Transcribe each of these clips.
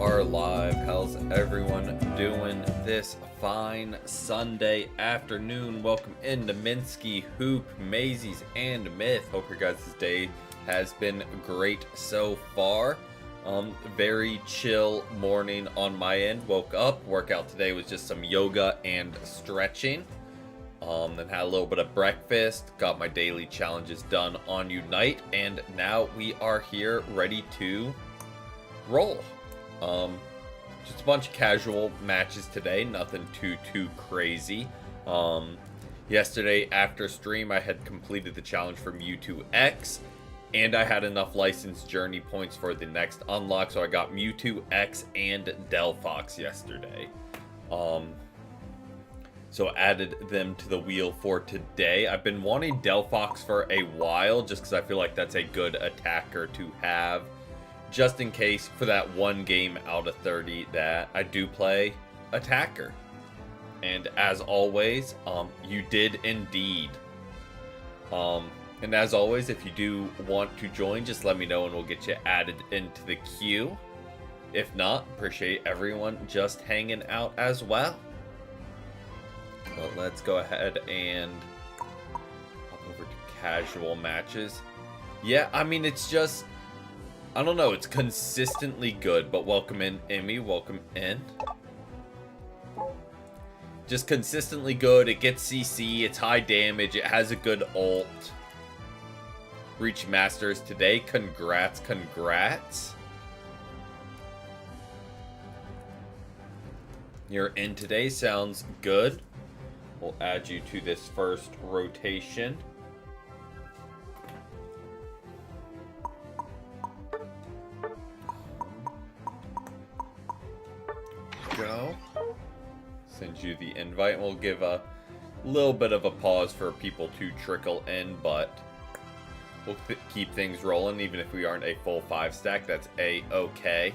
are live. How's everyone doing this fine Sunday afternoon? Welcome into Minsky, Hoop, Mazies, and Myth. Hope your guys' day has been great so far. Very chill morning on my end. Woke up, workout today was just some yoga and stretching. Then had a little bit of breakfast, got my daily challenges done on Unite, and now we are here ready to roll. Just a bunch of casual matches today, nothing too crazy. Yesterday after stream I had completed the challenge from Mewtwo and I had enough licensed journey points for the next unlock, so I got Mewtwo X and Delphox yesterday. So added them to the wheel for today. I've been wanting Delphox for a while just because I feel like that's a good attacker to have, just in case for that one game out of 30 that I do play attacker. And as always, you did indeed. And as always, if you do want to join, just let me know and we'll get you added into the queue. If not, appreciate everyone just hanging out as well. But let's go ahead and hop over to casual matches. Yeah, I mean, it's just, I don't know, it's consistently good. But welcome in, Emmy, welcome in. Just consistently good. It gets CC, it's high damage, it has a good ult. Reach Masters today, congrats. You're in today, sounds good. We'll add you to this first rotation. Go. Send you the invite. We'll give a little bit of a pause for people to trickle in, but we'll keep things rolling even if we aren't a full 5-stack. That's a-okay.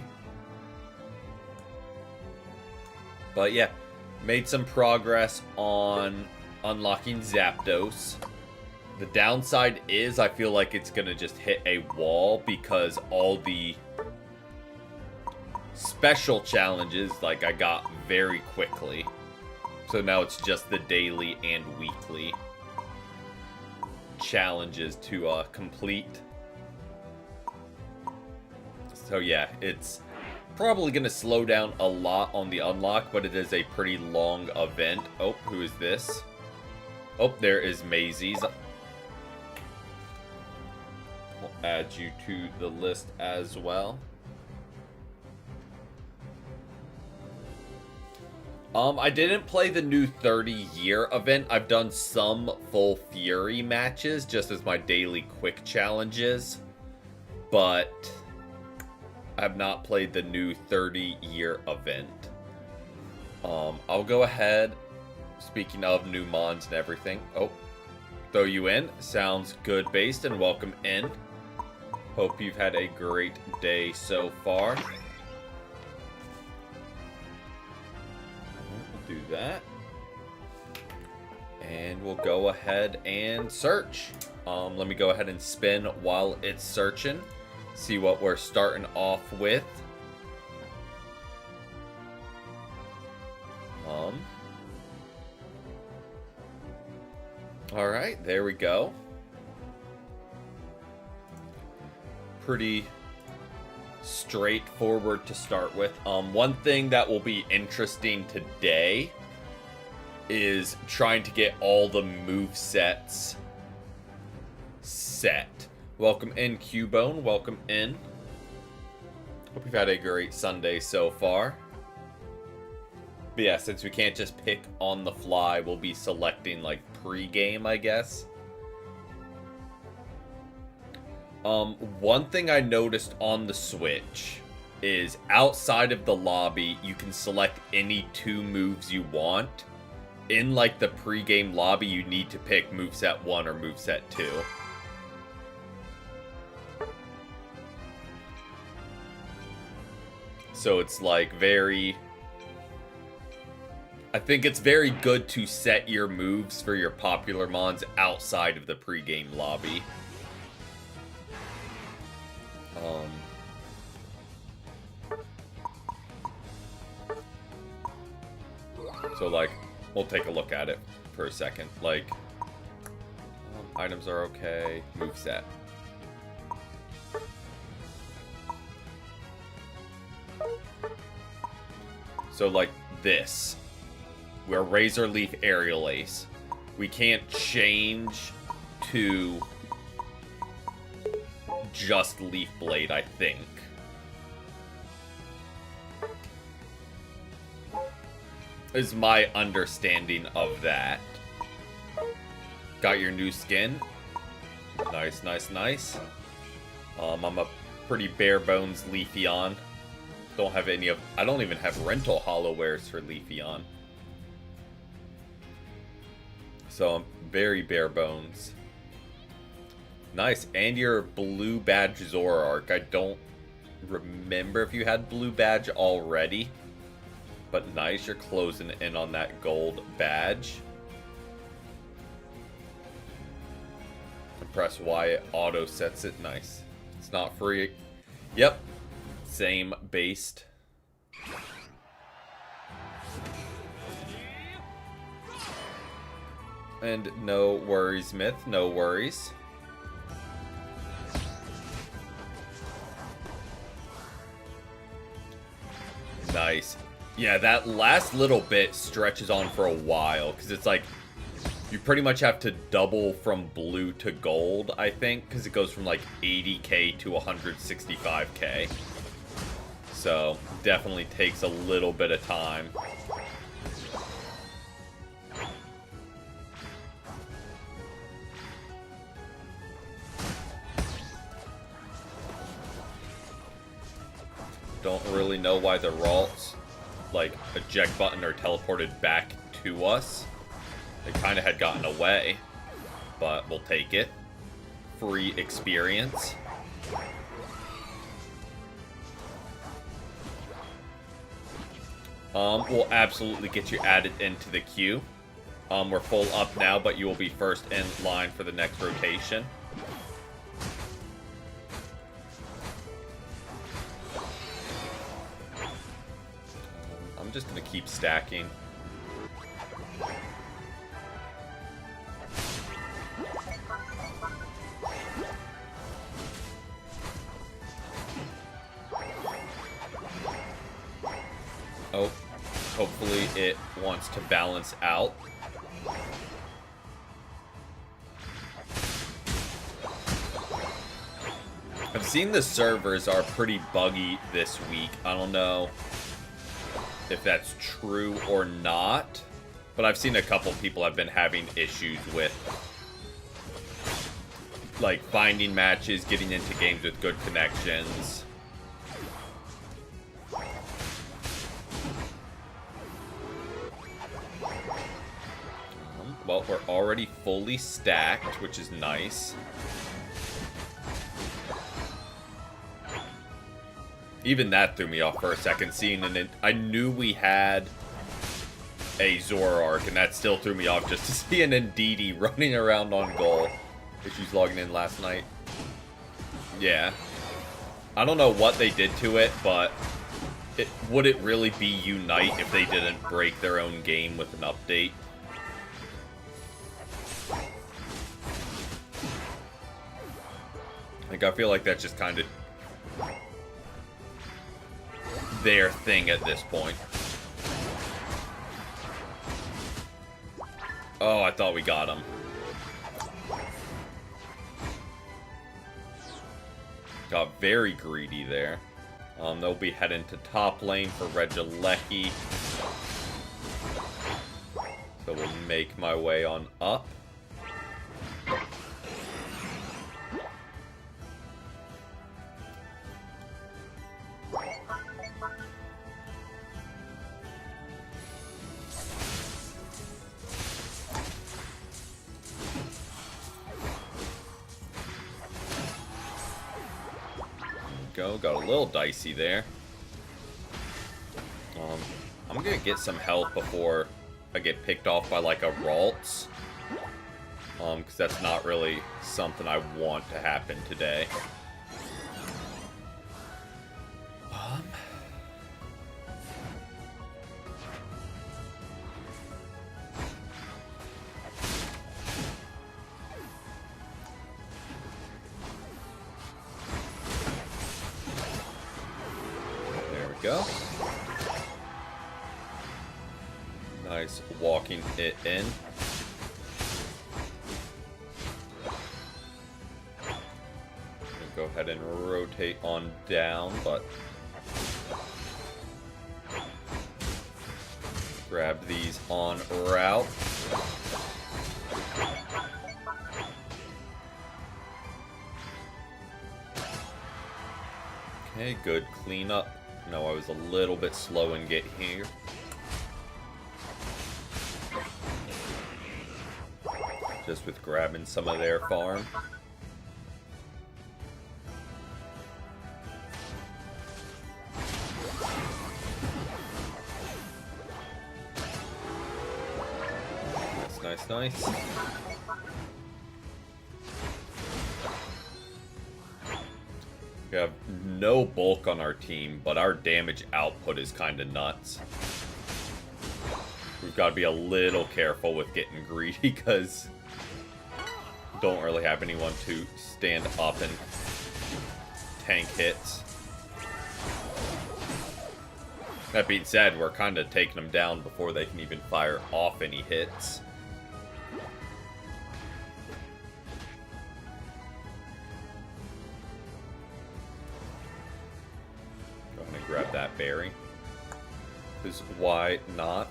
But yeah, made some progress on unlocking Zapdos. The downside is I feel like it's going to just hit a wall because all the special challenges, like, I got very quickly. So now it's just the daily and weekly challenges to complete. So yeah, it's probably going to slow down a lot on the unlock, but it is a pretty long event. Oh, who is this? Oh, there is Mazies. We'll add you to the list as well. I didn't play the new 30-year event. I've done some full Fury matches just as my daily quick challenges, but I've not played the new 30-year event. I'll go ahead, speaking of new mons and everything. Oh, throw you in. Sounds good, based, and welcome in. Hope you've had a great day so far. We'll do that. And we'll go ahead and search. Let me go ahead and spin while it's searching. See what we're starting off with. All right, there we go. Pretty straightforward to start with. One thing that will be interesting today is trying to get all the movesets set. Welcome in, Cubone. Welcome in. Hope you've had a great Sunday so far. But yeah, since we can't just pick on the fly, we'll be selecting like pre-game, I guess. One thing I noticed on the Switch is outside of the lobby, you can select any 2 moves you want. In like the pre-game lobby, you need to pick moveset 1 or moveset 2. So it's like very, I think it's very good to set your moves for your popular mons outside of the pre-game lobby. So, like, we'll take a look at it for a second. Like, items are okay. Moveset. So, like, this. We're Razor Leaf Aerial Ace. We can't change to just Leaf Blade, I think. Is my understanding of that. Got your new skin. Nice, nice, nice. I'm a pretty bare bones Leafeon. Don't have any of... I don't even have rental hollow wares for Leafeon. So I'm very bare bones. Nice. And your blue badge Zoroark. I don't remember if you had blue badge already. But nice, you're closing in on that gold badge. And press Y, it auto sets it. Nice. It's not free. Yep. Same based. And no worries, Myth. No worries. Nice. Yeah, that last little bit stretches on for a while, because it's like, you pretty much have to double from blue to gold, I think, because it goes from like 80k to 165k. So, definitely takes a little bit of time. Don't really know why the Ralts, like, eject button or teleported back to us. They kind of had gotten away, but we'll take it. Free experience. We'll absolutely get you added into the queue. We're full up now, but you will be first in line for the next rotation. I'm just gonna keep stacking. Oh, hopefully it wants to balance out. I've seen the servers are pretty buggy this week. I don't know if that's true or not, but I've seen a couple people have been having issues with, like, finding matches, getting into games with good connections. Well, we're already fully stacked, which is nice. Even that threw me off for a second, seeing and I knew we had a Zoroark, and that still threw me off just to see an Indeedee running around on goal. She's logging in last night. Yeah. I don't know what they did to it, but would it really be Unite if they didn't break their own game with an update? Like, I feel like that's just kind of their thing at this point. Oh, I thought we got him. Got very greedy there. They'll be heading to top lane for Regieleki. So we'll make my way on up. Got a little dicey there. I'm gonna get some health before I get picked off by like a Ralts. Because that's not really something I want to happen today. go. Nice walking it in. Go ahead and rotate on down, but grab these on route. Okay, good cleanup. No, I was a little bit slow in getting here. Just with grabbing some of their farm. Nice, nice. We have no bulk on our team, but our damage output is kind of nuts. We've got to be a little careful with getting greedy because don't really have anyone to stand up and tank hits. That being said, we're kind of taking them down before they can even fire off any hits. Go ahead and grab that berry. Because why not?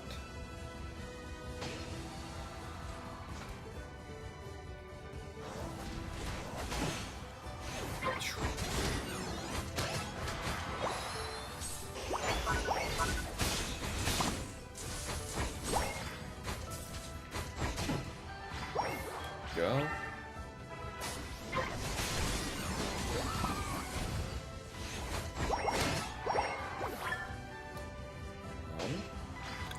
Go.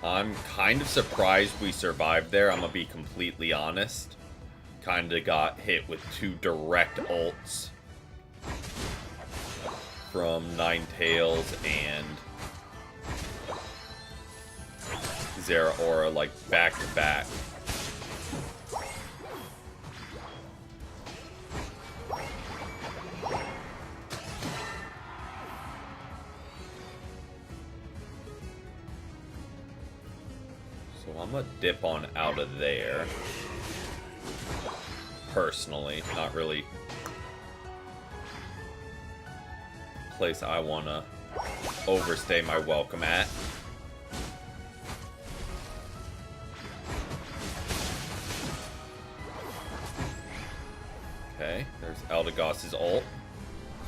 I'm kind of surprised we survived there, I'm gonna be completely honest. Kind of got hit with 2 direct ults from Ninetales and Zeraora, like back to back. So I'm gonna dip on out of there. Personally, not really a place I wanna overstay my welcome at. Okay, there's Eldegoss's ult.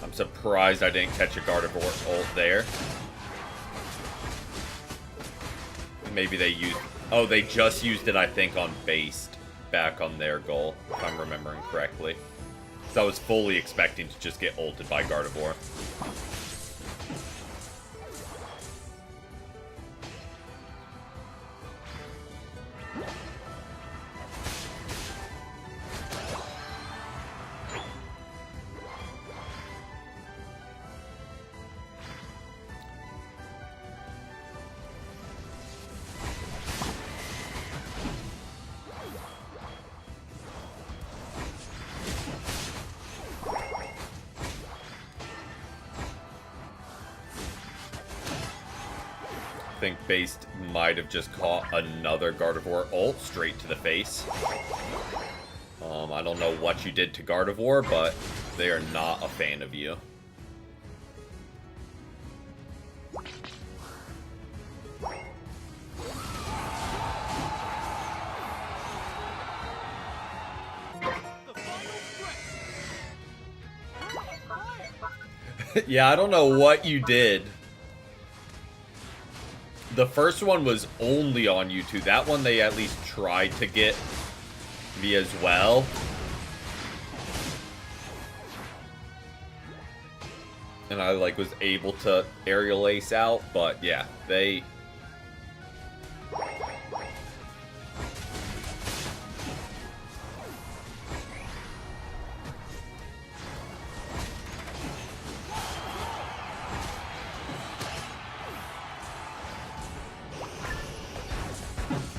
I'm surprised I didn't catch a Gardevoir ult there. Maybe they used... Oh, they just used it, I think, on Based back on their goal, if I'm remembering correctly. So I was fully expecting to just get ulted by Gardevoir. I think Based might have just caught another Gardevoir ult straight to the face. I don't know what you did to Gardevoir, but they are not a fan of you. Yeah, I don't know what you did. The first one was only on YouTube. That one they at least tried to get me as well. And I like was able to aerial ace out, but yeah, they...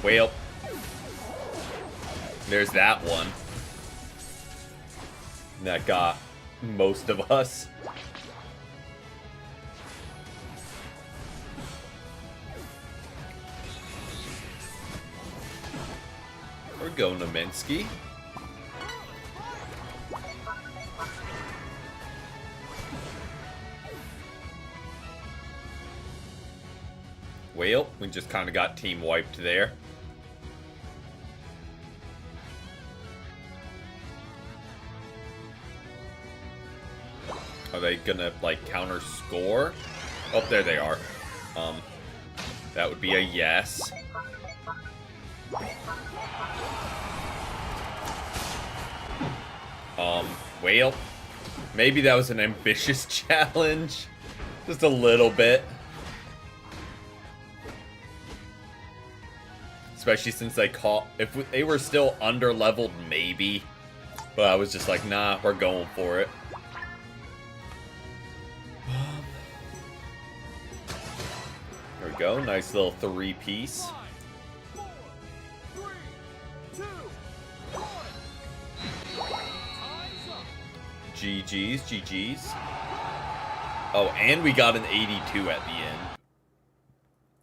Well, there's that one. That got most of us. go, Naminsky. Well, we just kind of got team wiped there. Are they gonna, like, counter score? Oh, there they are. That would be a yes. Well, maybe that was an ambitious challenge. Just a little bit. Especially since they caught, if they were still under-leveled, maybe. But I was just like, nah, we're going for it. There we go, nice little 3-piece. GG's, GG's. Oh, and we got an 82 at the end.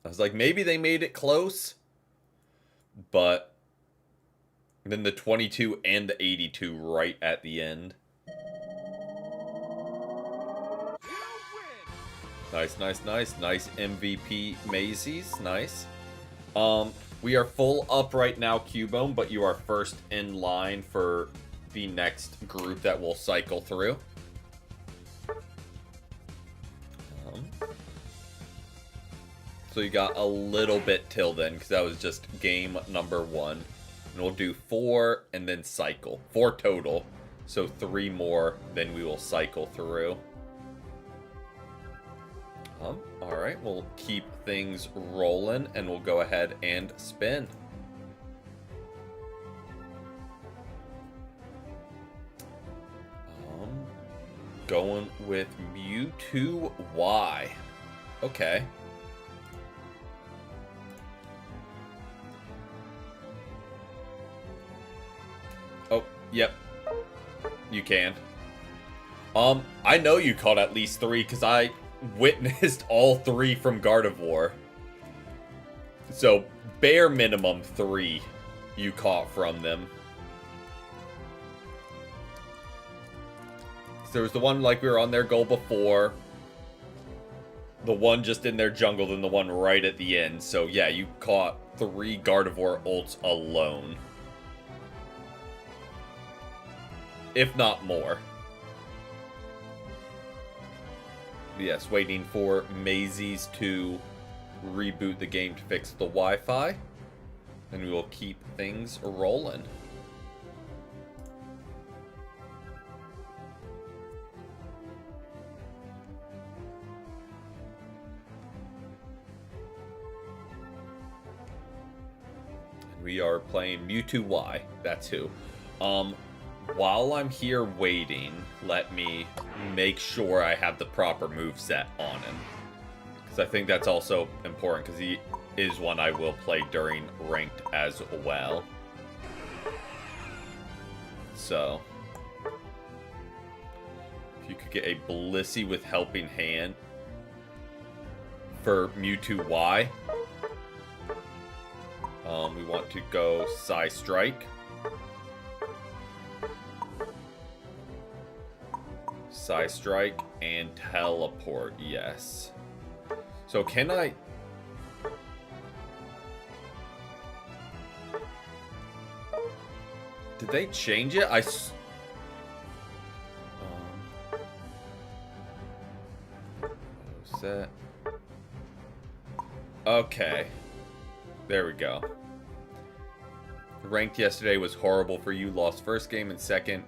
I was like, maybe they made it close. But then the 22 and the 82 right at the end. Nice, nice, nice. Nice MVP Maisies. Nice. We are full up right now, Cubone, but you are first in line for the next group that will cycle through. So you got a little bit till then, because that was just game number 1. And we'll do 4 and then cycle. 4 total. So 3 more, then we will cycle through. Alright, we'll keep things rolling, and we'll go ahead and spin. Going with Mewtwo Y. Okay. Oh, yep. You can. I know you caught at least 3 because I witnessed all 3 from Gardevoir. So, bare minimum 3 you caught from them. So there was the one like we were on their goal before. The one just in their jungle, and the one right at the end. So yeah, you caught 3 Gardevoir ults alone. If not more. Yes, waiting for Maisies to reboot the game to fix the Wi-Fi. And we will keep things rolling. We are playing Mewtwo Y. That's who. While I'm here waiting, let me make sure I have the proper moveset on him. Because I think that's also important, because he is one I will play during ranked as well. So, if you could get a Blissey with Helping Hand for Mewtwo Y. We want to go Psy Strike. Psy Strike and Teleport, yes. So can I... Did they change it? Set. Okay. There we go. Ranked yesterday was horrible for you. Lost first game and second.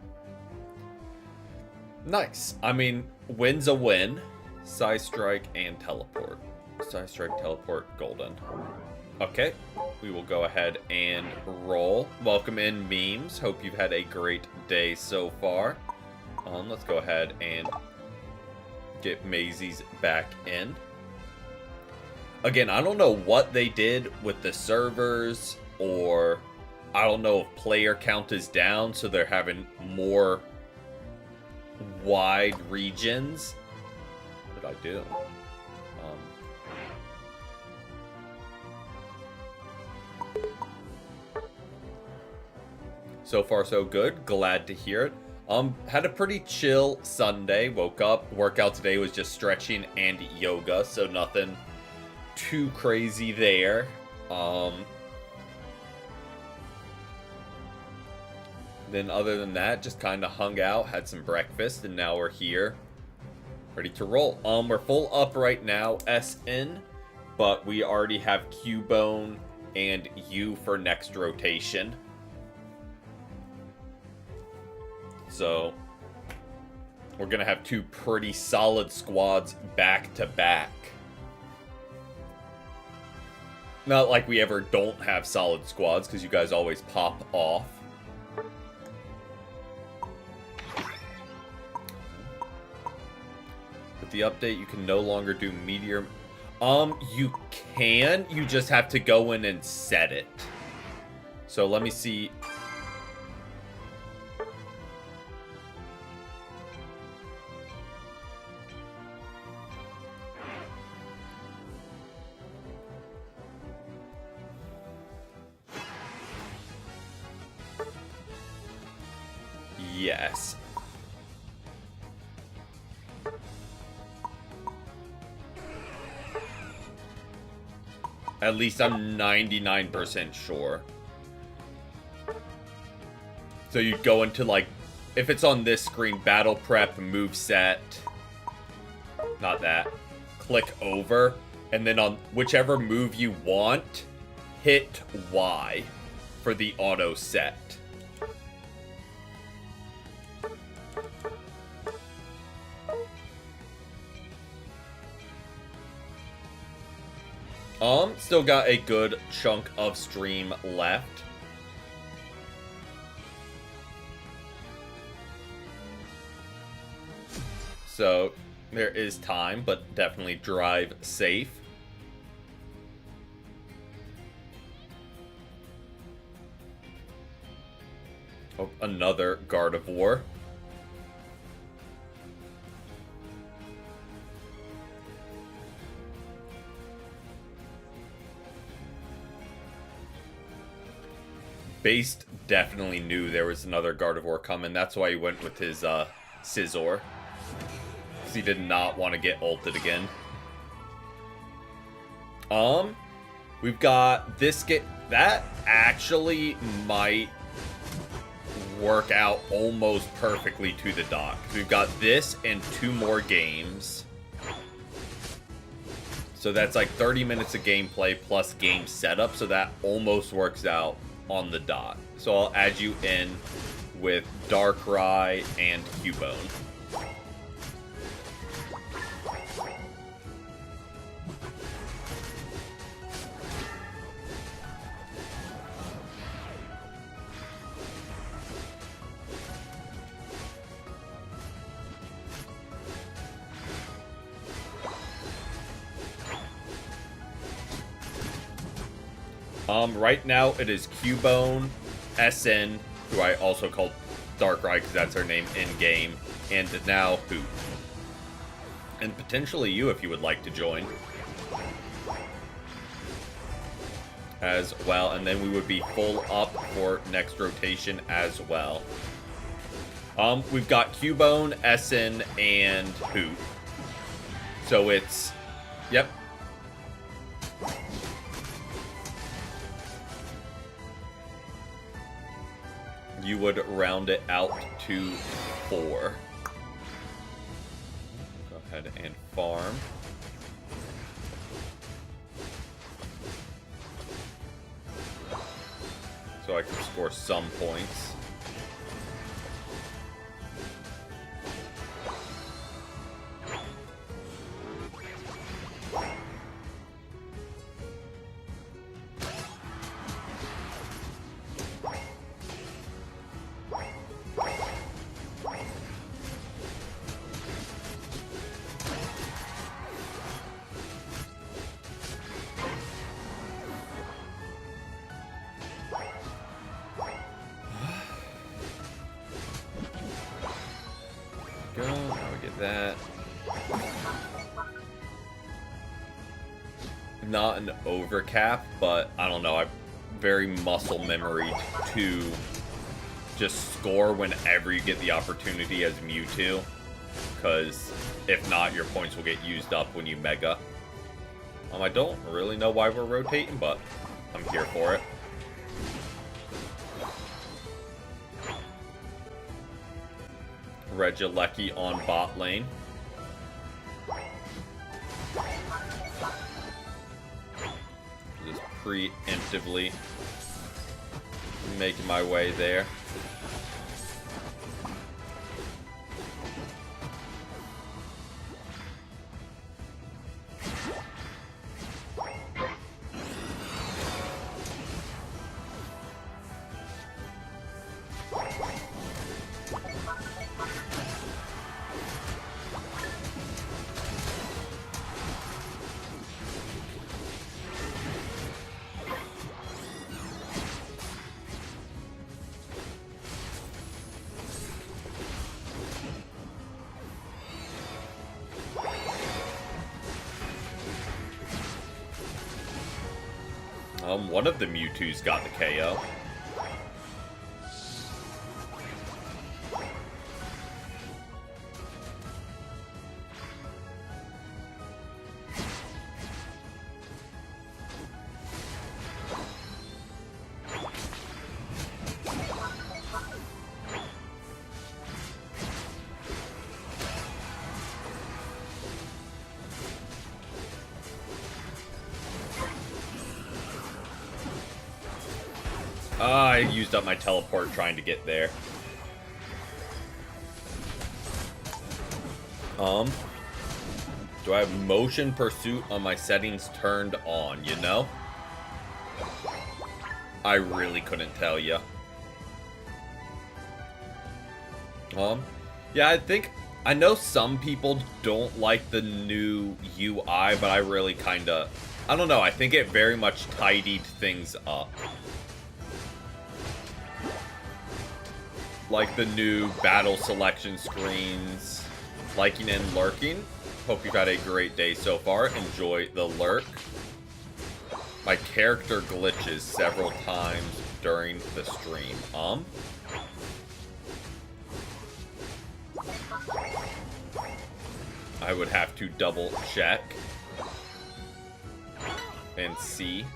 Nice. I mean, win's a win. Psy Strike and Teleport. Psy Strike, Teleport, Golden. Okay. We will go ahead and roll. Welcome in, Memes. Hope you've had a great day so far. Let's go ahead and get Maisies back in. Again, I don't know what they did with the servers, or I don't know if player count is down, so they're having more wide regions. What did I do? So far, so good. Glad to hear it. Had a pretty chill Sunday. Woke up. Workout today was just stretching and yoga, so nothing too crazy there. Then other than that, just kind of hung out, had some breakfast, and now we're here, ready to roll. We're full up right now, SN, but we already have Cubone and U for next rotation. So we're gonna have two pretty solid squads back to back. Not like we ever don't have solid squads, because you guys always pop off. With the update, you can no longer do meteor. You can. You just have to go in and set it. So let me see. Yes. At least I'm 99% sure. So you go into, like, if it's on this screen, battle prep, move set. Not that. Click over. And then on whichever move you want, hit Y for the auto set. Still got a good chunk of stream left. So, there is time, but definitely drive safe. Oh, another Gardevoir. Based definitely knew there was another Gardevoir coming. That's why he went with his Scizor. Because he did not want to get ulted again. We've got this that actually might work out almost perfectly to the dock. We've got this and 2 more games. So that's like 30 minutes of gameplay plus game setup. So that almost works out on the dot. So I'll add you in with Darkrai and Cubone. Right now it is Cubone, SN, who I also call Darkrai because that's her name in-game, and now Hoop. And potentially you if you would like to join. As well, and then we would be full up for next rotation as well. We've got Cubone, SN, and Hoop. So it's, yep. You would round it out to 4. Go ahead and farm. So I can score some points. Go, now we get that. Not an overcap, but I don't know, I've very muscle memory to just score whenever you get the opportunity as Mewtwo, because if not, your points will get used up when you Mega. I don't really know why we're rotating, but I'm here for it. Regieleki on bot lane. Just preemptively making my way there. One of the Mewtwo's got the KO. I used up my teleport trying to get there. Do I have motion pursuit on my settings turned on, you know? I really couldn't tell you. Yeah, I know some people don't like the new UI, but I really kinda, I don't know, I think it very much tidied things up. Like the new battle selection screens, liking and lurking. Hope you've had a great day so far. Enjoy the lurk. My character glitches several times during the stream. I would have to double check and see.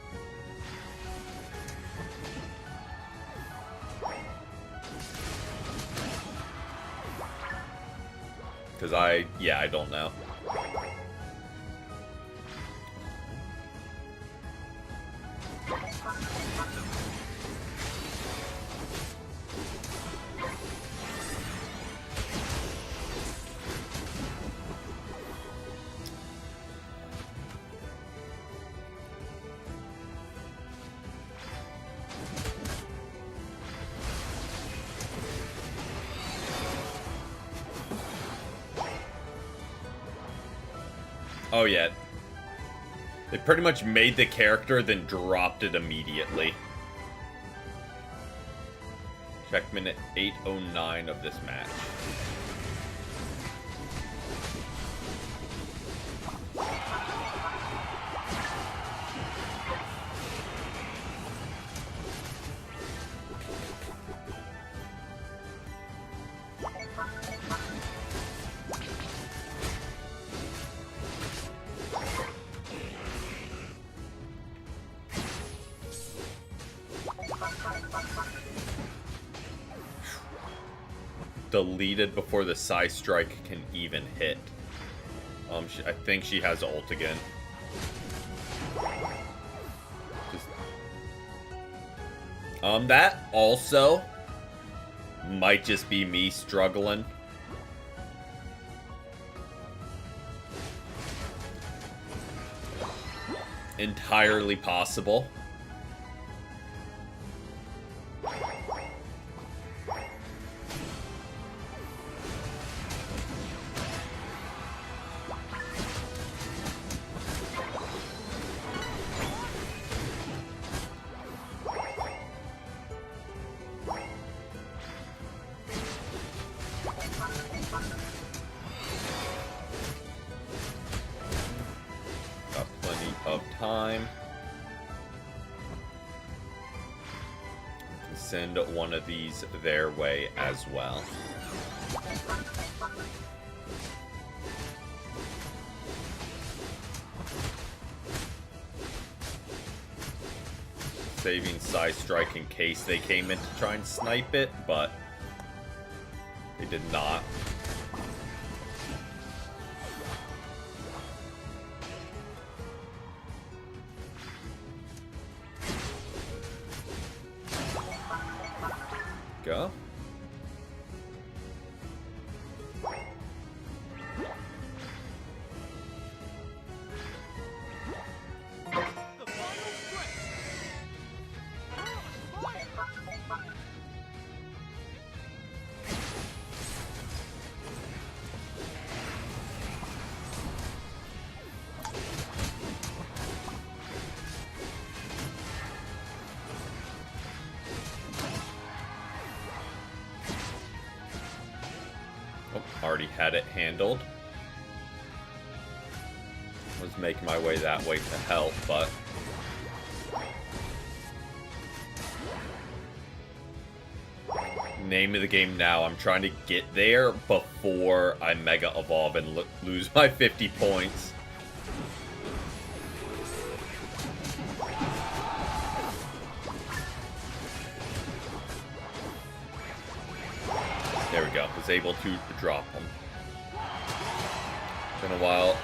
Because I don't know. Oh yeah. They pretty much made the character, then dropped it immediately. Check minute 8:09 of this match. Deleted before the Psy Strike can even hit. I think she has ult again. That also might just be me struggling. Entirely possible. send one of these their way as well. Saving Side Strike in case they came in to try and snipe it, but they did not. Go. Already had it handled. Was making my way that way to help, but name of the game now. I'm trying to get there before I Mega Evolve and lose my 50 points. There we go. Was able to drop him. Been a while.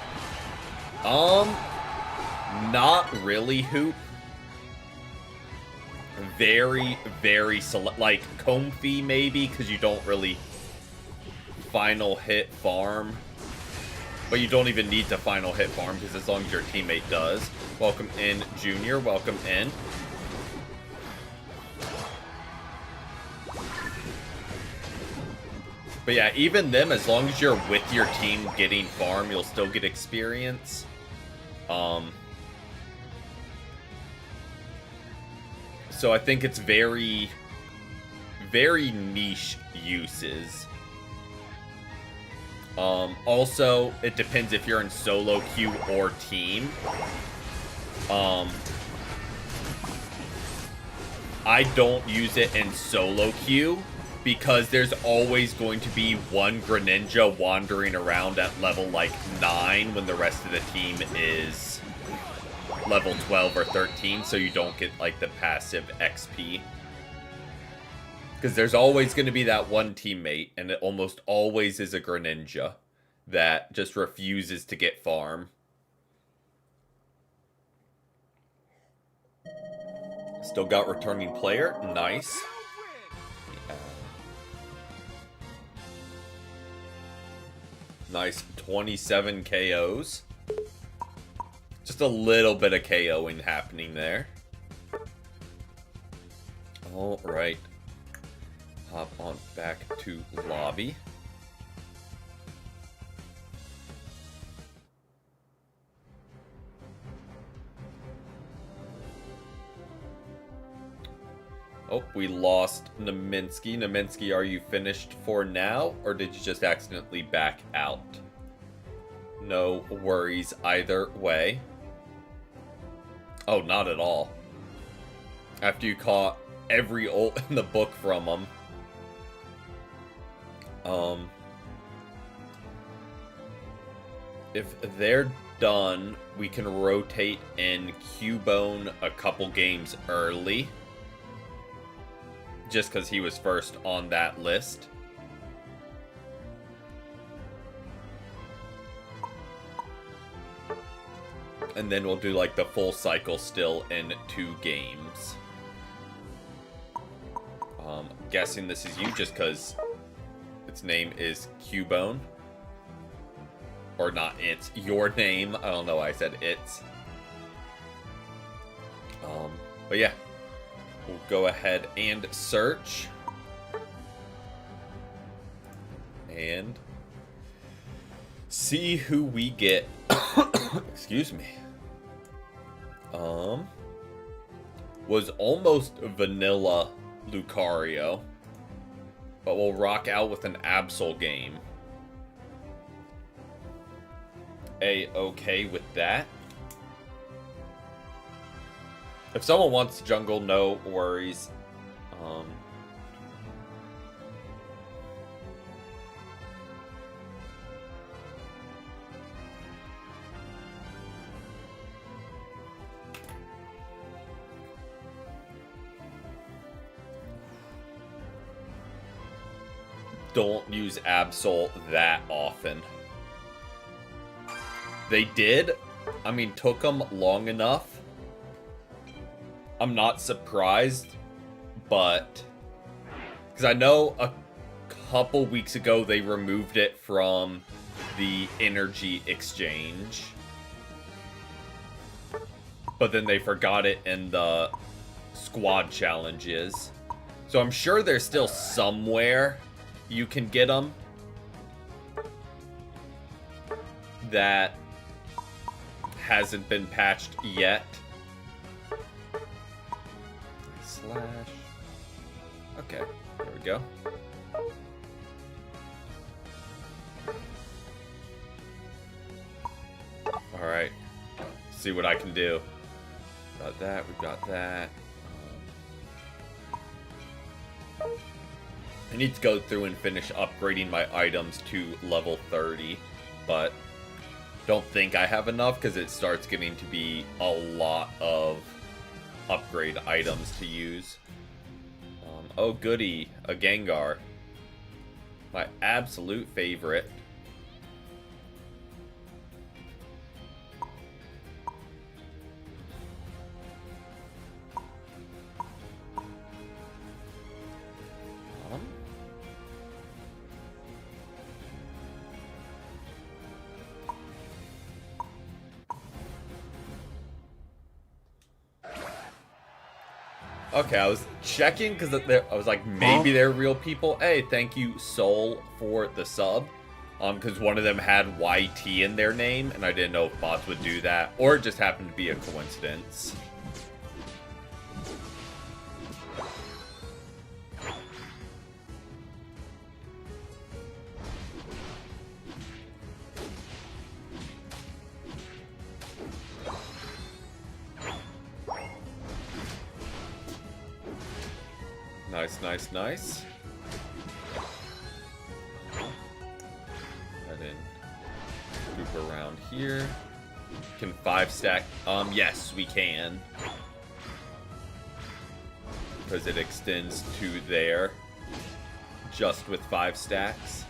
Not really, Hoop. Very, very select. Like, Comfy, maybe, because you don't really final hit farm. But you don't even need to final hit farm, because as long as your teammate does. Welcome in, Junior. Welcome in. But yeah, even them, as long as you're with your team getting farm, you'll still get experience. So I think it's very, very niche uses. Also, it depends if you're in solo queue or team. I don't use it in solo queue, because there's always going to be one Greninja wandering around at level, like, 9 when the rest of the team is level 12 or 13, so you don't get, like, the passive XP. Because there's always going to be that one teammate, and it almost always is a Greninja that just refuses to get farm. Still got returning player. Nice. Nice 27 KOs. Just a little bit of KOing happening there. Alright. Hop on back to lobby. Oh, we lost Naminsky. Naminsky, are you finished for now, or did you just accidentally back out? No worries either way. Oh, not at all. After you caught every ult in the book from them. If they're done, we can rotate in Cubone a couple games early. Just because he was first on that list. And then we'll do like the full cycle still in 2 games. Guessing this is you just because its name is Cubone. Or not it's, your name. I don't know why I said it's. But yeah. We'll go ahead and search. And see who we get. Excuse me. Was almost vanilla Lucario. But we'll rock out with an Absol game. A-okay with that. If someone wants jungle, no worries. don't use Absol that often. They did. I mean, took them long enough. I'm not surprised, but... Because I know a couple weeks ago they removed it from the energy exchange. But then they forgot it in the squad challenges. So I'm sure there's still somewhere you can get them that hasn't been patched yet. Slash. Okay, there we go. Alright. See what I can do. Got that, we've got that. I need to go through and finish upgrading my items to level 30, but don't think I have enough because it starts getting to be a lot of upgrade items to use. Oh goody, a Gengar. My absolute favorite. Okay, I was checking because I was like, maybe they're real people. Hey, thank you, Soul, for the sub. Because one of them had YT in their name, and I didn't know if bots would do that, or it just happened to be a coincidence. Nice, nice, nice. And then loop around here. Can 5-stack? Yes, we can. Because it extends to there. Just with 5 stacks.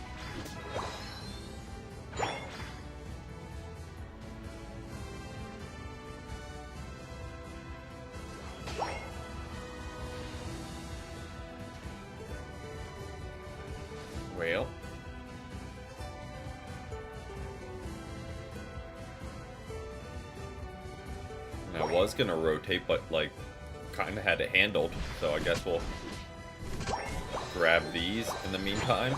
Well. And I was gonna rotate, but like, kind of had it handled. So I guess we'll grab these in the meantime.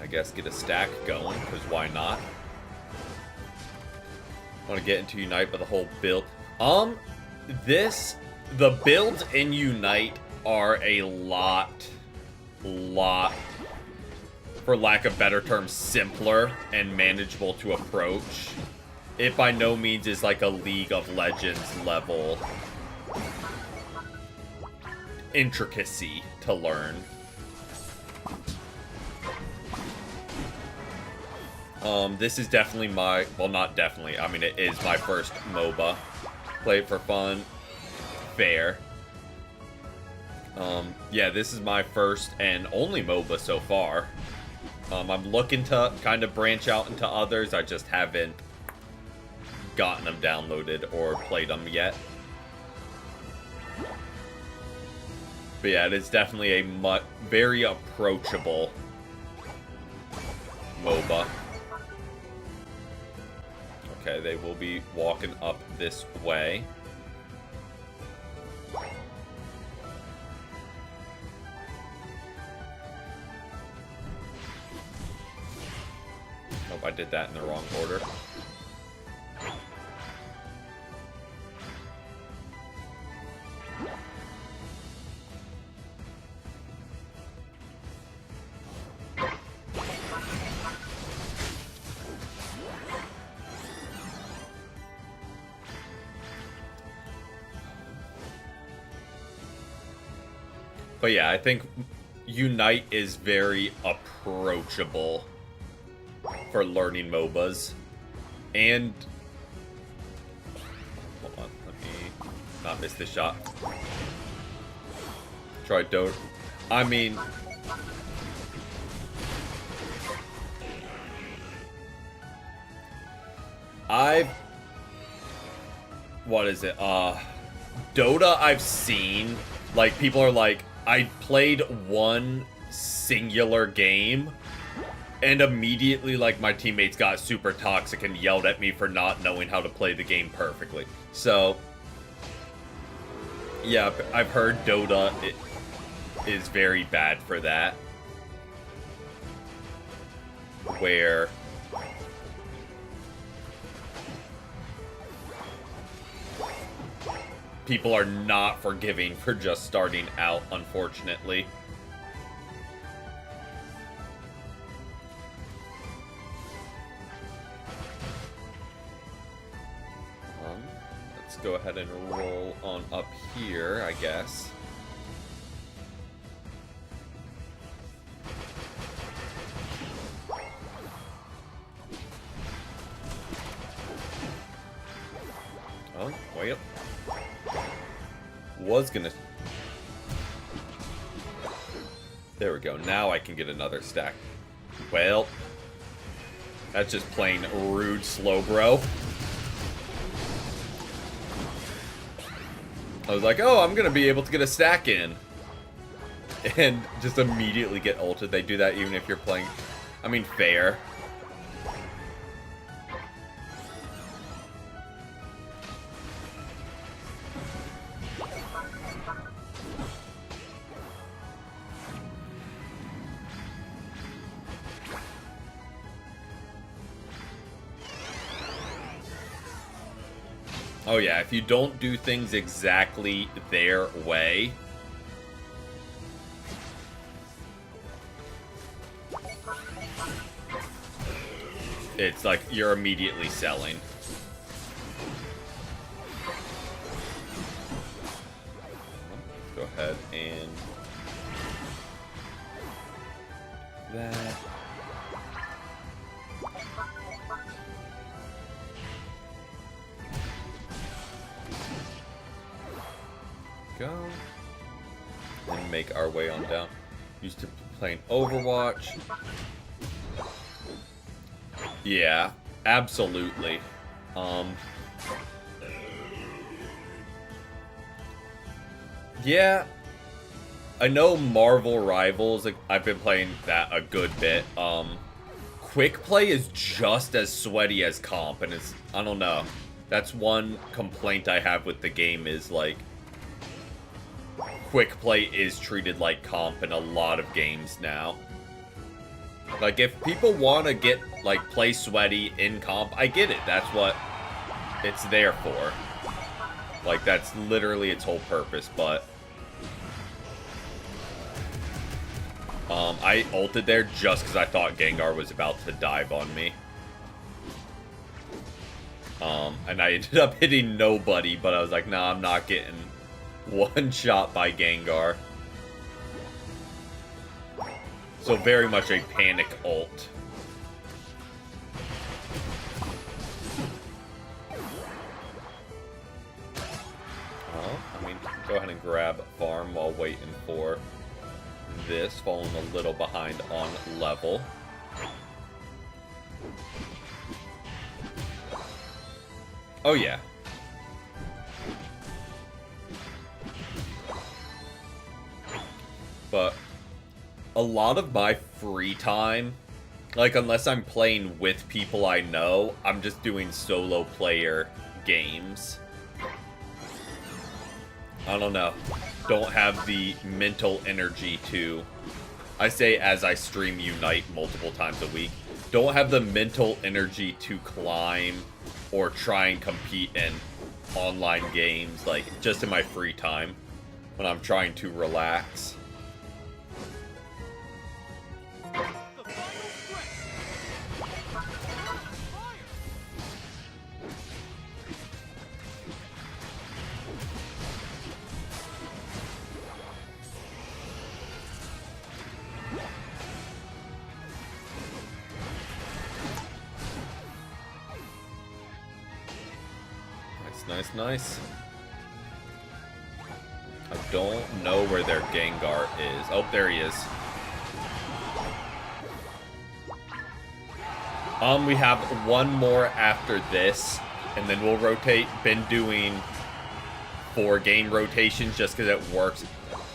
I guess get a stack going, because why not? Want to get into Unite, but the whole build... The builds in Unite are a lot, for lack of better terms, simpler and manageable to approach. It by no means is like a League of Legends level intricacy to learn. This is definitely my, well, not definitely, I mean, it is my first MOBA. Play it for fun. Fair. Yeah, this is my first and only MOBA so far. I'm looking to kind of branch out into others. I just haven't gotten them downloaded or played them yet. But yeah, it is definitely a very approachable MOBA. Okay, they will be walking up this way. Nope, I did that in the wrong order. But yeah, I think Unite is very approachable for learning MOBAs. And hold on, let me not miss this shot. Try Dota. I mean, what is it? Dota I've seen, like, people are like, I played one singular game, and immediately, like, my teammates got super toxic and yelled at me for not knowing how to play the game perfectly. So, yeah, I've heard Dota is very bad for that. Where people are not forgiving for just starting out, unfortunately. Let's go ahead and roll on up here, I guess. Oh, wait. Was gonna... There we go. Now I can get another stack. Well, that's just plain rude slow, bro. I was like, oh, I'm gonna be able to get a stack in. And just immediately get ulted. They do that even if you're playing... I mean, fair. Oh yeah, if you don't do things exactly their way, it's like you're immediately selling. Let's go ahead and that. Go and make our way on down. Used to playing Overwatch. Yeah, absolutely. Yeah, I know Marvel Rivals. I've been playing that a good bit. Quick play is just as sweaty as comp, and it's, I don't know. That's one complaint I have with the game is like, quick play is treated like comp in a lot of games now. Like, if people want to get, like, play sweaty in comp, I get it. That's what it's there for. Like, that's literally its whole purpose, but... I ulted there just because I thought Gengar was about to dive on me. And I ended up hitting nobody, but I was like, nah, I'm not getting one shot by Gengar. So very much a panic ult. Well, I mean, go ahead and grab farm while waiting for this. Falling a little behind on level. Oh yeah. But a lot of my free time, like, unless I'm playing with people I know, I'm just doing solo player games. I don't know. Don't have the mental energy to... I say as I stream Unite multiple times a week. Don't have the mental energy to climb or try and compete in online games, like, just in my free time when I'm trying to relax. nice, nice. I don't know where their Gengar is. Oh, there he is. We have one more after this, and then we'll rotate. Been doing 4 game rotations just because it works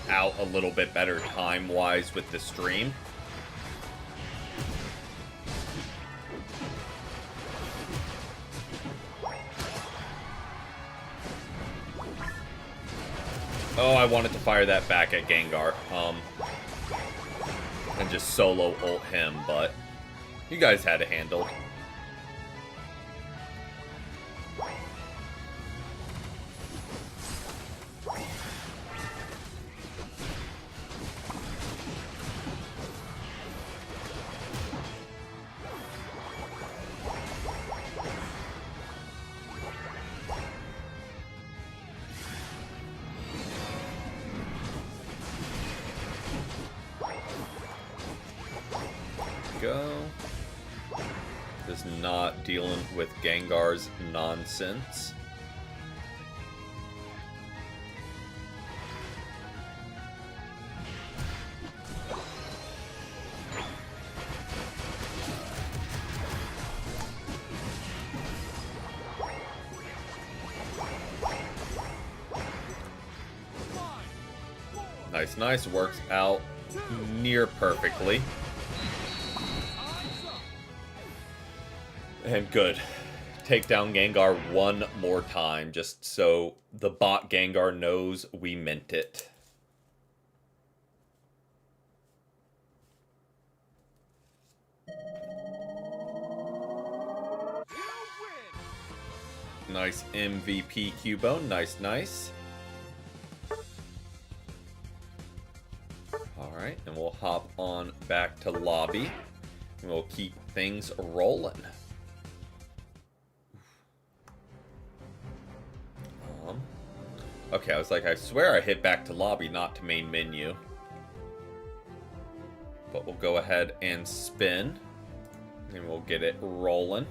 out a little bit better time-wise with the stream. Oh, I wanted to fire that back at Gengar, and just solo ult him, but you guys had it handled. Go. Just not dealing with Gengar's nonsense. Nice, nice. Works out near perfectly. And good. Take down Gengar one more time, just so the bot Gengar knows we meant it. Nice MVP Cubone. Nice, nice. Alright, and we'll hop on back to lobby. And we'll keep things rolling. Okay, I was like, I swear I hit back to lobby, not to main menu. But we'll go ahead and spin. And we'll get it rolling.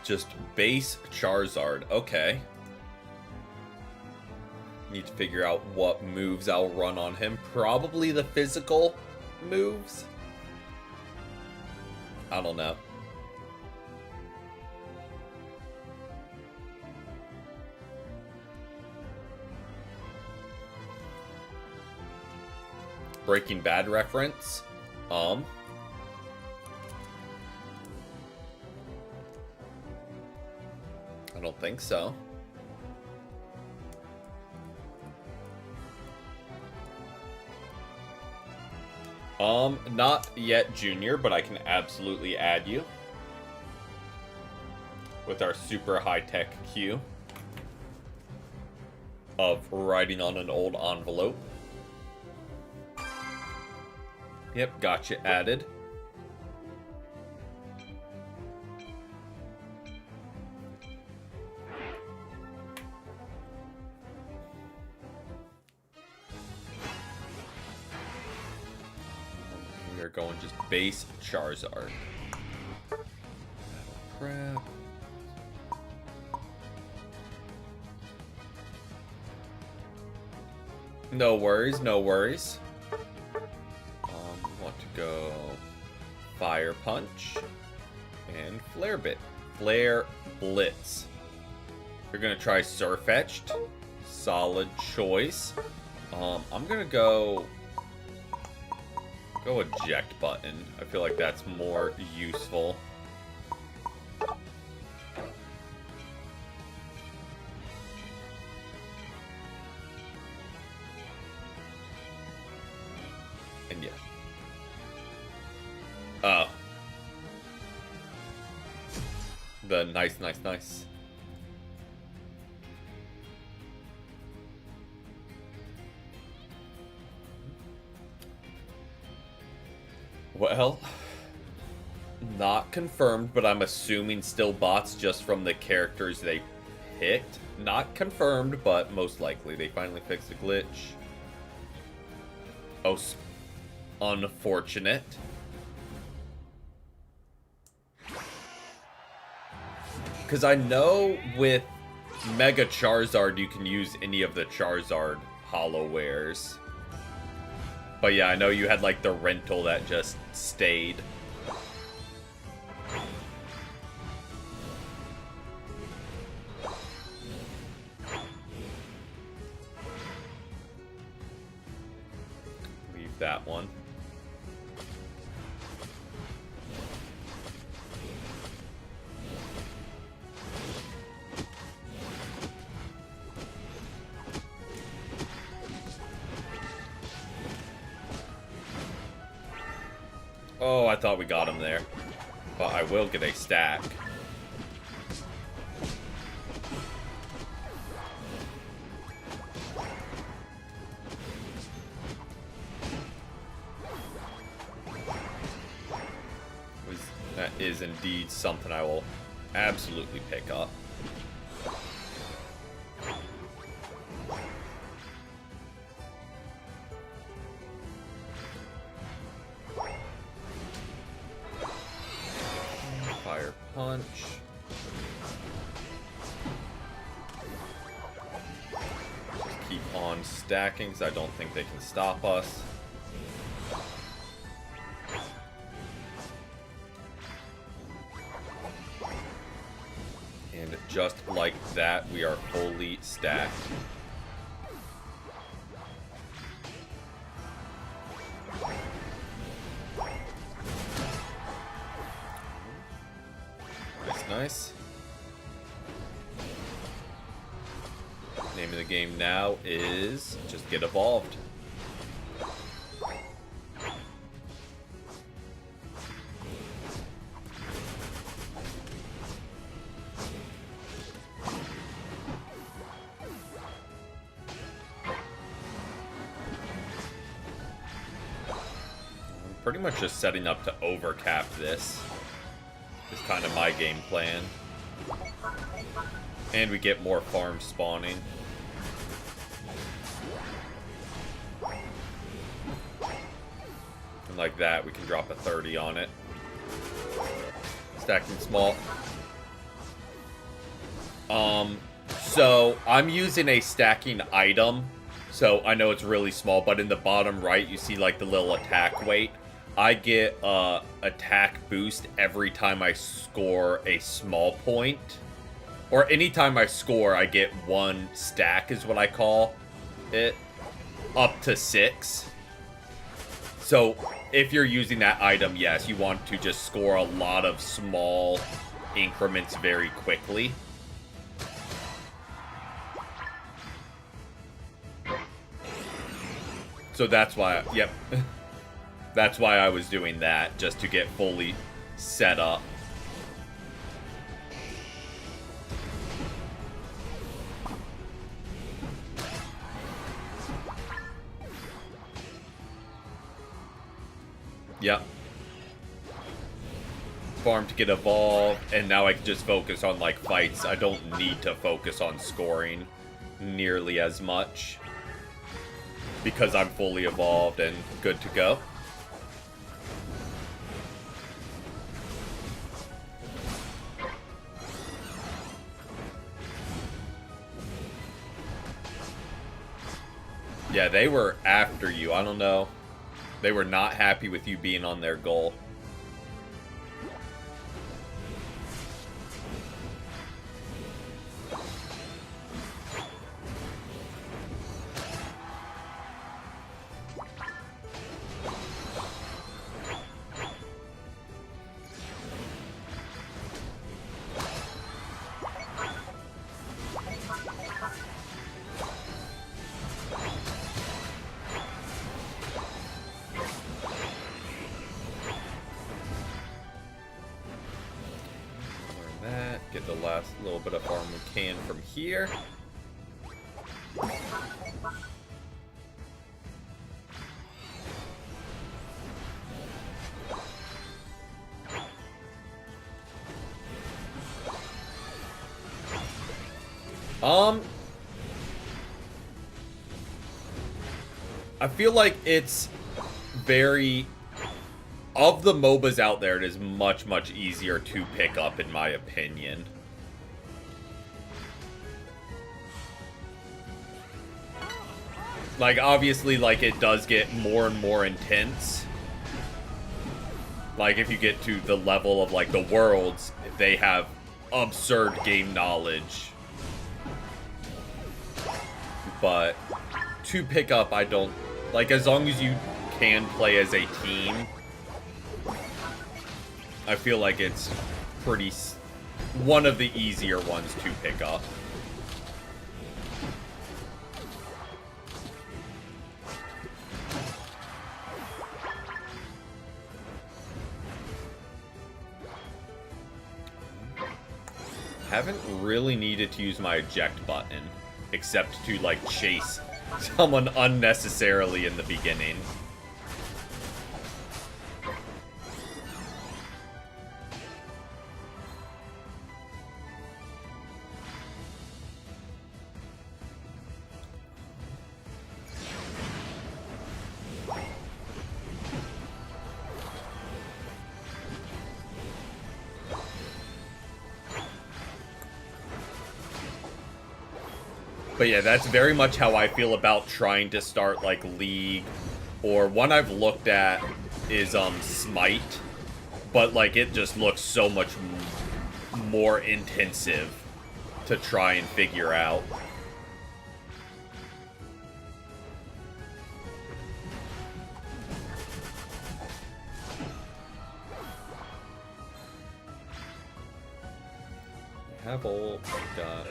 Just base Charizard. Okay. Need to figure out what moves I'll run on him. Probably the physical moves. I don't know. Breaking Bad reference. I don't think so. Not yet, Junior, but I can absolutely add you with our super high-tech queue of writing on an old envelope. Yep, gotcha added. We're going just base Charizard. Crap. No worries, no worries. Want to go Fire Punch and Flare Blitz. We're gonna try Surfetched. Solid choice. I'm gonna go Eject Button. I feel like that's more useful. And yeah. Oh. The nice. Well, not confirmed, but I'm assuming still bots just from the characters they picked. Not confirmed, but most likely. They finally fixed the glitch. Oh, unfortunate. Because I know with Mega Charizard, you can use any of the Charizard Hollow Wares. But yeah, I know you had like the rental that just stayed. Leave that one. Oh, I thought we got him there. But I will get a stack. That is indeed something I will absolutely pick up. Fire punch. Just keep on stacking because I don't think they can stop us. And just like that, we are fully stacked. Nice. Name of the game now is just get evolved. I'm pretty much just setting up to overcap this. Is kind of my game plan. And we get more farm spawning. And like that, we can drop a 30 on it. Stacking small. So I'm using a stacking item. So I know it's really small, but in the bottom right, you see like the little attack weight. I get attack boost every time I score a small point. Or anytime I score, I get one stack is what I call it. Up to 6. So if you're using that item, yes, you want to just score a lot of small increments very quickly. So that's why, yep. That's why I was doing that, just to get fully set up. Yep. Farm to get evolved, and now I can just focus on, like, fights. I don't need to focus on scoring nearly as much. Because I'm fully evolved and good to go. Yeah, they were after you. I don't know. They were not happy with you being on their goal. Get the last little bit of farm we can from here. I feel like it's very... Of the MOBAs out there, it is much, much easier to pick up, in my opinion. Like, obviously, like, it does get more and more intense. Like, if you get to the level of, like, the Worlds, they have absurd game knowledge. But to pick up, I don't... Like, as long as you can play as a team, I feel like it's pretty... one of the easier ones to pick up. Haven't really needed to use my eject button, except to, like, chase someone unnecessarily in the beginning. But yeah, that's very much how I feel about trying to start, like, League. Or one I've looked at is, Smite. But, like, it just looks so much more intensive to try and figure out. Have all got...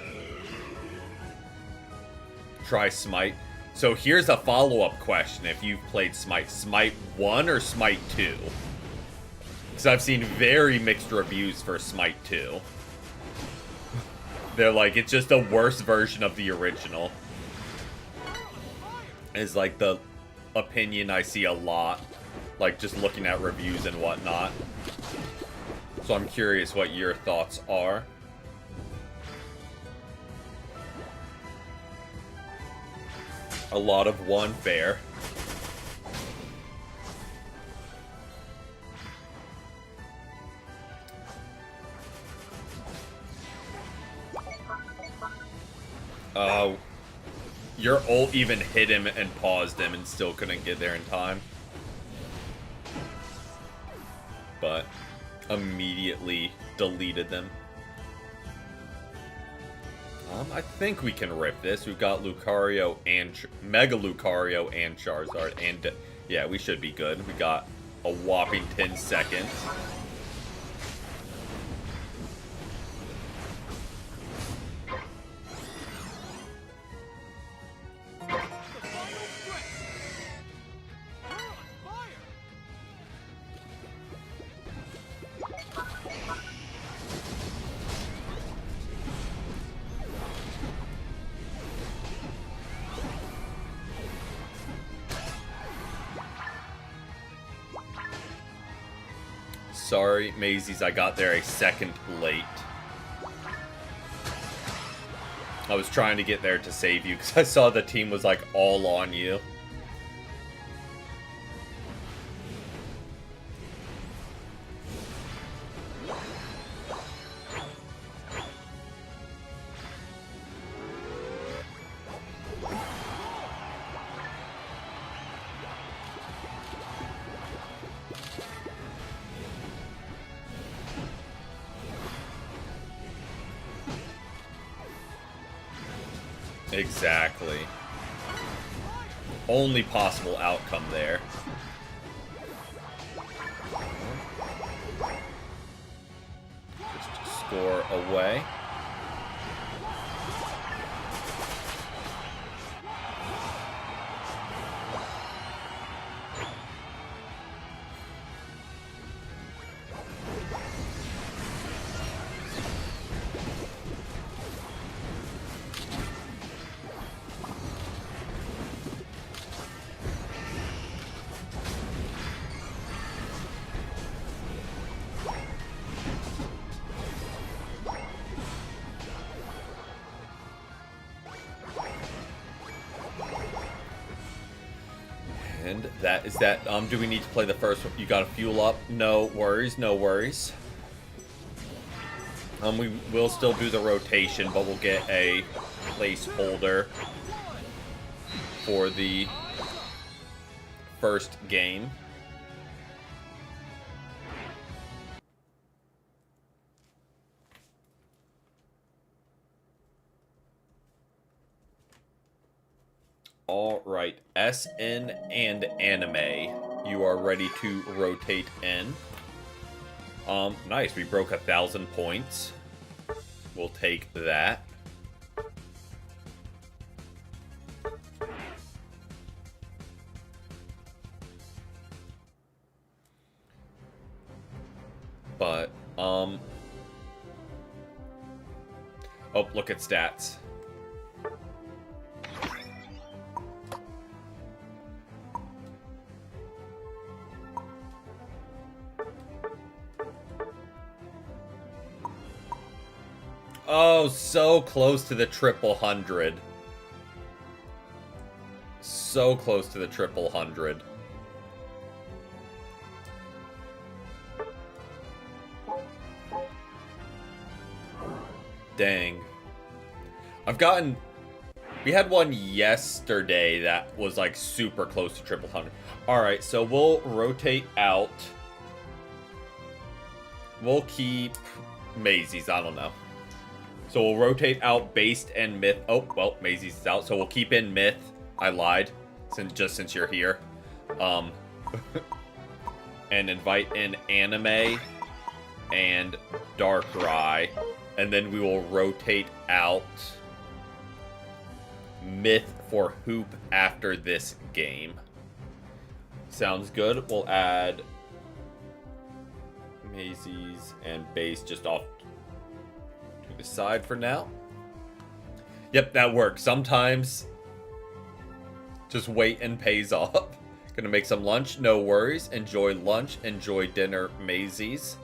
Try Smite. So here's a follow-up question if you've played Smite. Smite 1 or Smite 2? Because I've seen very mixed reviews for Smite 2. They're like, it's just a worse version of the original. Is like the opinion I see a lot. Like just looking at reviews and whatnot. So I'm curious what your thoughts are. A lot of one, fair. Your ult even hit him and paused him and still couldn't get there in time. But immediately deleted them. I think we can rip this. We've got Lucario and Mega Lucario and Charizard, and yeah, we should be good. We got a whopping 10 seconds. Sorry, Maisies, I got there a second late. I was trying to get there to save you because I saw the team was like all on you. Exactly. Only possible outcome there. Just to score away. And that is that. Do we need to play the first one? You gotta fuel up. No worries, no worries. We will still do the rotation, but we'll get a placeholder for the first game. All right, SN and anime. You are ready to rotate in. Nice. We broke 1,000 points. We'll take that. But, oh, look at stats. Oh, so close to the 100. So close to the 100. Dang. We had one yesterday that was like super close to 100. Alright, so we'll rotate out. We'll keep Maisie's, I don't know. So we'll rotate out Based and Myth. Oh, well, Maisie's is out. So we'll keep in Myth. I lied. Since you're here. And invite in Anime and Darkrai. And then we will rotate out Myth for Hoop after this game. Sounds good. We'll add Maisie's and Base just off to the side for now. Yep, that works. Sometimes just waiting pays off. Gonna make some lunch, no worries. Enjoy lunch, enjoy dinner, Maisie's.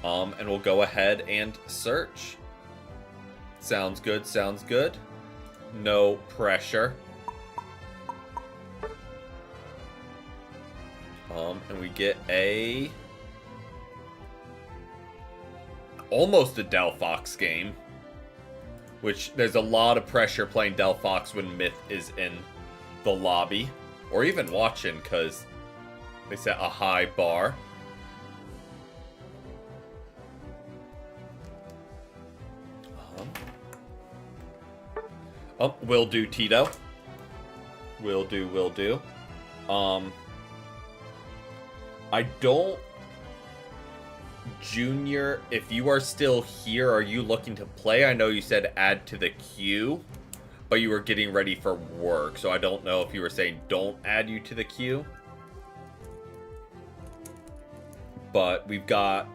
And we'll go ahead and search. Sounds good, sounds good. No pressure. And we get almost a Delphox game. Which, there's a lot of pressure playing Delphox when Myth is in the lobby. Or even watching, because they set a high bar. Will do, Tito. Will do. I don't... Junior, if you are still here, are you looking to play? I know you said add to the queue, but you were getting ready for work, so I don't know if you were saying don't add you to the queue. But we've got...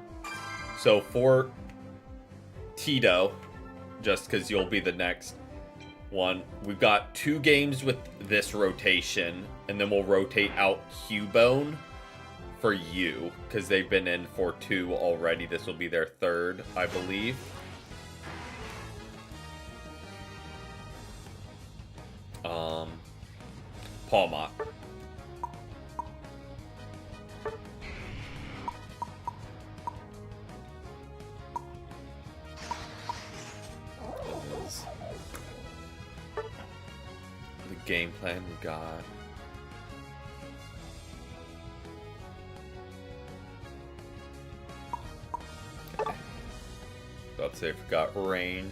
So for Tito, just because you'll be the next one, we've got 2 games with this rotation, and then we'll rotate out Cubone for you, because they've been in for 2 already. This will be their 3rd, I believe. Palmot. The game plan we got. Okay. About to say, if we got rain.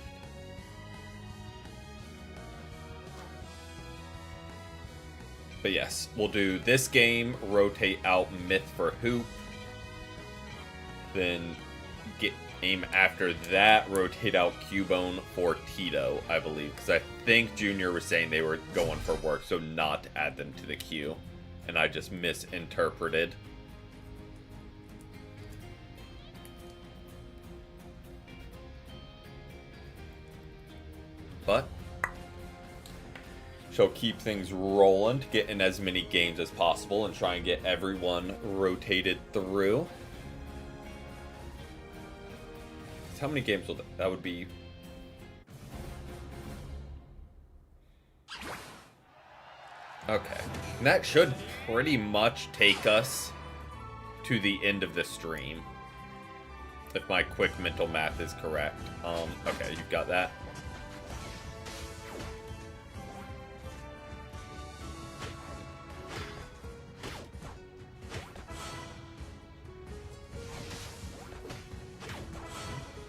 But yes, we'll do this game, rotate out Myth for Hoop. Then aim after that, rotate out Cubone for Tito, I believe. Because I think Junior was saying they were going for work, so not to add them to the queue. And I just misinterpreted. But she'll keep things rolling to get in as many games as possible and try and get everyone rotated through. How many games will that would be? Okay. And that should pretty much take us to the end of the stream. If my quick mental math is correct. Okay, you've got that.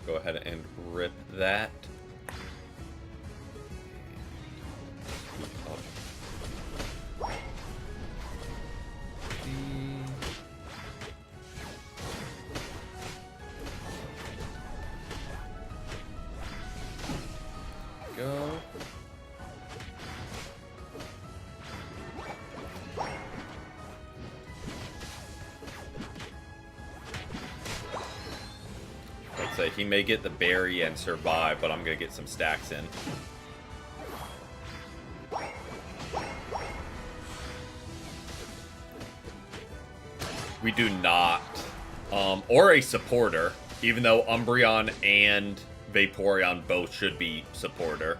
Go ahead and rip that. Go. Let's say he may get the berry and survive, but I'm gonna get some stacks in. We do not. Or a supporter, even though Umbreon and Vaporeon both should be supporter.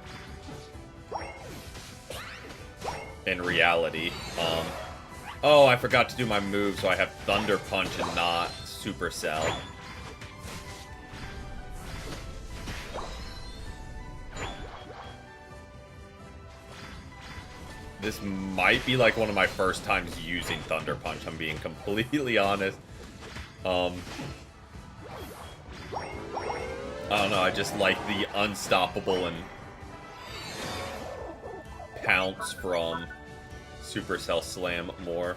In reality. Oh, I forgot to do my move, so I have Thunder Punch and not Supercell. This might be like one of my first times using Thunder Punch, I'm being completely honest. I don't know, I just like the unstoppable and pounce from Supercell Slam more.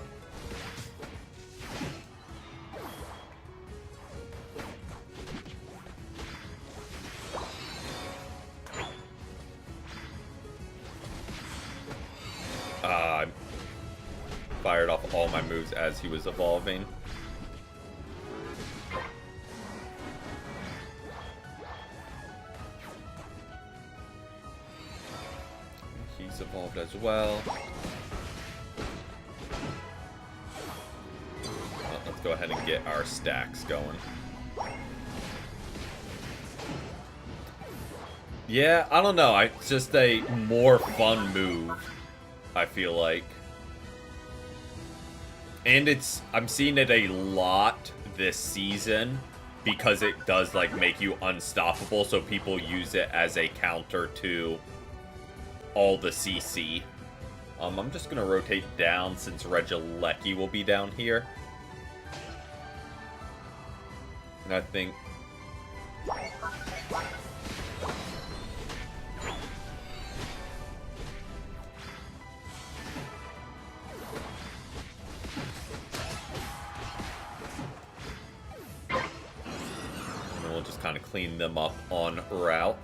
Fired off all my moves as he was evolving. He's evolved as well. Let's go ahead and get our stacks going. Yeah, I don't know. It's just a more fun move, I feel like. And I'm seeing it a lot this season because it does, like, make you unstoppable, so people use it as a counter to all the CC. I'm just gonna rotate down since Regieleki will be down here. And I think... we'll just kind of clean them up en route.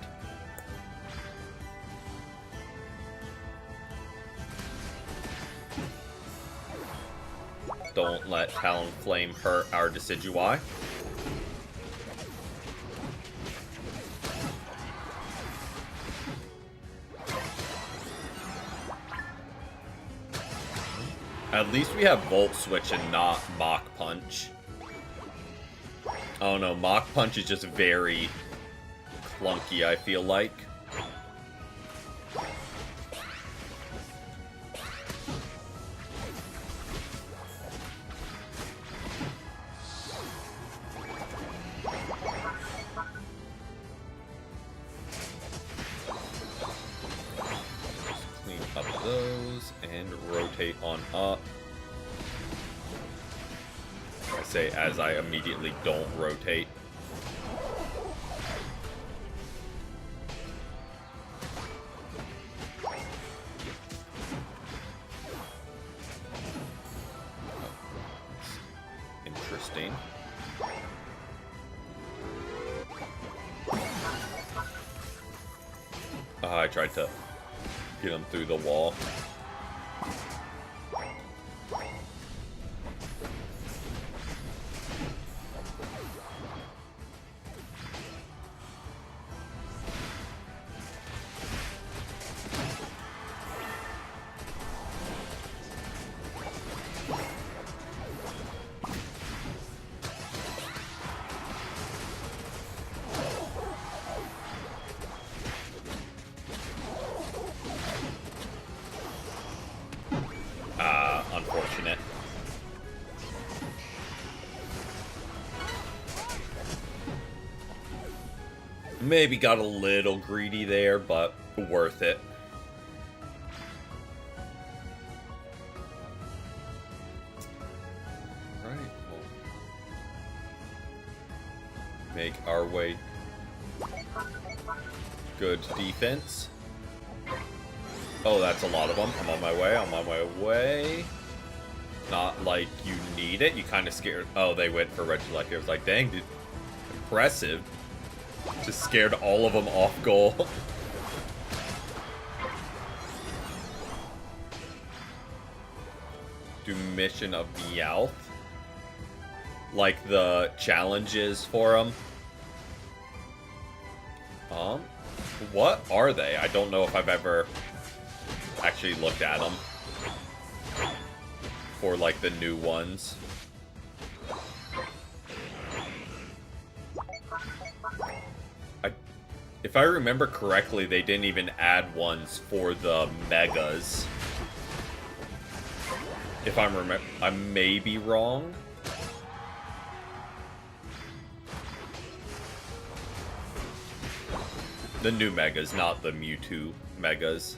Don't let Talonflame hurt our Decidueye. At least we have Volt Switch and not Mach Punch. Oh no, Mach Punch is just very clunky, I feel like. Just clean up those and rotate on up. I say as I immediately don't rotate. Interesting. I tried to get him through the wall. Maybe got a little greedy there, but worth it. Alright, we'll make our way. Good defense. Oh, that's a lot of them. I'm on my way. I'm on my way. Not like you need it. You kind of scared. Oh, they went for Regieleki. I was like, dang, dude. Impressive. Just scared all of them off goal. Do Mission of Meowth. Like the challenges for them. What are they? I don't know if I've ever actually looked at them. For like the new ones. If I remember correctly, they didn't even add ones for the megas. If I may be wrong. The new megas, not the Mewtwo megas.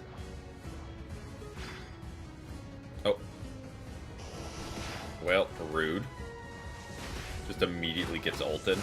Oh. Well, rude. Just immediately gets ulted.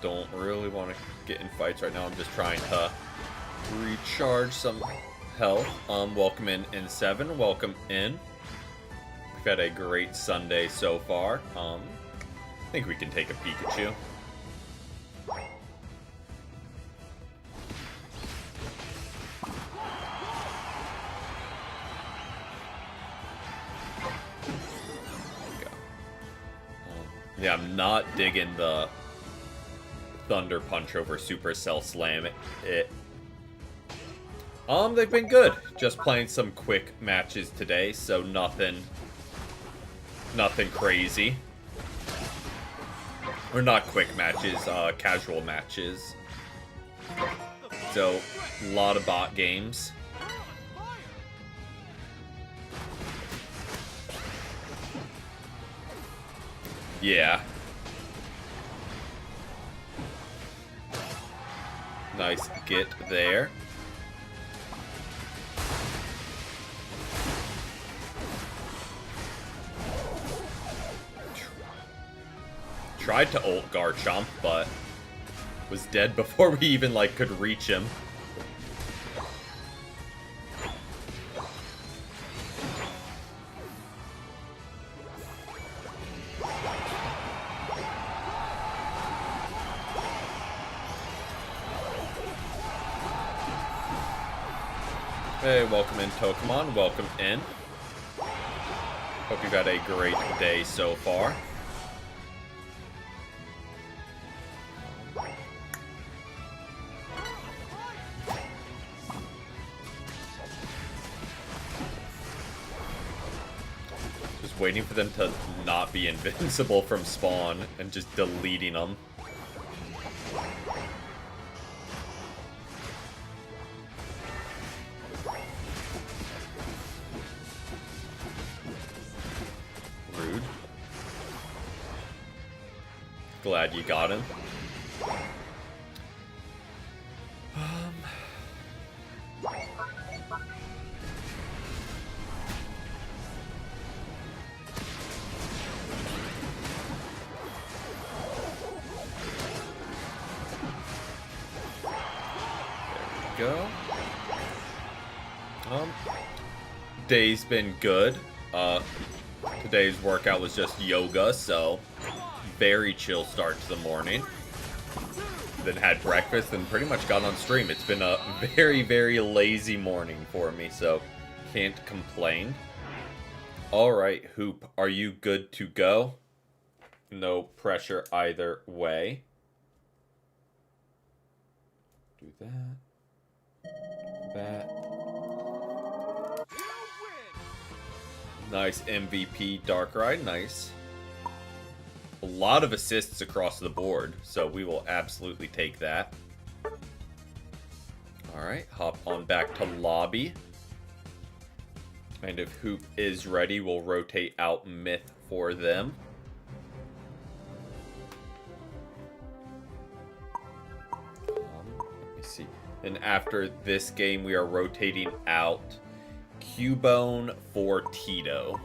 Don't really want to get in fights right now. I'm just trying to recharge some health. Welcome in 7. Welcome in. We've had a great Sunday so far. I think we can take a Pikachu. Yeah, I'm not digging the Thunder Punch over Supercell Slam. They've been good. Just playing some quick matches today, so nothing crazy. Or not quick matches, casual matches. So, a lot of bot games. Yeah. Nice get there. Tried to ult Garchomp, but was dead before we even could reach him. Hey, welcome in, Pokemon. Welcome in. Hope you've had a great day so far. Just waiting for them to not be invincible from spawn and just deleting them. Glad you got him. There we go. Day's been good. Today's workout was just yoga, so very chill start to the morning. then had breakfast, and pretty much got on stream. It's been a very, very lazy morning for me, so can't complain. Alright, Hoop, are you good to go? No pressure either way. Do that. That. Nice MVP Darkrai, nice. A lot of assists across the board, so we will absolutely take that. Alright, hop on back to lobby. And if Hoop is ready, we'll rotate out Myth for them. Let me see. And after this game, we are rotating out Cubone for Tito.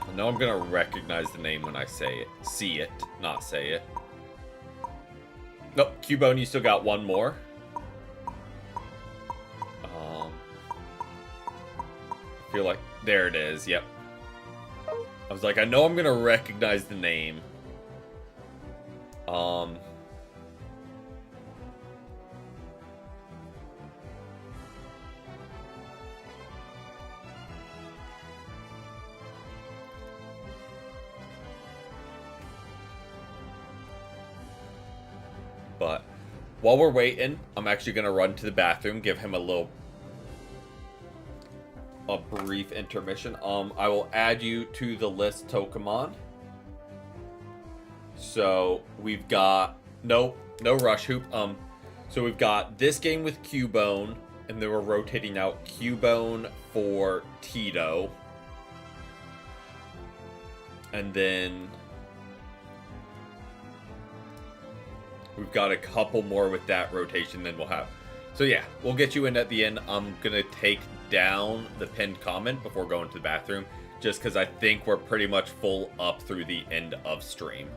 I know I'm gonna recognize the name when I say it. See it, not say it. Nope, Cubone, you still got one more. I feel like, there it is, yep. I was like, I know I'm gonna recognize the name. But while we're waiting, I'm actually gonna run to the bathroom, give him a brief intermission. I will add you to the list, Tokamon. So we've got no rush, Hoop. So we've got this game with Cubone, and then we're rotating out Cubone for Tito, and then we've got a couple more with that rotation. Then we'll have. So yeah, we'll get you in at the end. I'm gonna take down the pinned comment before going to the bathroom, just because I think we're pretty much full up through the end of stream.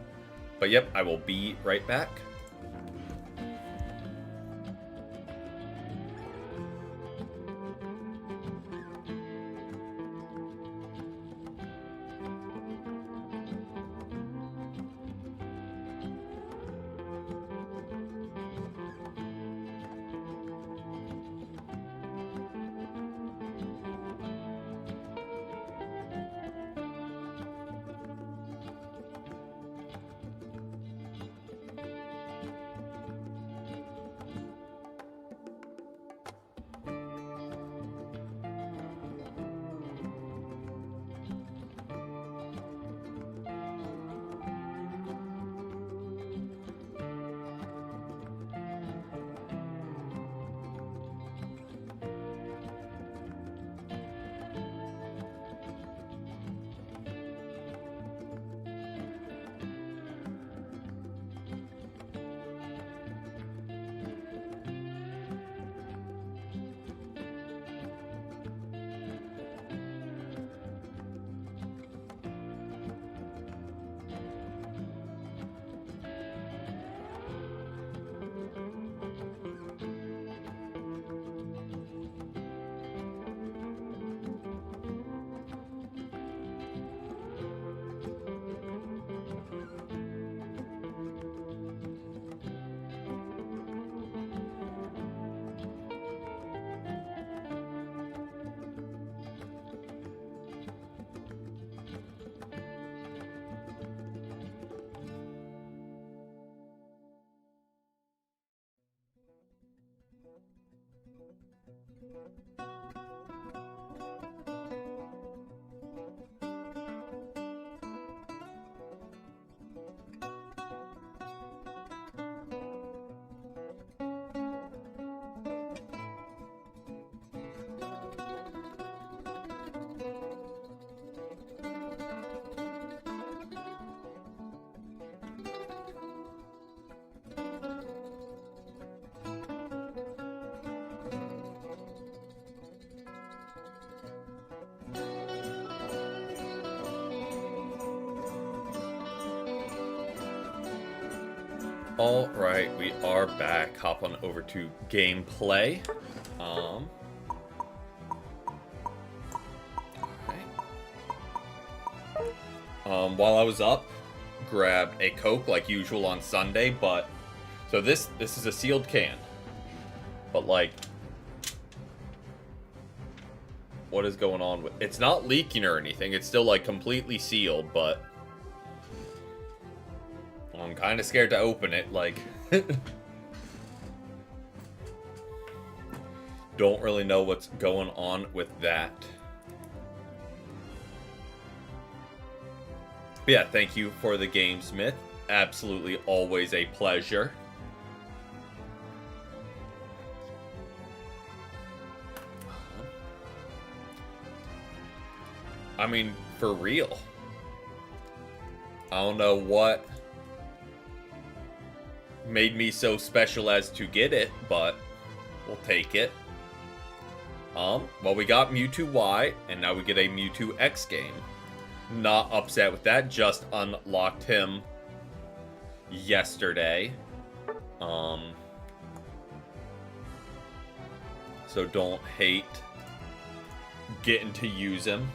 But yep, I will be right back. All right, we are back. Hop on over to gameplay. All right. While I was up, grabbed a Coke like usual on Sunday, but so this is a sealed can. But like, what is going on with it's not leaking or anything. It's still like completely sealed, but I'm kind of scared to open it. Like, don't really know what's going on with that. But yeah, thank you for the game, Smith. Absolutely always a pleasure. I mean, for real. I don't know what made me so special as to get it, but we'll take it. Well, we got Mewtwo Y, and now we get a Mewtwo X game. Not upset with that, just unlocked him yesterday. So don't hate getting to use him.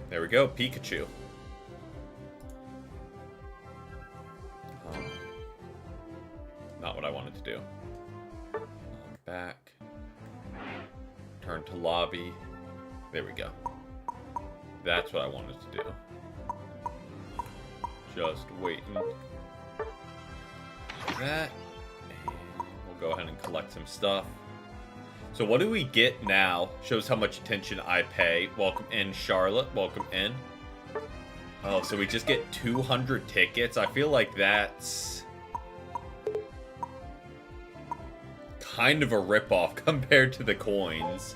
There we go, Pikachu. Not what I wanted to do. Back. Turn to lobby. There we go. That's what I wanted to do. Just waiting. That. And we'll go ahead and collect some stuff. So what do we get now? Shows how much attention I pay. Welcome in, Charlotte. Welcome in. Oh, so we just get 200 tickets? I feel like that's kind of a ripoff compared to the coins.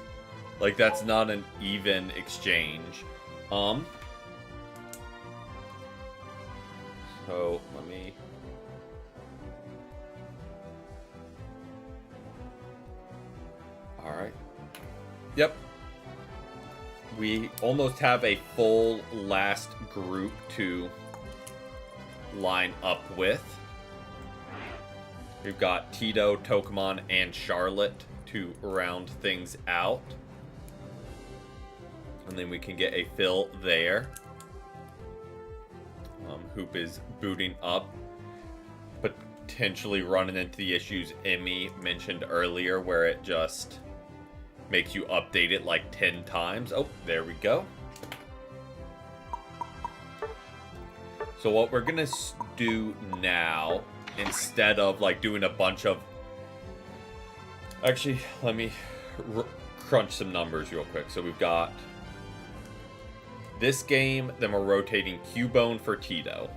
Like, that's not an even exchange. So, let me... Alright. Yep. We almost have a full last group to line up with. We've got Tito, Tokamon, and Charlotte to round things out. And then we can get a fill there. Hoop is booting up. Potentially running into the issues Emmy mentioned earlier, where it just makes you update it like 10 times. Oh, there we go. So what we're gonna do now, instead of like doing a bunch of... Actually, let me crunch some numbers real quick. So we've got this game, then we're rotating Cubone for Tito.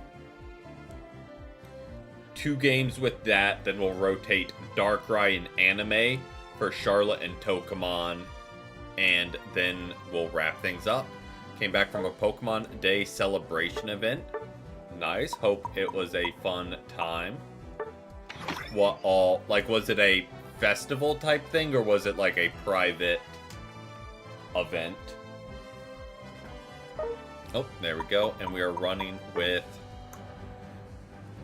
2 games with that, then we'll rotate Darkrai and Anime for Charlotte and Tokamon, and then we'll wrap things up. Came back from a Pokemon Day celebration event. Nice. Hope it was a fun time. What all, like, was it a festival type thing, or was it like a private event? Oh, there we go. And we are running with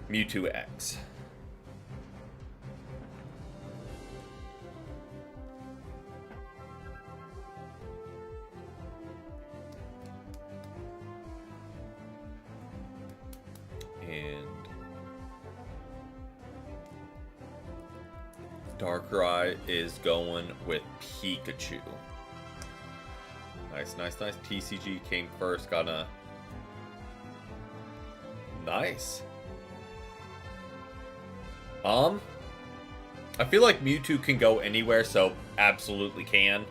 Mewtwo X. And Darkrai is going with Pikachu. Nice, nice, nice. TCG came first. Got a... Nice. I feel like Mewtwo can go anywhere, so absolutely can.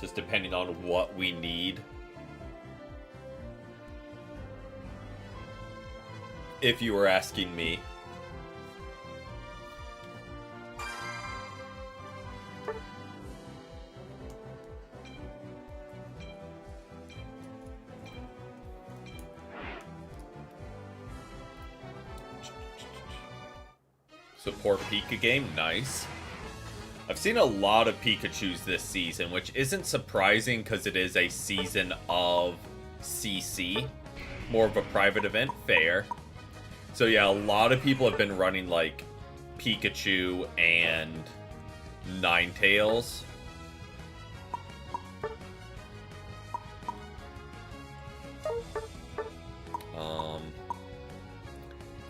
Just depending on what we need. If you were asking me. Support Pika game, nice. I've seen a lot of Pikachus this season, which isn't surprising because it is a season of CC. More of a private event, fair. So yeah, a lot of people have been running like Pikachu and Ninetales.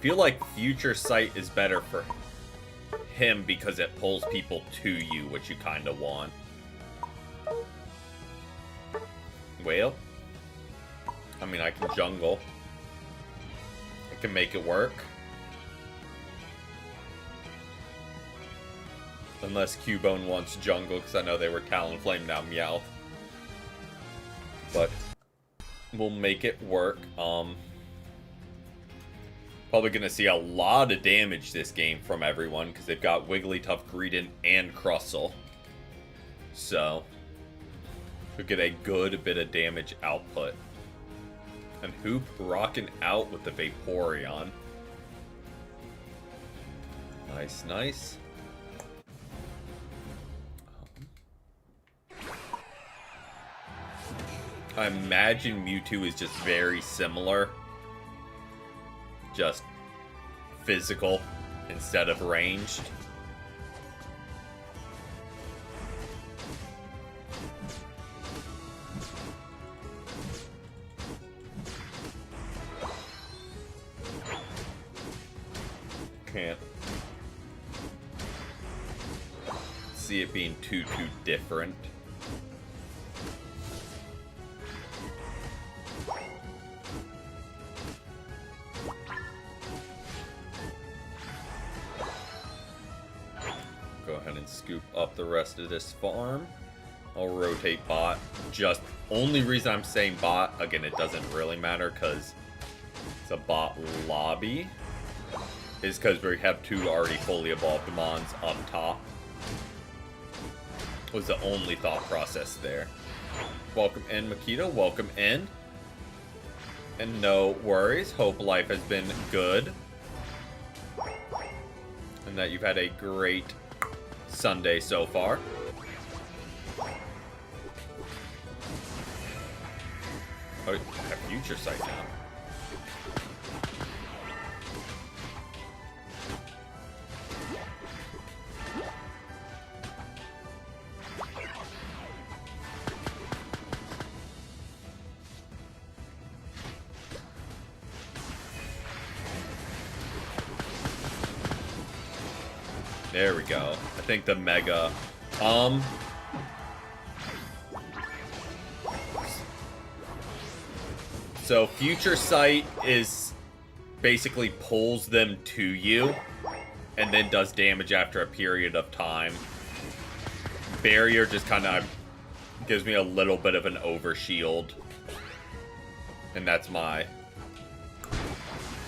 Feel like Future Sight is better for him because it pulls people to you, which you kind of want. Well, I mean, I can jungle. I can make it work. Unless Cubone wants jungle, because I know they were Talonflame, now Meowth. But we'll make it work. Probably going to see a lot of damage this game from everyone, because they've got Wigglytuff, Greedent, and Crustle. So, we'll get a good bit of damage output. And Hoop rocking out with the Vaporeon. Nice, nice. I imagine Mewtwo is just very similar. Just physical instead of ranged. Can't see it being too different. Go ahead and scoop up the rest of this farm. I'll rotate bot. Just only reason I'm saying bot, again, it doesn't really matter because it's a bot lobby, is because we have two already fully evolved Mons up top. Was the only thought process there. Welcome in, Makita. Welcome in. And no worries. Hope life has been good. And that you've had a great Sunday so far. Oh, I have Future Sight now. There we go. I think the Mega. So Future Sight is basically pulls them to you and then does damage after a period of time. Barrier just kind of gives me a little bit of an overshield. And that's my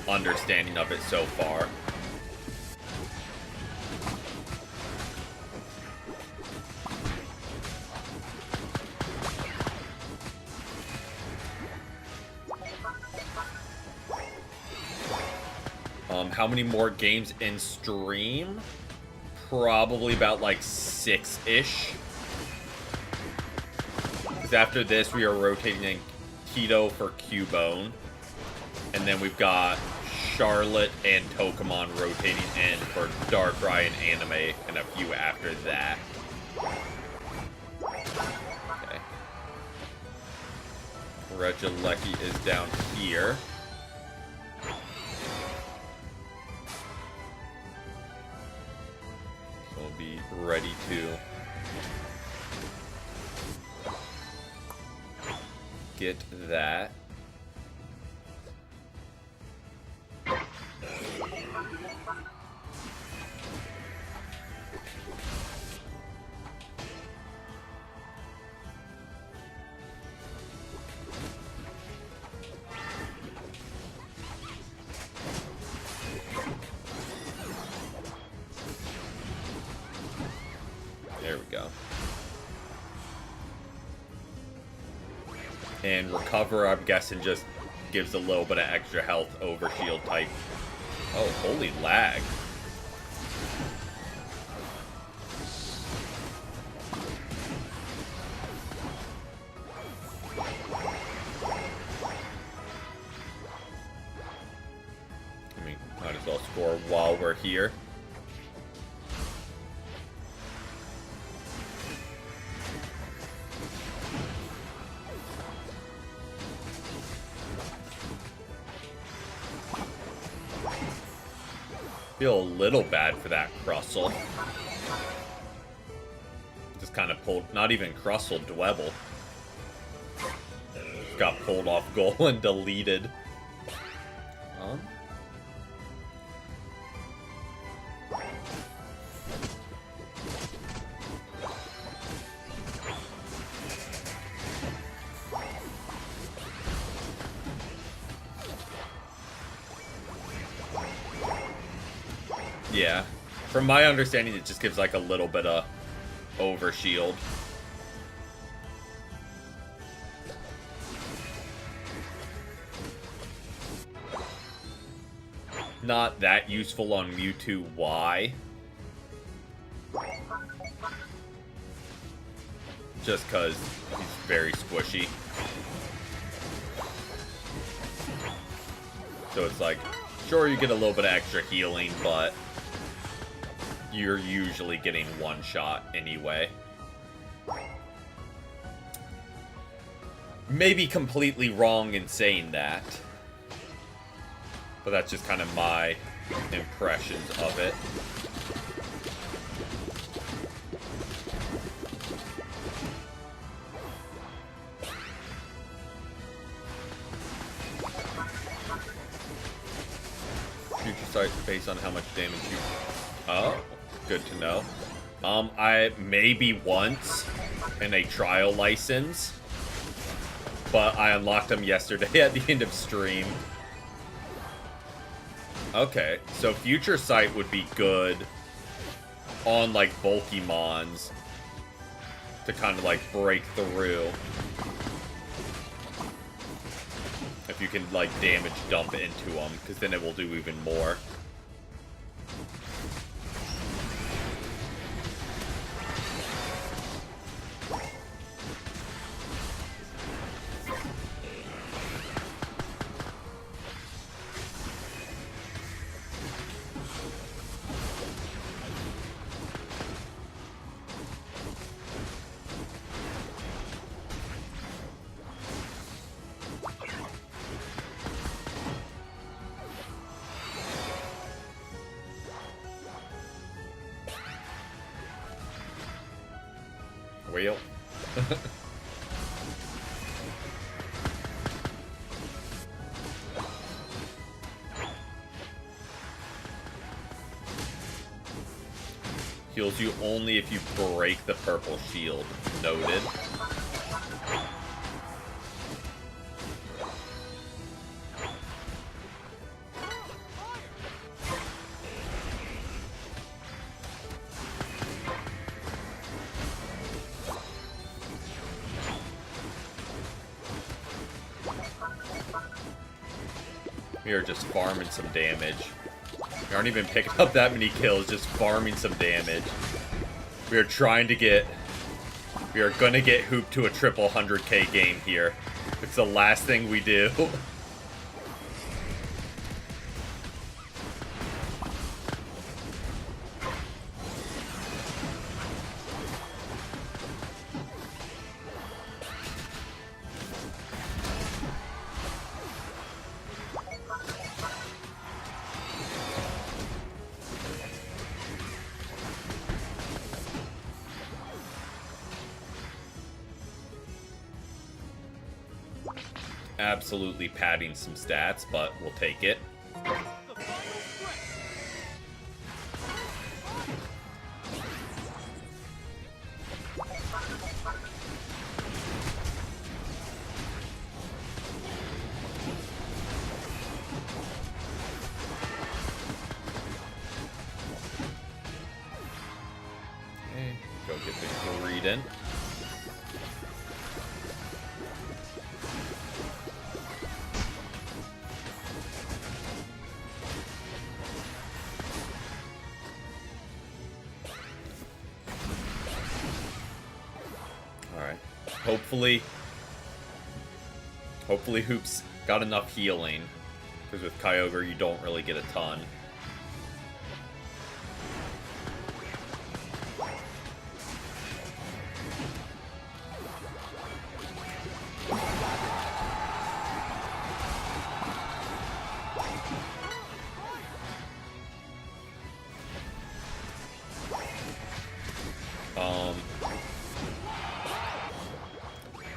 understanding of it so far. How many more games in stream? Probably about like 6-ish. Because after this, we are rotating in Keto for Cubone. And then we've got Charlotte and Tokamon rotating in for Darkrai and Anime, and a few after that. Okay. Regieleki is down here. Be ready to get that. There we go. And Recover, I'm guessing, just gives a little bit of extra health over shield type. Oh, holy lag. I mean, might as well score while we're here. Feel a little bad for that Crustle. Just kind of pulled, not even Crustle, Dwebble. Got pulled off goal and deleted. Yeah. From my understanding, it just gives like a little bit of overshield. Not that useful on Mewtwo Y. Just because he's very squishy. So it's like, sure, you get a little bit of extra healing, but you're usually getting one shot anyway. Maybe completely wrong in saying that. But that's just kind of my impressions of it. Future sight based on how much damage you... Oh, good to know. I maybe once in a trial license, but I unlocked them yesterday at the end of stream. Okay, so Future Sight would be good on, like, bulky mons to kind of, like, break through. If you can, like, damage dump into them, because then it will do even more. Wheel. Heals you only if you break the purple shield. Noted. We are just farming some damage. We aren't even picking up that many kills, just farming some damage. We are trying to get... We are gonna get Hoop to a triple 100k game here. It's the last thing we do. Absolutely padding some stats, but we'll take it. Okay, go get the greed in. Hopefully Hoop's got enough healing Because with Kyogre, you don't really get a ton.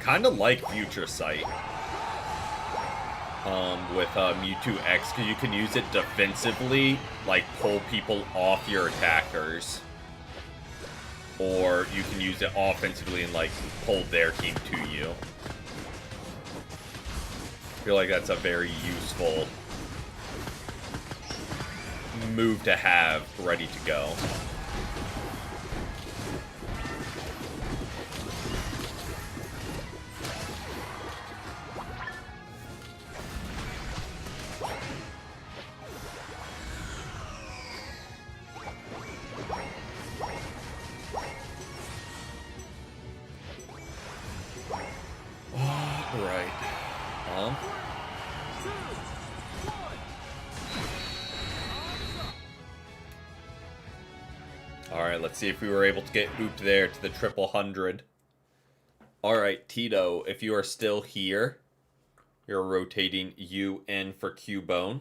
Kind of like Future Sight with Mewtwo X, because you can use it defensively, like pull people off your attackers. Or you can use it offensively and like pull their team to you. I feel like that's a very useful move to have ready to go. Alright, let's see if we were able to get Hoop there to the 100. Alright, Tito, if you are still here, you're rotating you in for Cubone.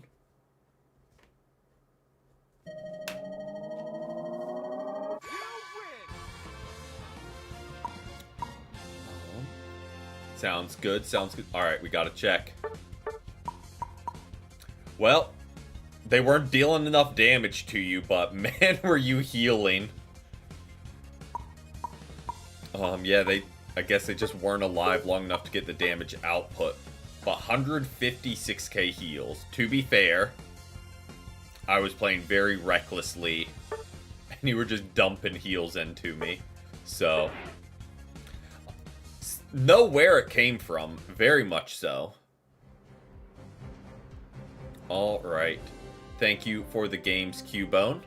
Sounds good, sounds good. Alright, we gotta check. Well, they weren't dealing enough damage to you, but man, were you healing. Yeah, I guess they just weren't alive long enough to get the damage output. But 156k heals. To be fair, I was playing very recklessly, and you were just dumping heals into me. So, know where it came from, very much so. Alright. Thank you for the game's Cubone.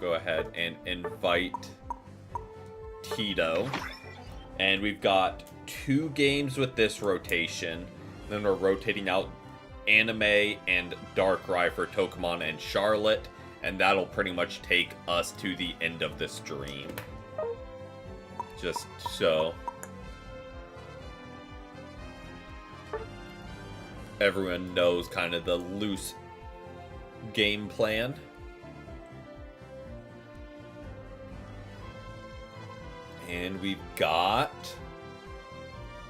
Go ahead and invite Tito. And we've got 2 games with this rotation. Then we're rotating out Anime and Darkrai for Tokamon and Charlotte. And that'll pretty much take us to the end of the stream. Just so everyone knows kind of the loose game plan. And we've got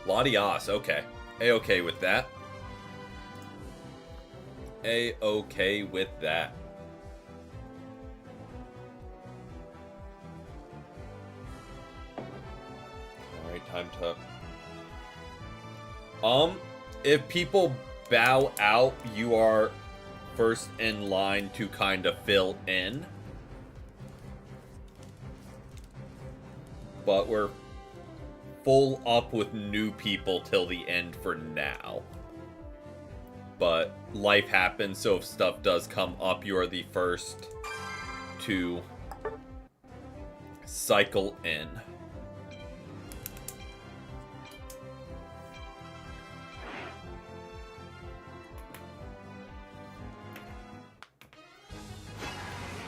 Latias. Okay. A-okay with that. A-okay with that. Alright, time to... if people bow out, you are first in line to kind of fill in. But we're full up with new people till the end for now. But life happens, so if stuff does come up, you are the first to cycle in.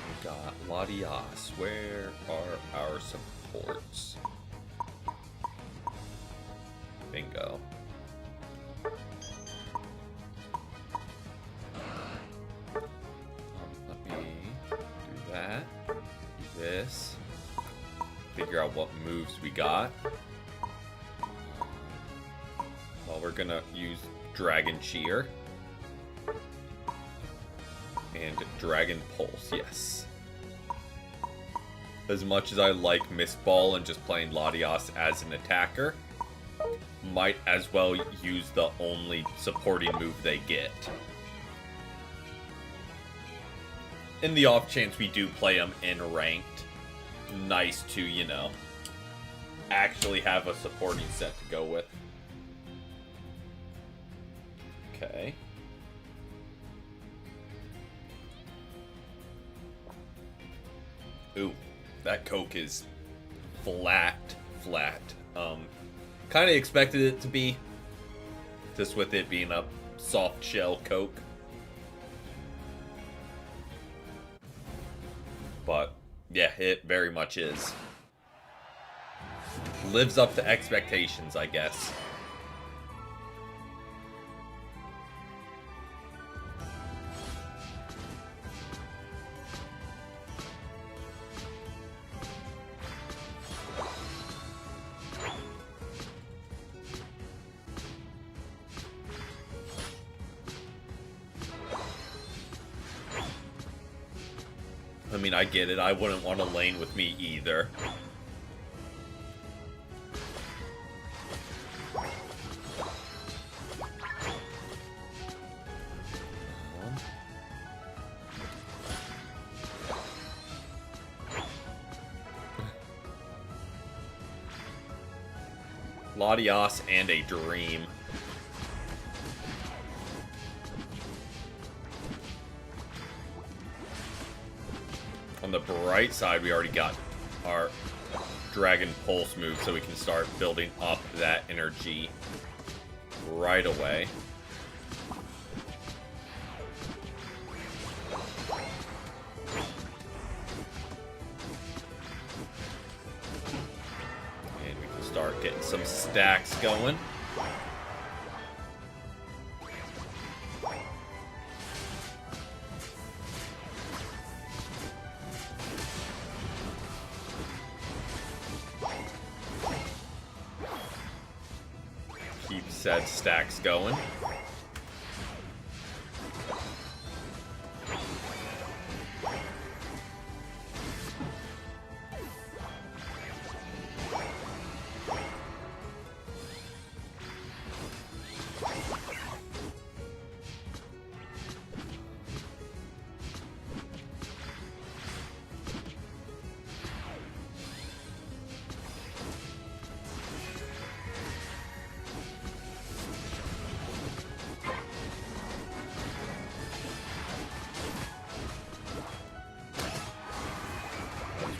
We got Latias. Where are our supports? Bingo. Let me do that. Do this. Figure out what moves we got. Well, we're gonna use Dragon Cheer. And Dragon Pulse, yes. As much as I like Mist Ball and just playing Latias as an attacker, might as well use the only supporting move they get. In the off chance we do play them in ranked, nice to, you know, actually have a supporting set to go with. Okay. Ooh, that Coke is flat. Kind of expected it to be. Just with it being a soft shell Coke. But, yeah, it very much is. Lives up to expectations, I guess. I mean, I get it. I wouldn't want to lane with me either. Latias and a Dream. On the bright side, we already got our Dragon Pulse move, so we can start building up that energy right away. And we can start getting some stacks going. Keep said stacks going.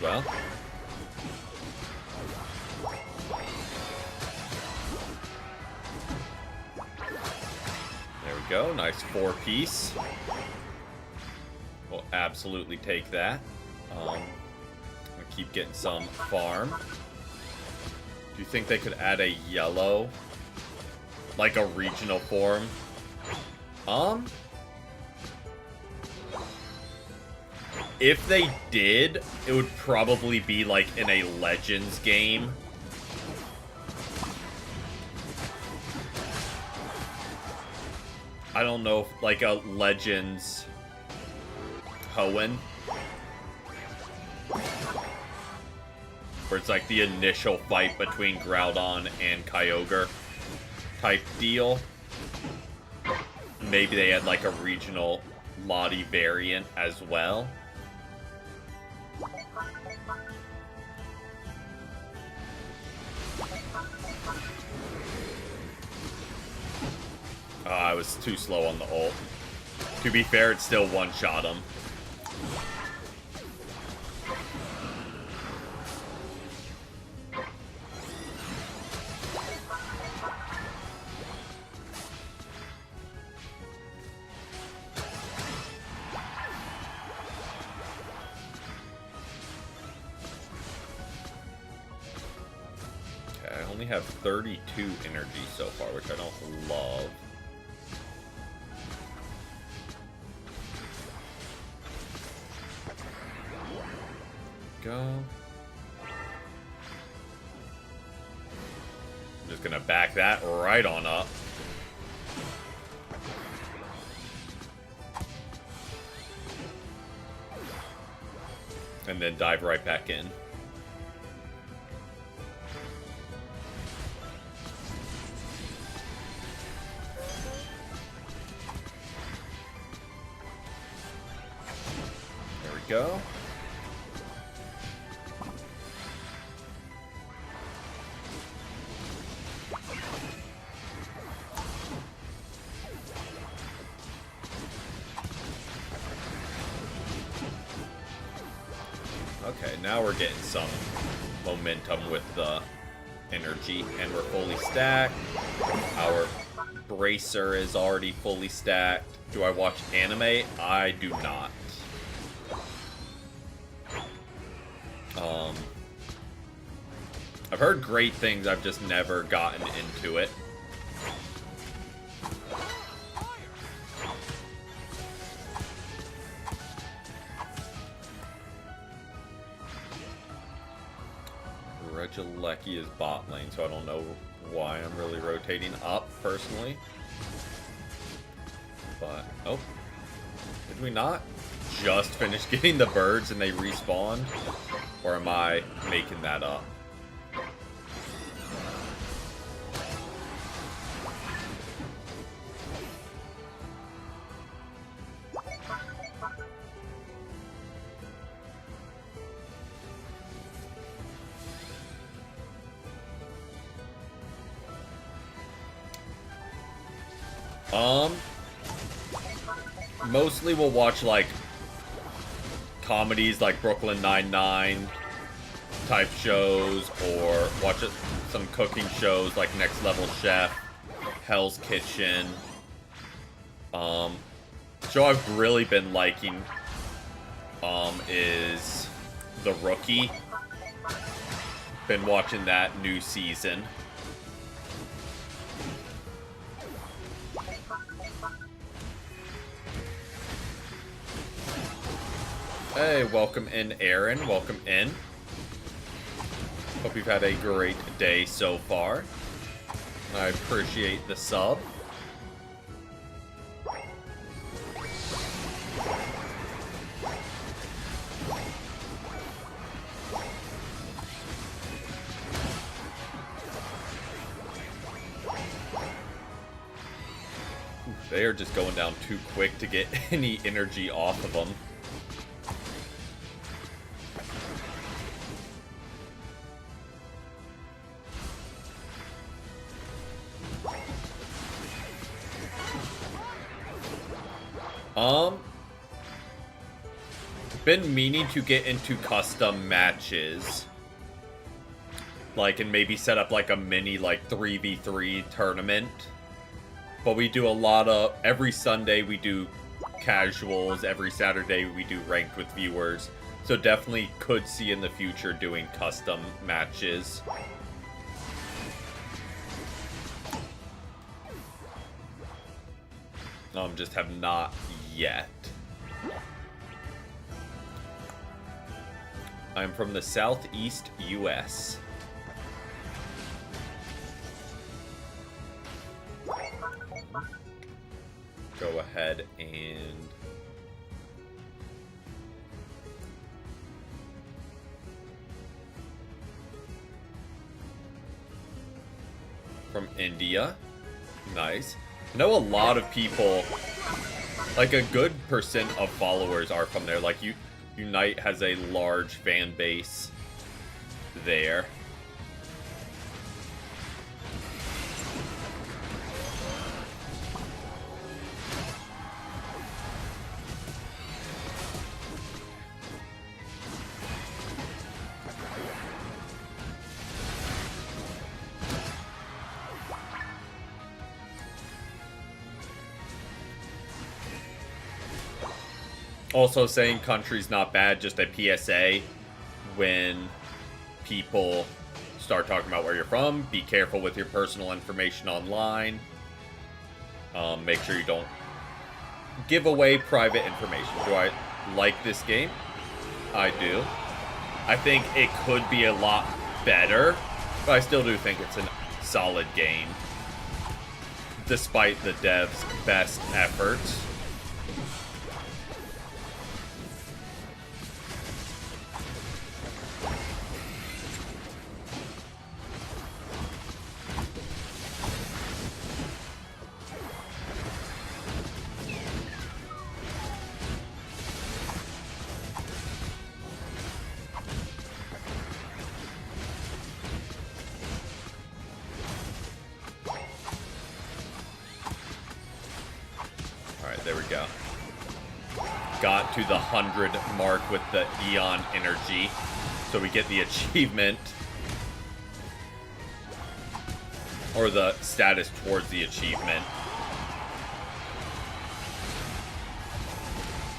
Well, there we go. Nice 4-piece. We'll absolutely take that. We'll keep getting some farm. Do you think they could add a yellow? Like a regional form? If they did, it would probably be like in a Legends game. I don't know if like a Legends Hoenn. Where it's like the initial fight between Groudon and Kyogre type deal. Maybe they had like a regional Lottie variant as well. I was too slow on the ult. To be fair, it still one-shot him. Okay, I only have 32 energy so far, which I don't love. Go. I'm just gonna back that right on up. And then dive right back in. There we go. Okay, now we're getting some momentum with the energy, and we're fully stacked. Our bracer is already fully stacked. Do I watch anime? I do not. I've heard great things, I've just never gotten into it. Regieleki is bot lane, so I don't know why I'm really rotating up, personally. But, oh. Did we not just finish getting the birds and they respawned? Or am I making that up? Mostly we'll watch, like, comedies like Brooklyn Nine-Nine type shows, or watch some cooking shows like Next Level Chef, Hell's Kitchen. Show I've really been liking is The Rookie. Been watching that new season. Hey, welcome in, Aaron. Welcome in. Hope you've had a great day so far. I appreciate the sub. They are just going down too quick to get any energy off of them. Been meaning to get into custom matches. Like, and maybe set up like a mini, like, 3v3 tournament. But we do a lot of, every Sunday we do casuals, every Saturday we do ranked with viewers. So definitely could see in the future doing custom matches. Just have not yet. I'm from the Southeast US. Go ahead and from India. Nice. I know a lot of people, like a good percent of followers are from there. Like Unite has a large fan base there. Also saying country's not bad, just a PSA. When people start talking about where you're from, be careful with your personal information online. Make sure you don't give away private information. Do I like this game? I do. I think it could be a lot better, but I still do think it's a solid game, despite the devs' best efforts. There we go. Got to the 100 mark with the Eon energy, so we get the achievement. or the status towards the achievement.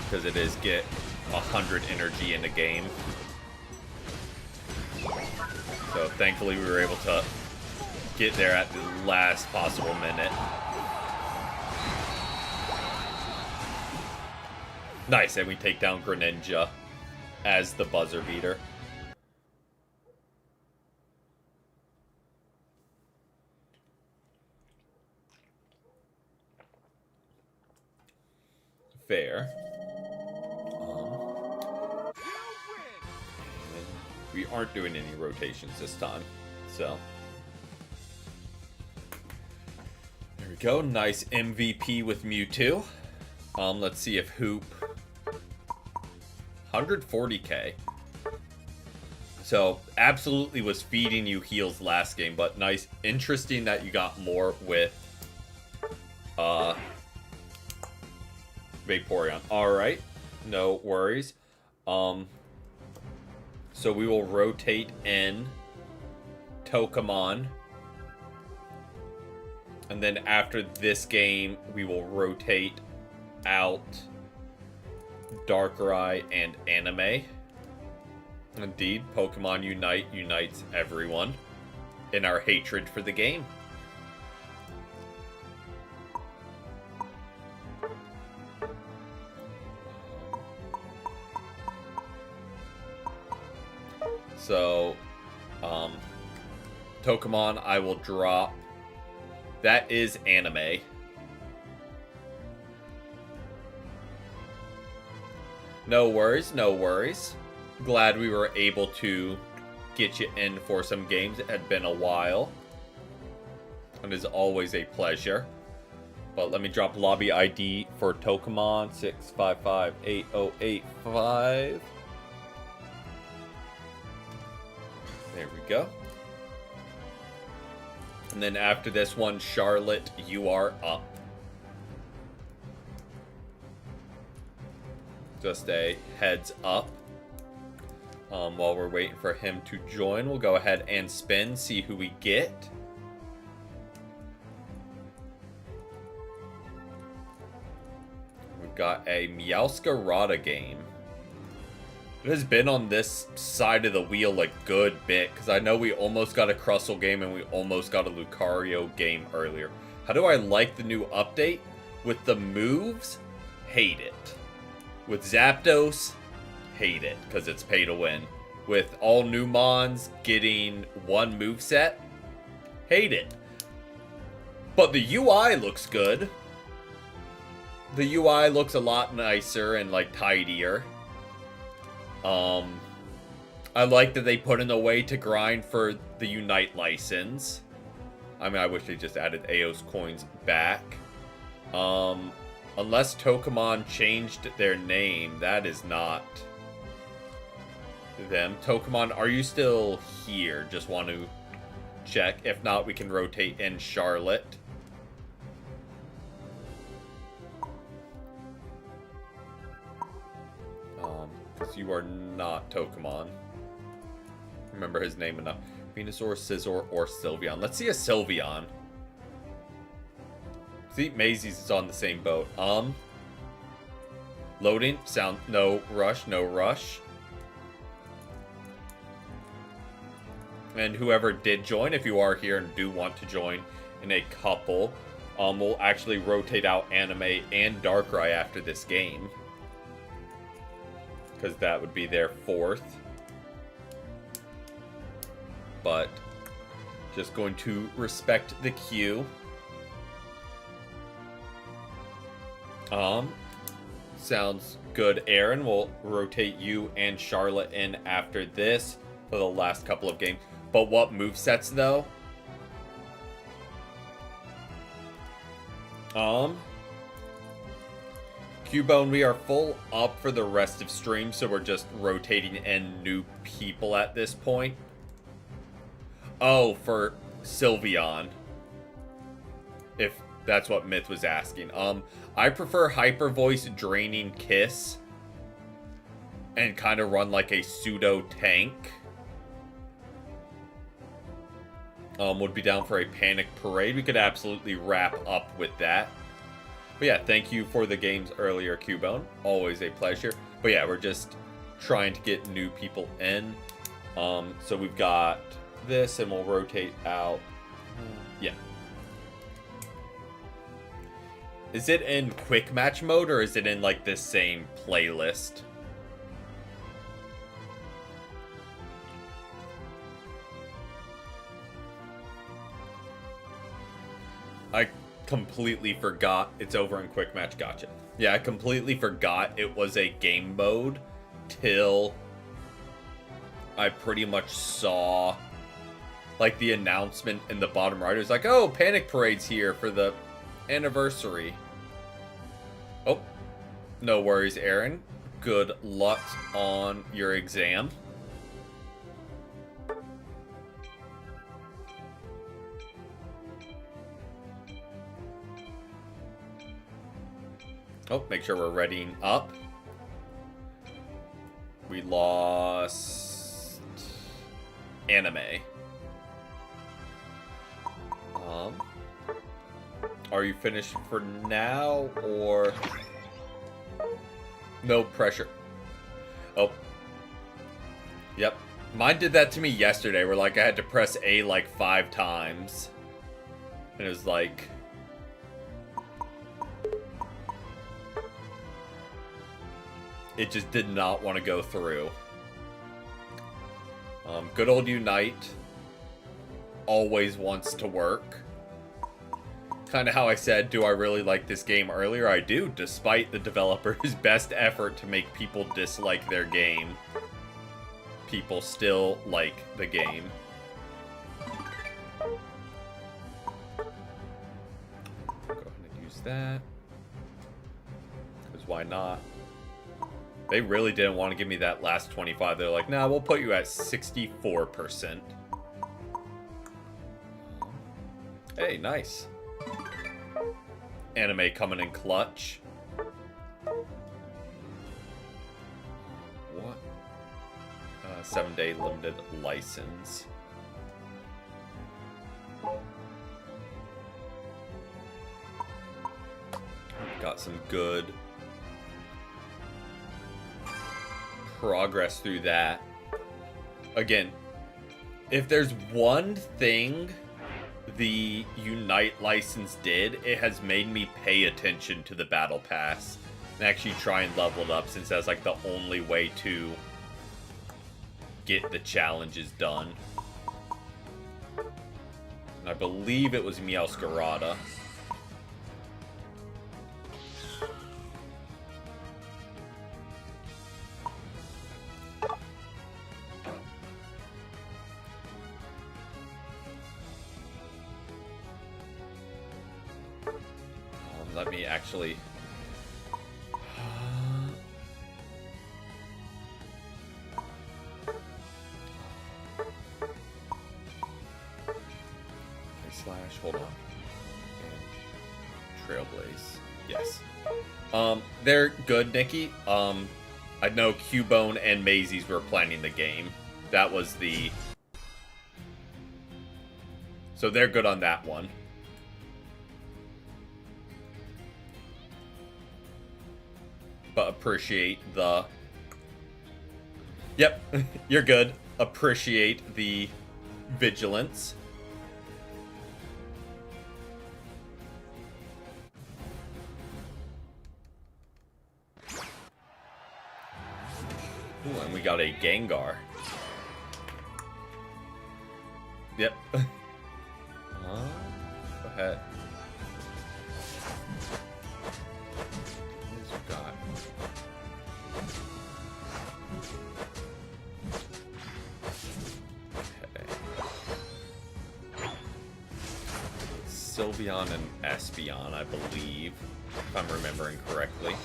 Because it is get 100 energy in the game. So thankfully we were able to get there at the last possible minute. Nice, and we take down Greninja as the buzzer beater. Fair. We aren't doing any rotations this time, so. There we go, nice MVP with Mewtwo. Let's see if Hoop... 140k. So, absolutely was feeding you heals last game, but nice. Interesting that you got more with, Vaporeon. Alright, no worries. So we will rotate in Tokamon. And then after this game, we will rotate out Darkrai and Anime. Indeed, Pokemon Unite unites everyone in our hatred for the game. So, Tokamon, I will drop. That is Anime. No worries, no worries. Glad we were able to get you in for some games. It had been a while. It is always a pleasure. But let me drop lobby ID for Tokamon 6558085. There we go. And then after this one, Charlotte, you are up. Just a heads up. While we're waiting for him to join, we'll go ahead and spin, see who we get. We've got a Meowscarada game. It has been on this side of the wheel a good bit, because I know we almost got a Crustle game and we almost got a Lucario game earlier. How do I like the new update? With the moves, hate it. With Zapdos, hate it, because it's pay to win. With all new Mons getting one moveset, hate it. But the UI looks good. The UI looks a lot nicer and like tidier. I like that they put in a way to grind for the Unite license. I mean, I wish they just added Aeos coins back. Unless Tokamon changed their name, that is not them. Tokamon, are you still here? Just want to check. If not, we can rotate in Charlotte. Because you are not Tokamon. Remember his name enough. Venusaur, Scizor, or Sylveon. Let's see a Sylveon. See, Maisie's is on the same boat. Loading. Sound. No rush. No rush. And whoever did join, if you are here and do want to join in a couple, we'll actually rotate out Anime and Darkrai after this game. Because that would be their fourth. But just going to respect the queue. Sounds good, Aaron. We'll rotate you and Charlotte in after this for the last couple of games. But what movesets, though? Cubone, we are full up for the rest of stream, so we're just rotating in new people at this point. Oh, for Sylveon. If that's what Myth was asking. I prefer Hyper Voice, Draining Kiss, and kind of run like a pseudo tank. would be down for a panic parade, we could absolutely wrap up with that. But yeah, thank you for the games earlier, Cubone. Always a pleasure. But yeah, we're just trying to get new people in. So we've got this, and we'll rotate out. Yeah. Is it in quick match mode, or is it in like this same playlist? I completely forgot it's over in quick match. Gotcha. Yeah, I completely forgot it was a game mode till I pretty much saw like the announcement in the bottom right. It was like, oh, Panic Parade's here for the anniversary. Oh, no worries, Aaron. Good luck on your exam. Oh, make sure we're readying up. We lost anime. Are you finished for now, or no pressure? Oh, yep. Mine did that to me yesterday, where like I had to press A like 5 times, and it was like, it just did not want to go through. Good old Unite always wants to work. Kind of how I said, do I really like this game earlier? I do, despite the developer's best effort to make people dislike their game. People still like the game. Go ahead and use that. Because why not? They really didn't want to give me that last 25. They're like, nah, we'll put you at 64%. Hey, nice. Anime coming in clutch. What? 7-day limited license. Got some good progress through that. Again, if there's one thing the Unite license did, it has made me pay attention to the battle pass and actually try and level it up, since that's like the only way to get the challenges done. And I believe it was Meowscarada. Let me actually... Hold on. And Trailblaze. Yes. They're good, Nikki. I know Cubone and Maisie's were planning the game. That was the... So they're good on that one. But appreciate the... Yep, you're good. Appreciate the vigilance. Ooh, and we got a Gengar. Yep. Go ahead. What we got? Okay. Sylveon and Espeon, I believe, if I'm remembering correctly.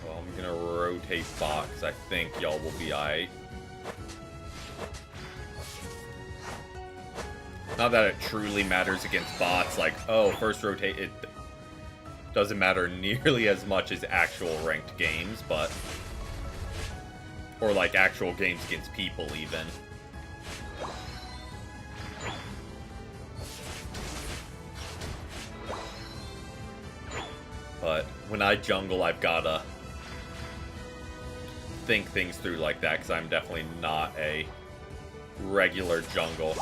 Well, I'm gonna rotate bot, because I think y'all will be aight. Not that it truly matters against bots, like, oh, first rotate, it doesn't matter nearly as much as actual ranked games, but... Or, like, actual games against people, even. But when I jungle, I've gotta think things through like that, because I'm definitely not a regular jungle.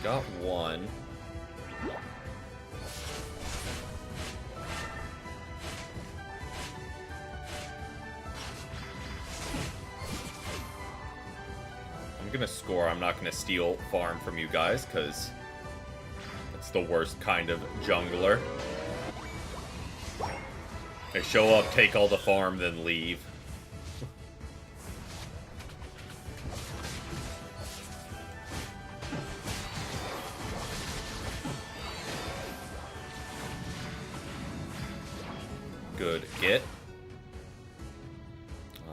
Got one. I'm gonna score. I'm not gonna steal farm from you guys, because it's the worst kind of jungler. They show up, take all the farm, then leave. Good get.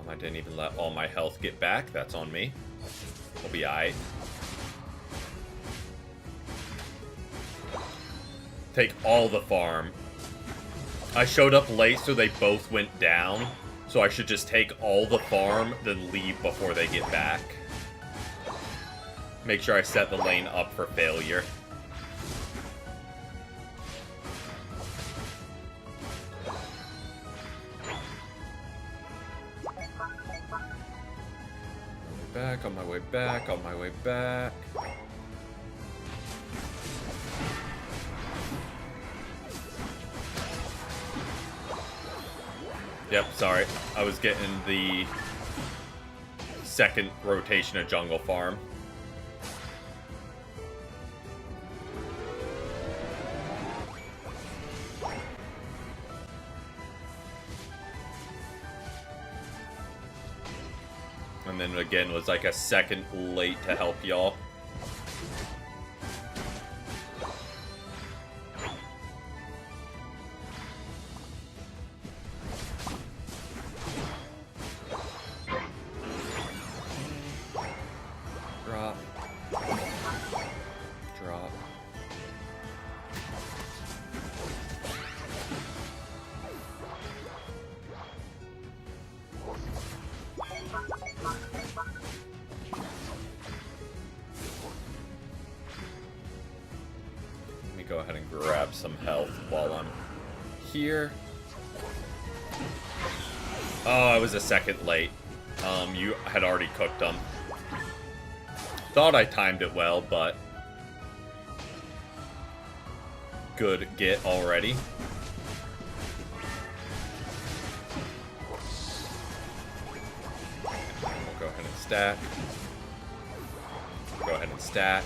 I didn't even let all my health get back. That's on me. We'll be alright. Take all the farm. I showed up late, so they both went down. So I should just take all the farm, then leave before they get back. Make sure I set the lane up for failure. Back, on my way back, on my way back. Yep, sorry. I was getting the second rotation of jungle farm. And then again was like a second late to help y'all. Drop. Drop. Let me go ahead and grab some health while I'm here. Oh, I was a second late. You had already cooked them. Thought I timed it well, but good get already. We'll go ahead and stack. Go ahead and stack.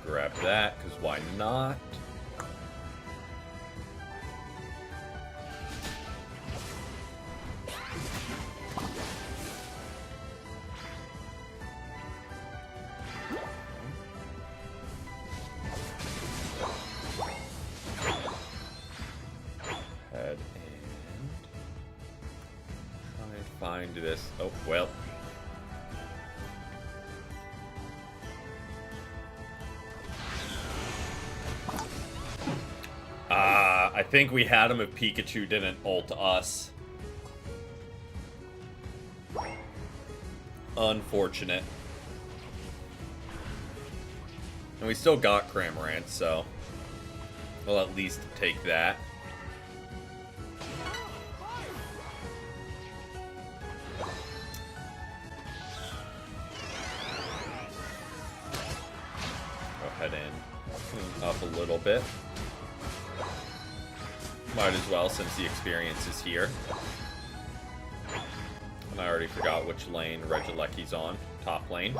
Grab that, because why not? Head and try and find this. Oh, well. I think we had him if Pikachu didn't ult us. Unfortunate. And we still got Cramorant, so we'll at least take that. Go ahead and clean up a little bit. Might as well, since the experience is here. And I already forgot which lane Regieleki's on. Top lane.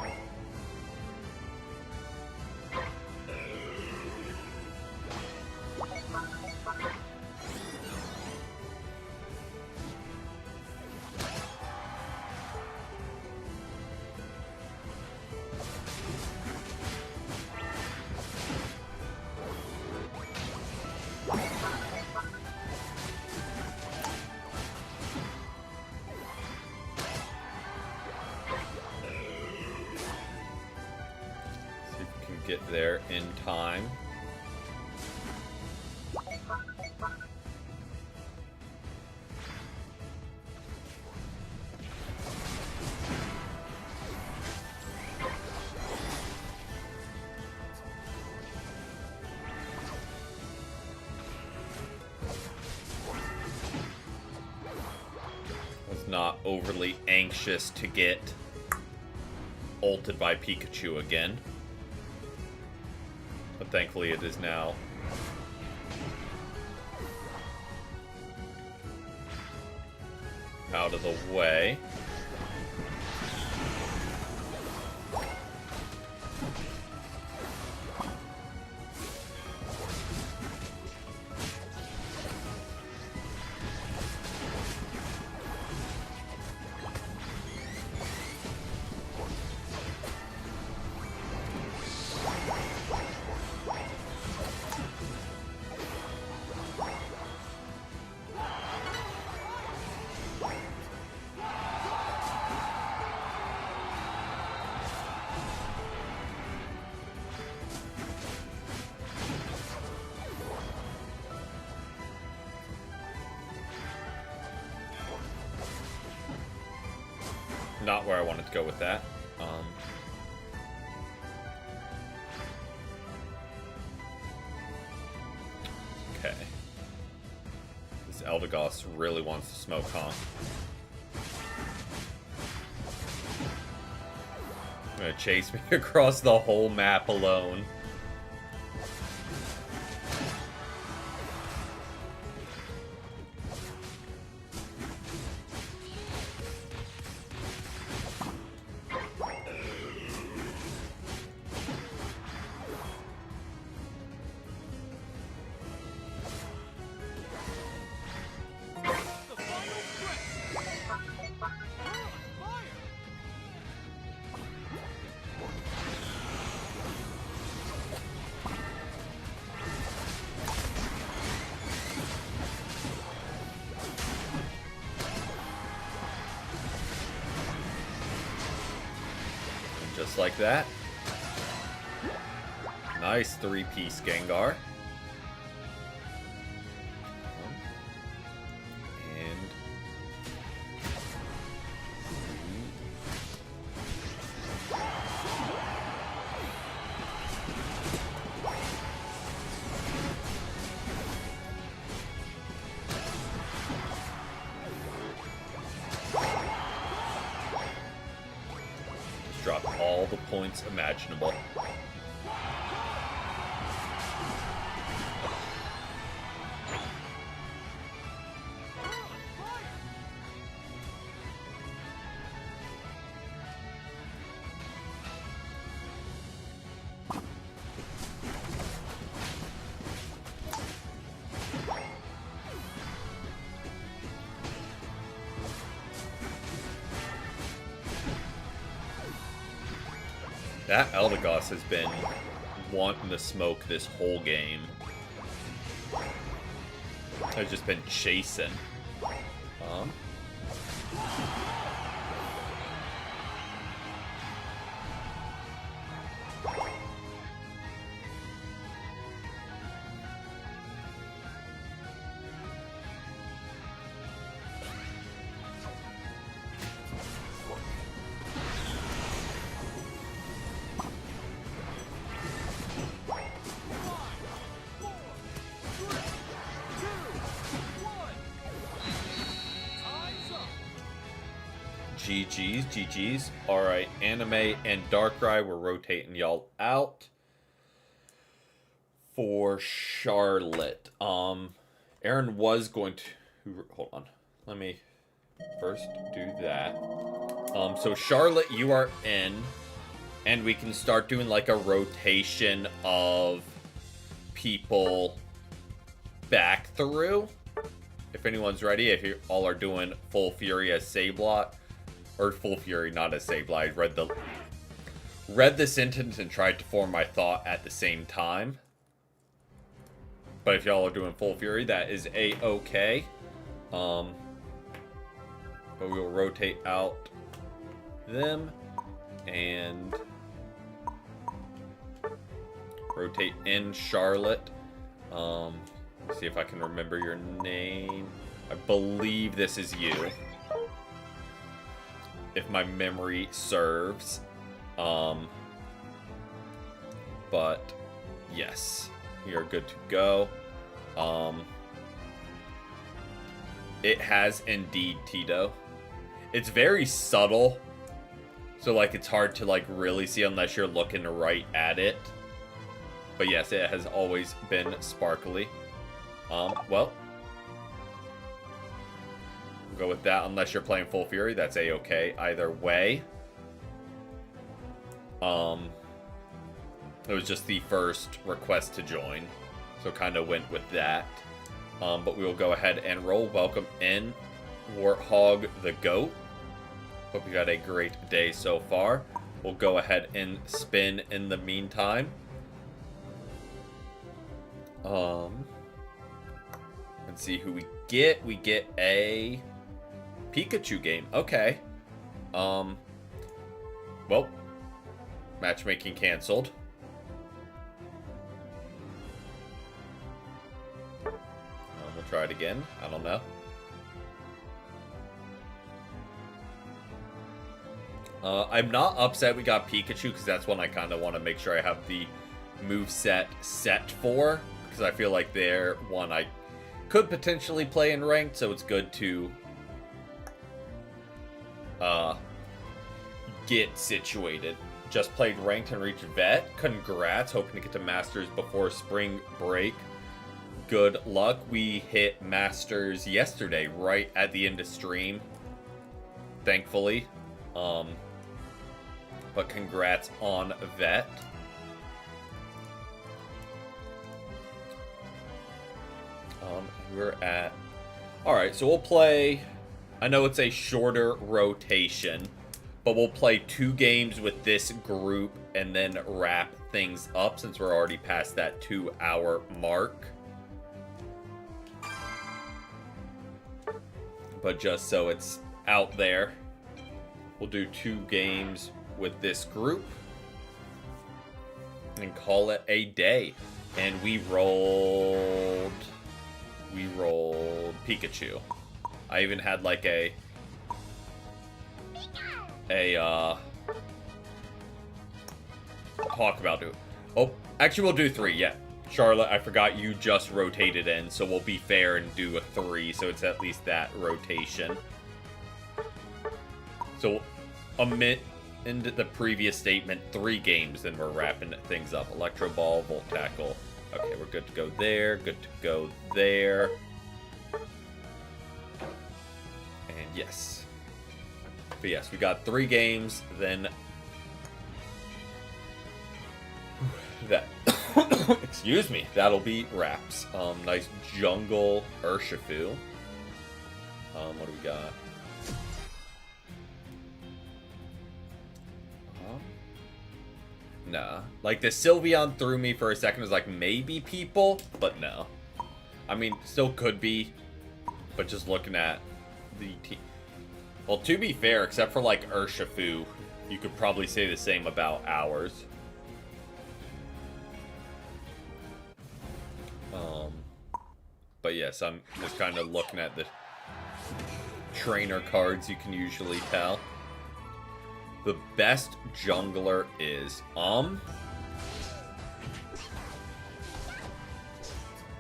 get there in time. Not overly anxious to get ulted by Pikachu again. But thankfully it is now out of the way. Not where I wanted to go with that. Okay. This Eldegoss really wants to smoke, huh? Gonna chase me across the whole map alone. Just like that. Nice 3-piece Gengar. And drop all the points imaginable. That Eldegoss has been wanting to smoke this whole game. I've just been chasing. GG's. Alright, Anime and Darkrai, we're rotating y'all out for Charlotte. Aaron was going to... Hold on. Let me first do that. So Charlotte, you are in. And we can start doing like a rotation of people back through. If anyone's ready, if you all are doing Full Fury as Sablot. Or Full Fury, not as Sableye. I read the sentence and tried to form my thought at the same time. But if y'all are doing Full Fury, that is A-okay. But we will rotate out them. And rotate in Charlotte. See if I can remember your name. I believe this is you, if my memory serves. But yes, you're good to go. It has indeed, Tito. It's very subtle, so like it's hard to like really see unless you're looking right at it. But yes, it has always been sparkly. Well, we'll go with that unless you're playing Full Fury. That's a-okay either way. It was just the first request to join, so kind of went with that. But we will go ahead and roll. Welcome in, Warthog the Goat. Hope you got a great day so far. We'll go ahead and spin in the meantime. Let's see who we get. We get a Pikachu game. Okay. Well, matchmaking canceled. We'll try it again. I don't know. I'm not upset we got Pikachu, because that's one I kind of want to make sure I have the moveset set for, because I feel like they're one I could potentially play in ranked, so it's good to get situated. Just played ranked and reached vet. Congrats. Hoping to get to Masters before spring break. Good luck. We hit Masters yesterday, right at the end of stream, thankfully. But congrats on vet. We're at... Alright, so we'll play... I know it's a shorter rotation, but we'll play 2 games with this group and then wrap things up since we're already past that 2-hour mark. But just so it's out there, we'll do 2 games with this group and call it a day. And we rolled Pikachu. I even had like a talk about it. Oh, actually we'll do 3, yeah. Charlotte, I forgot you just rotated in, so we'll be fair and do a 3, so it's at least that rotation. So, omit into the previous statement 3 games, then we're wrapping things up. Electro Ball, Volt Tackle. Okay, we're good to go there, good to go there. And yes. But yes, we got 3 games, then that excuse me, that'll be wraps. Nice jungle Urshifu. What do we got? Nah. Like, the Sylveon threw me for a second. It was like, maybe people, but no. I mean, still could be, but just looking at the team. Well, to be fair, except for, like, Urshifu, you could probably say the same about ours. But yes, I'm just kind of looking at the trainer cards, you can usually tell. The best jungler is,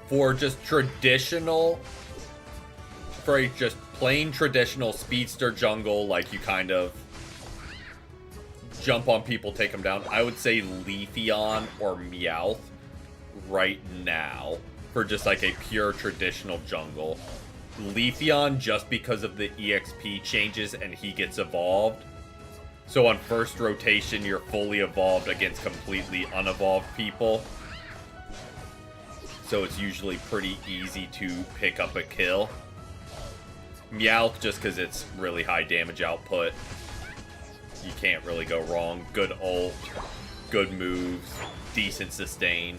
for just traditional, for a just plain traditional speedster jungle, like you kind of jump on people, take them down, I would say Leafeon or Meowth right now for just like a pure traditional jungle. Leafeon just because of the EXP changes and he gets evolved. So on first rotation, you're fully evolved against completely unevolved people. So it's usually pretty easy to pick up a kill. Meowth, just because it's really high damage output. You can't really go wrong. Good ult, good moves, decent sustain.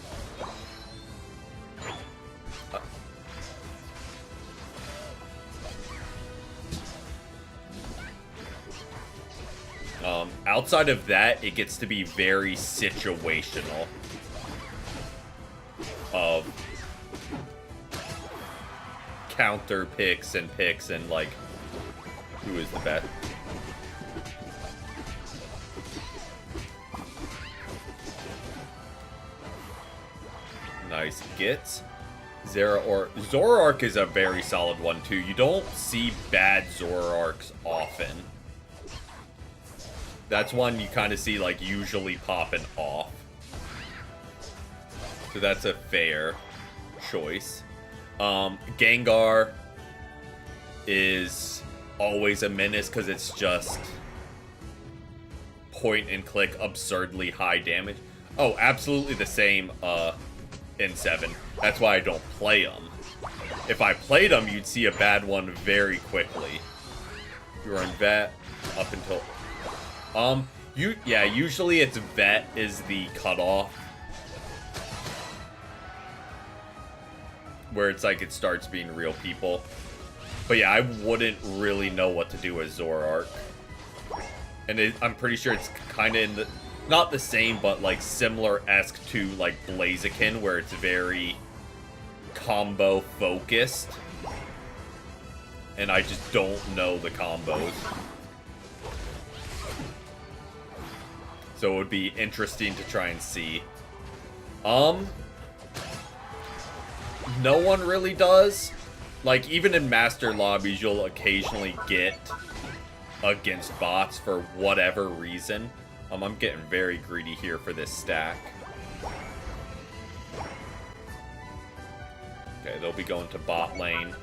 Outside of that, it gets to be very situational. of counter picks and like who is the best. Nice gets. Zoroark is a very solid one too. You don't see bad Zoroarks often. That's one you kind of see like usually popping off. So that's a fair choice. Gengar is always a menace because it's just point and click absurdly high damage. Oh, absolutely the same in 7. That's why I don't play them. If I played them, you'd see a bad one very quickly. You're on vet up until usually it's vet is the cutoff. Where it's like it starts being real people. But yeah, I wouldn't really know what to do with Zoroark. And I'm pretty sure it's kind of in the... Not the same, but like similar-esque to like Blaziken, where it's very combo focused. And I just don't know the combos. So it would be interesting to try and see. No one really does. Like, even in master lobbies, you'll occasionally get against bots for whatever reason. I'm getting very greedy here for this stack. Okay, they'll be going to bot lane.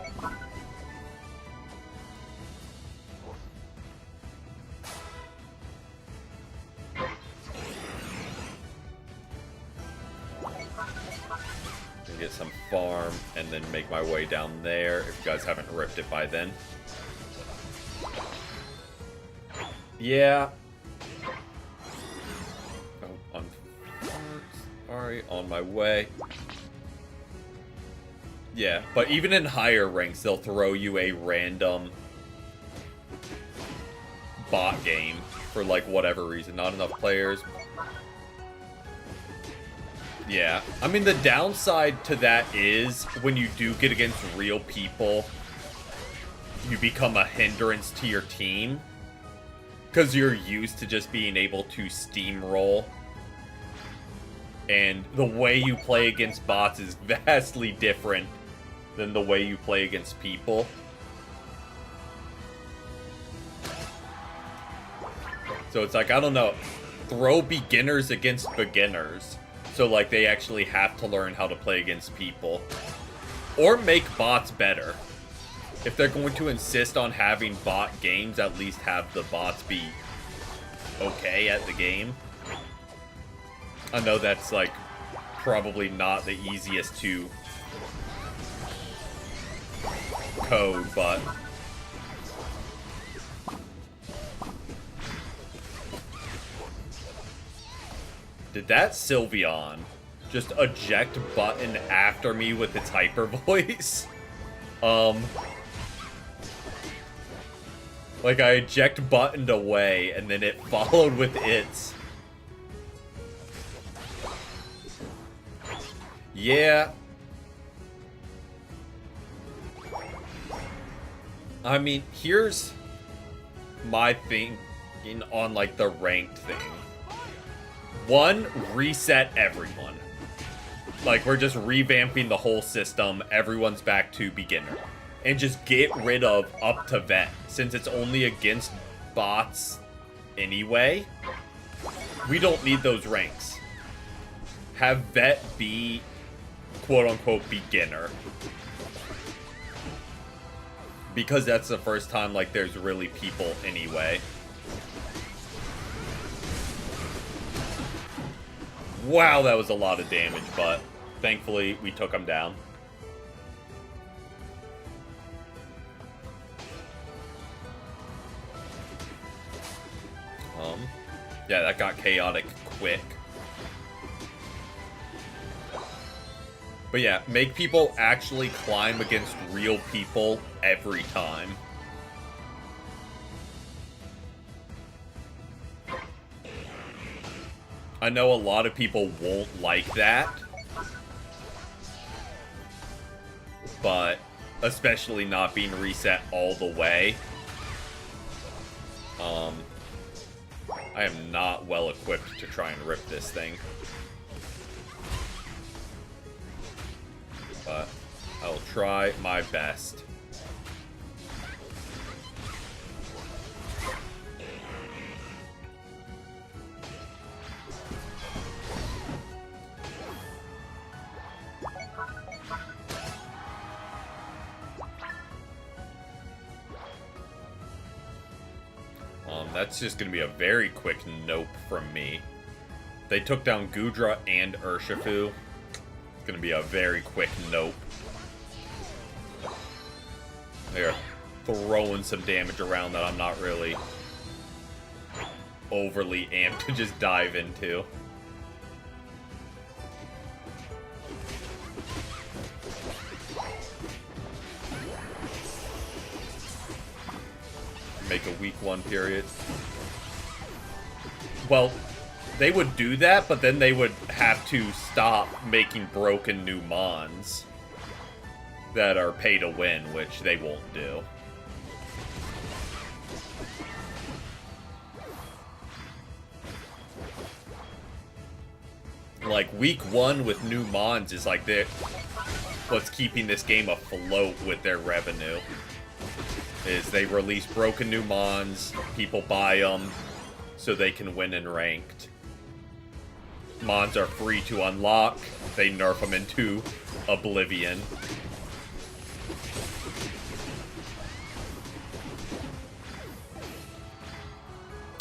Get some farm and then make my way down there if you guys haven't ripped it by then. Yeah. Oh, I'm sorry, on my way. Yeah, but even in higher ranks, they'll throw you a random bot game for like whatever reason. Not enough players. Yeah, I mean, the downside to that is when you do get against real people, you become a hindrance to your team because you're used to just being able to steamroll. And the way you play against bots is vastly different than the way you play against people. So it's like, I don't know, throw beginners against beginners. So, like, they actually have to learn how to play against people. Or make bots better. If they're going to insist on having bot games, at least have the bots be okay at the game. I know that's, like, probably not the easiest to code, but... Did that Sylveon just eject button after me with its hyper voice? Like I eject buttoned away and then it followed with its. Yeah. I mean, here's my thinking on like the ranked thing. 1, reset everyone. Like, we're just revamping the whole system. Everyone's back to beginner. And just get rid of up to vet. Since it's only against bots anyway. We don't need those ranks. Have vet be, quote-unquote, beginner. Because that's the first time, like, there's really people anyway. Wow, that was a lot of damage, but thankfully we took him down. Yeah, that got chaotic quick. But yeah, make people actually climb against real people every time. I know a lot of people won't like that. but especially not being reset all the way. I am not well equipped to try and rip this thing. But I'll try my best. That's just going to be a very quick nope from me. They took down Gudra and Urshifu. It's going to be a very quick nope. They're throwing some damage around that I'm not really overly amped to just dive into. Make a week 1 period. Well, they would do that, but then they would have to stop making broken new mons that are pay to win, which they won't do. Like, week 1 with new mons is like what's keeping this game afloat with their revenue. Is they release broken new mons, people buy them, so they can win in ranked. Mons are free to unlock, they nerf them into oblivion.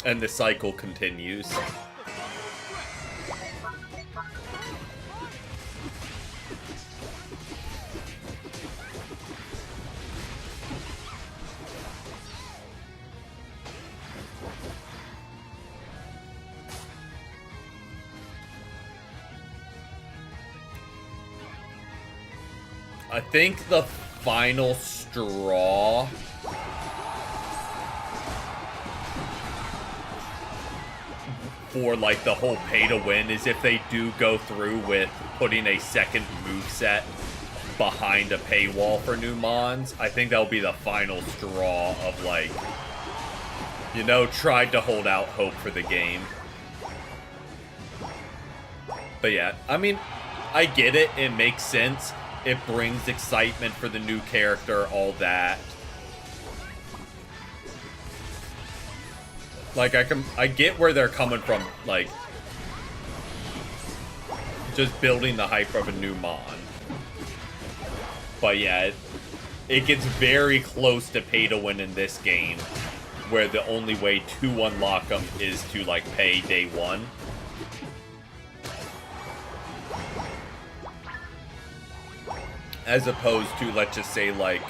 And the cycle continues. I think the final straw for, like, the whole pay-to-win is if they do go through with putting a second moveset behind a paywall for new mons. I think that'll be the final straw of, like, you know, tried to hold out hope for the game. But yeah, I mean, I get it. It makes sense. It brings excitement for the new character, all that. Like, I get where they're coming from, like, just building the hype of a new mon. But yeah, it gets very close to pay to win in this game, where the only way to unlock them is to, like, pay day 1. As opposed to, let's just say, like,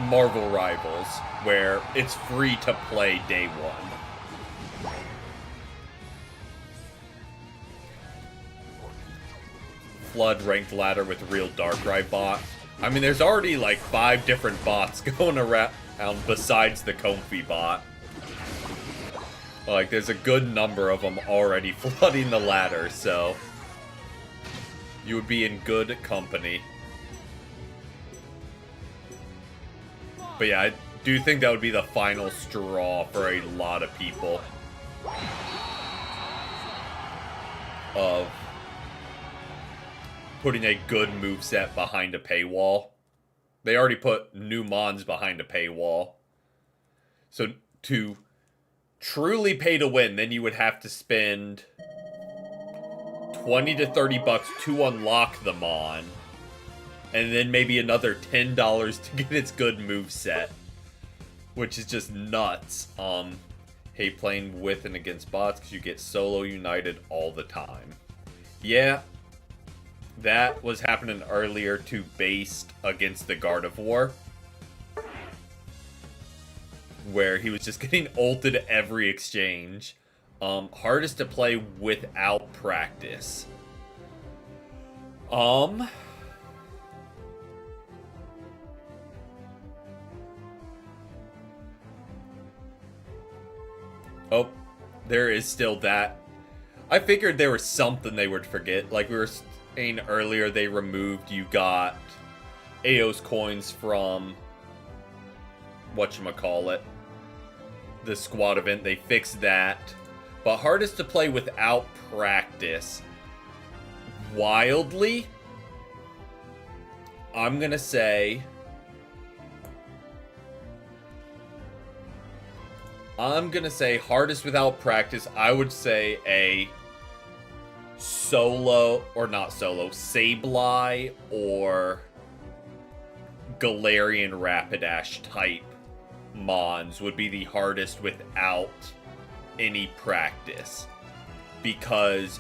Marvel Rivals, where it's free to play day 1. Flood ranked ladder with real Darkrai bot. I mean, there's already, like, 5 different bots going around besides the Comfy bot. Like, there's a good number of them already flooding the ladder, so you would be in good company. But yeah, I do think that would be the final straw for a lot of people. Of putting a good moveset behind a paywall. They already put new mons behind a paywall. So to truly pay to win, then you would have to spend $20 to $30 to unlock the mon, and then maybe another $10 to get its good moveset, which is just nuts. Hate playing with and against bots because you get solo united all the time. Yeah, that was happening earlier to Based against the Gardevoir, where he was just getting ulted every exchange. Hardest to play without practice. Oh, there is still that. I figured there was something they would forget. Like we were saying earlier, they removed, you got Aos coins from whatchamacallit, the squad event. They fixed that. But hardest to play without practice. Wildly, I'm gonna say hardest without practice. I would say a solo, or not solo, Sableye or Galarian Rapidash type mons would be the hardest without any practice, because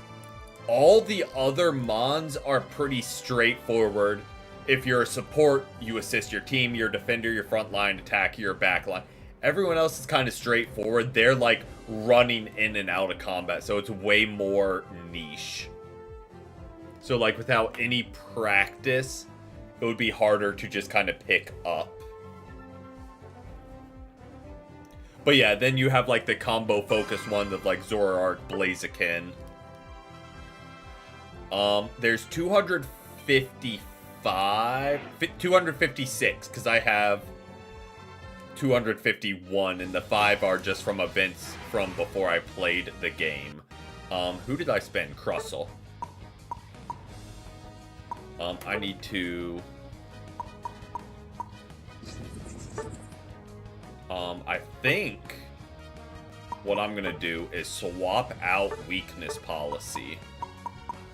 all the other mons are pretty straightforward. If you're a support, you assist your team, your defender, your front line, attacker, your back line. Everyone else is kind of straightforward. They're like running in and out of combat, so it's way more niche. So like without any practice, it would be harder to just kind of pick up. But yeah, then you have like the combo focus one of like Zoroark, Blaziken. There's 256, because I have 251, and the 5 are just from events from before I played the game. Who did I spend? Crustle. I need to... I think what I'm gonna do is swap out weakness policy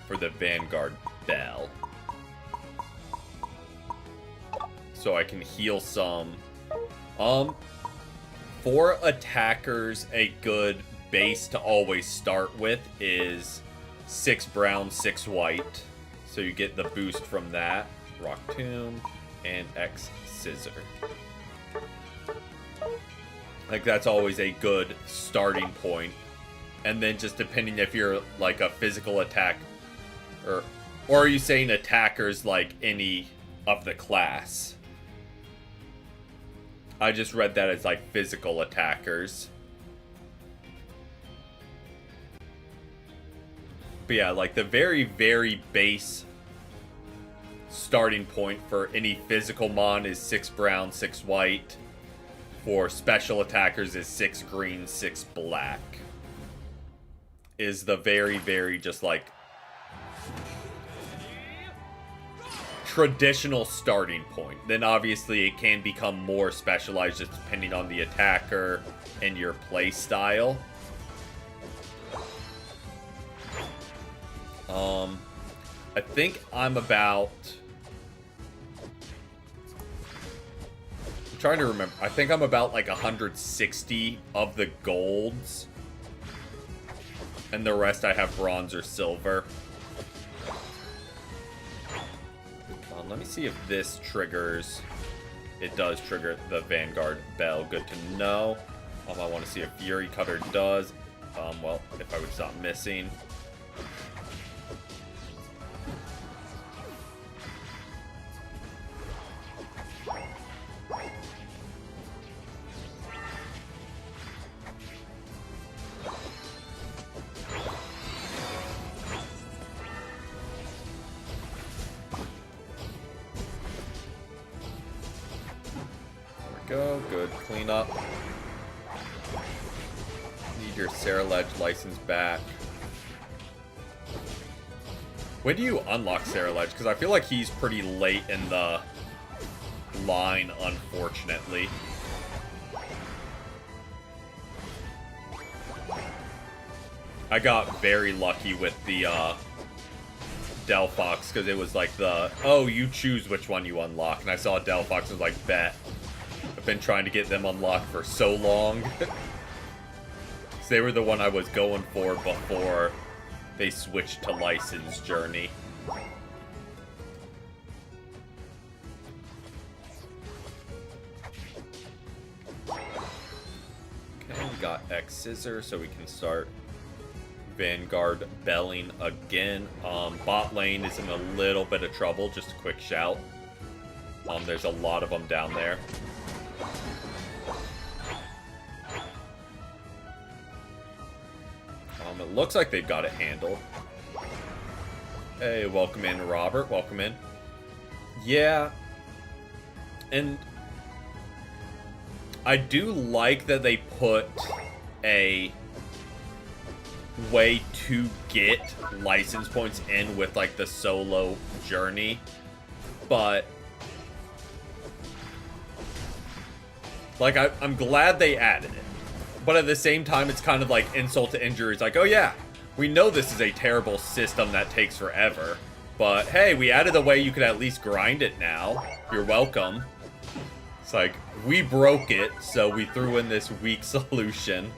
for the Vanguard Bell, so I can heal some. For attackers, a good base to always start with is 6 brown, 6 white. So you get the boost from that. Rock Tomb and X Scissor. Like, that's always a good starting point. And then just depending if you're like a physical attack, or are you saying attackers like any of the class? I just read that as like physical attackers. But yeah, like the very, very base starting point for any physical mon is 6 brown, 6 white. For special attackers is 6 green, 6 black. Is the very, very just like traditional starting point. Then obviously it can become more specialized just depending on the attacker and your play style. I think I'm about... I'm trying to remember. I think I'm about like 160 of the golds. And the rest I have bronze or silver. Let me see if this triggers... It does trigger the Vanguard Bell. Good to know. I want to see if Fury Cutter does. Well, if I would stop missing. Go. Good. Clean up. Need your Ceruledge license back. When do you unlock Ceruledge? Because I feel like he's pretty late in the line, unfortunately. I got very lucky with the Delphox, because it was like the, oh, you choose which one you unlock. And I saw Delphox and was like, bet. I've been trying to get them unlocked for so long. So they were the one I was going for before they switched to License Journey. Okay, we got X Scissor, so we can start Vanguard belling again. Bot lane is in a little bit of trouble, just a quick shout. There's a lot of them down there. It looks like they've got it handled. Hey, welcome in, Robert. Welcome in. Yeah, And I do like that they put a way to get license points in with like the solo journey, but like I'm glad they added it, but at the same time it's kind of like insult to injury. It's like, oh yeah, we know this is a terrible system that takes forever, but hey, we added a way you could at least grind it now. You're welcome. It's like, we broke it, so we threw in this weak solution.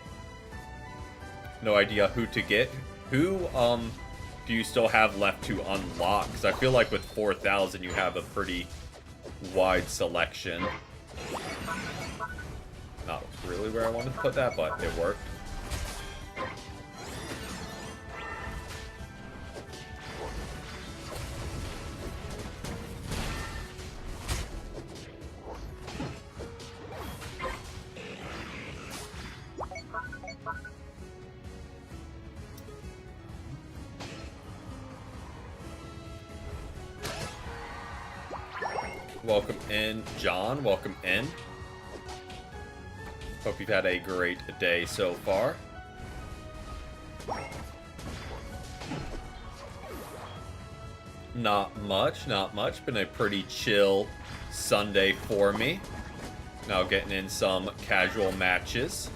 No idea who to get. Who, do you still have left to unlock? Because I feel like with 4,000 you have a pretty wide selection. Not really where I wanted to put that, but it worked. Welcome in, John. Welcome in. Hope you've had a great day so far. Not much, not much. Been a pretty chill Sunday for me. Now getting in some casual matches.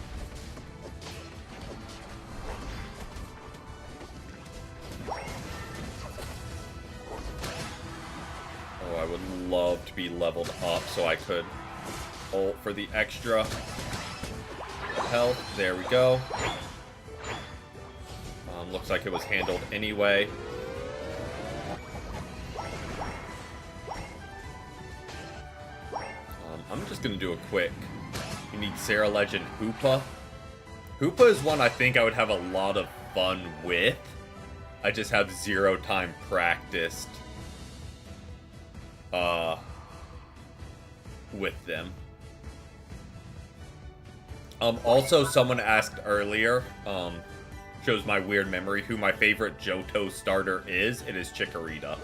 I would love to be leveled up so I could ult for the extra health. There we go. Looks like it was handled anyway. I'm just going to do a quick. You need Sarah Legend Hoopa. Hoopa is one I think I would have a lot of fun with. I just have 0 time practiced with them. Also, someone asked earlier, shows my weird memory, who my favorite Johto starter is. It is Chikorita.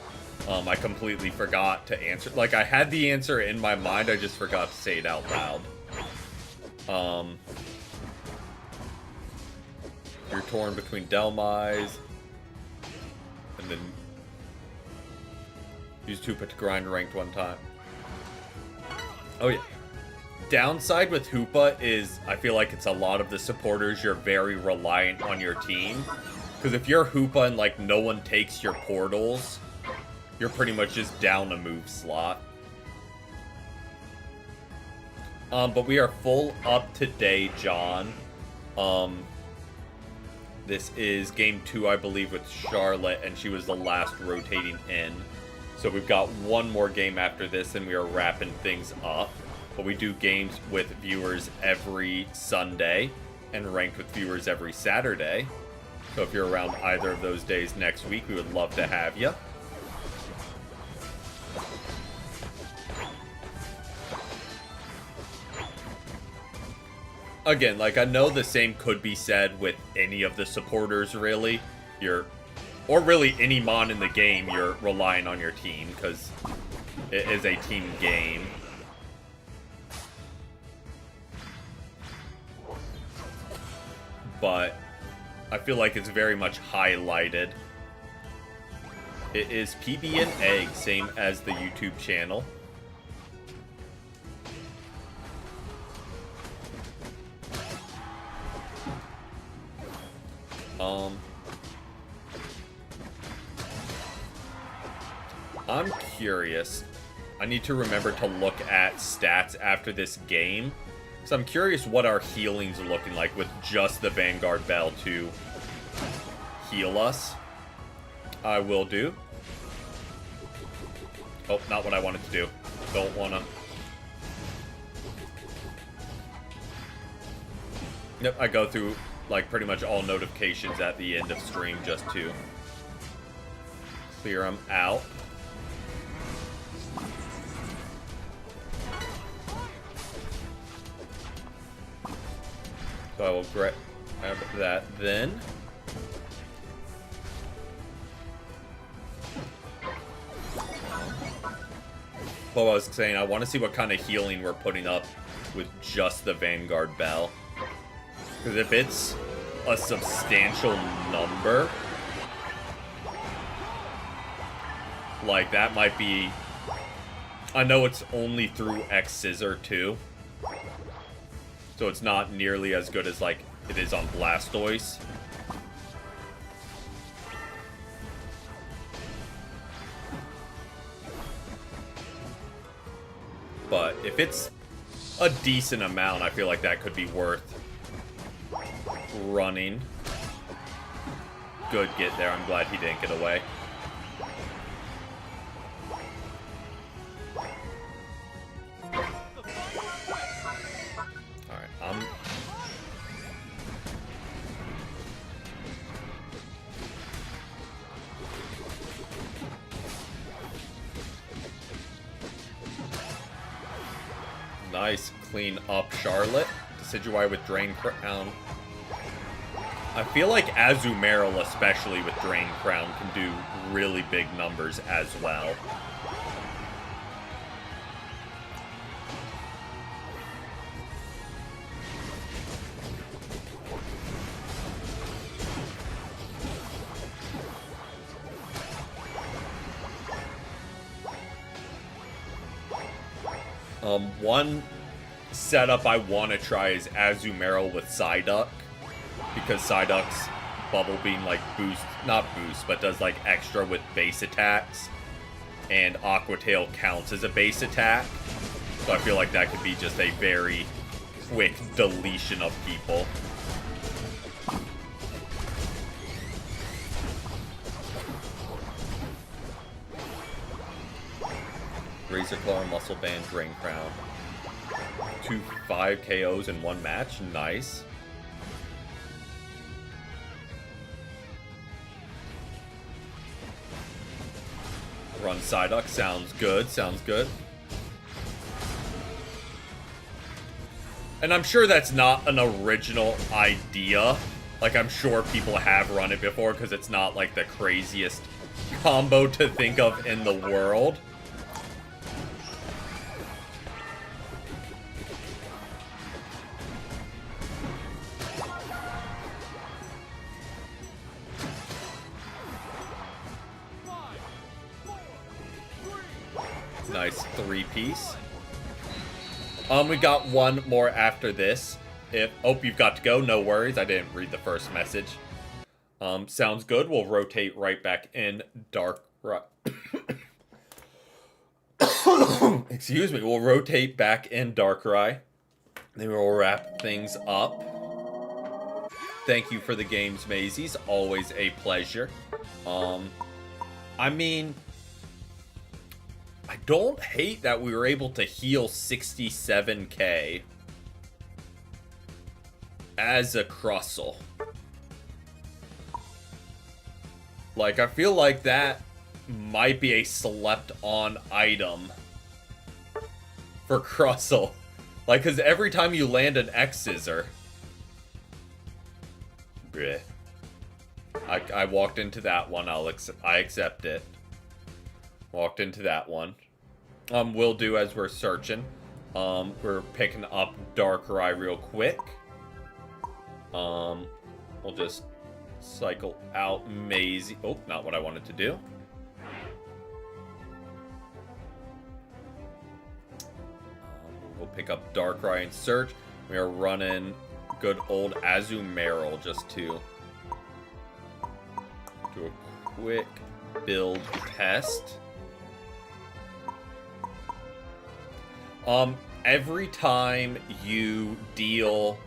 I completely forgot to answer. Like, I had the answer in my mind, I just forgot to say it out loud. You're torn between Delmise and then use Hoopa to grind ranked one time. Oh yeah. Downside with Hoopa is I feel like it's a lot of the supporters, you're very reliant on your team. Because if you're Hoopa and like no one takes your portals, you're pretty much just down a move slot. But we are full up today, John. This is game 2, I believe, with Charlotte, and she was the last rotating in. So we've got one more game after this, and we are wrapping things up. But we do games with viewers every Sunday, and ranked with viewers every Saturday. So if you're around either of those days next week, we would love to have you. Again, like, I know the same could be said with any of the supporters, really. Or really any mon in the game, you're relying on your team, because it is a team game. But I feel like it's very much highlighted. It is PB and Egg, same as the YouTube channel. I'm curious. I need to remember to look at stats after this game. So I'm curious what our healing's looking like with just the Vanguard Bell to heal us. I will do. Oh, not what I wanted to do. Don't wanna. Yep, I go through like pretty much all notifications at the end of stream just to clear them out. So I will grab that then. But I was saying, I want to see what kind of healing we're putting up with just the Vanguard Bell. Because if it's a substantial number, like, that might be... I know it's only through X Scissor, too. So it's not nearly as good as, like, it is on Blastoise. But if it's a decent amount, I feel like that could be worth running. Good get there. I'm glad he didn't get away. Alright, nice, clean up Charlotte. Decidueye with Drain Crown. I feel like Azumarill, especially with Drain Crown, can do really big numbers as well. One setup I want to try is Azumarill with Psyduck, because Psyduck's Bubble Beam, like, not boost, but does, like, extra with base attacks, and Aqua Tail counts as a base attack, so I feel like that could be just a very quick deletion of people. Razor Claw, Muscle Band, Drain Crown. 5 KOs in one match. Nice. Run Psyduck. Sounds good. Sounds good. And I'm sure that's not an original idea. Like, I'm sure people have run it before because it's not, like, the craziest combo to think of in the world. Nice 3-piece. We got one more after this. You've got to go. No worries. I didn't read the first message. Sounds good. We'll rotate right back in Darkrai. Excuse me. We'll rotate back in Darkrai. Then we'll wrap things up. Thank you for the games, Maisies. Always a pleasure. I mean, I don't hate that we were able to heal 67k as a Crustle. Like, I feel like that might be a slept on item for Crustle. Like, because every time you land an X-Scissor... Bleh. I walked into that one. I accept it. Walked into that one. We'll do as we're searching. We're picking up Darkrai real quick. We'll just cycle out Maisie. Oh, not what I wanted to do. We'll pick up Darkrai and search. We are running good old Azumarill just to do a quick build test. Every time you deal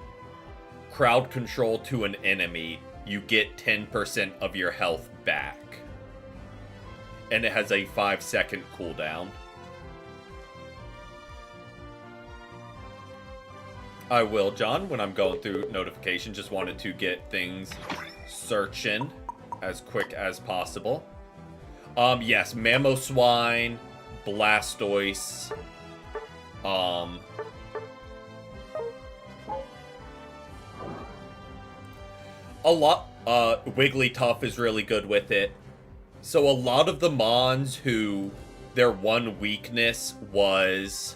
crowd control to an enemy, you get 10% of your health back. And it has a 5-second cooldown. I will, John, when I'm going through notifications. Just wanted to get things searching as quick as possible. Yes, Mamoswine, Blastoise, a lot, Wigglytuff is really good with it. So a lot of the Mons who their one weakness was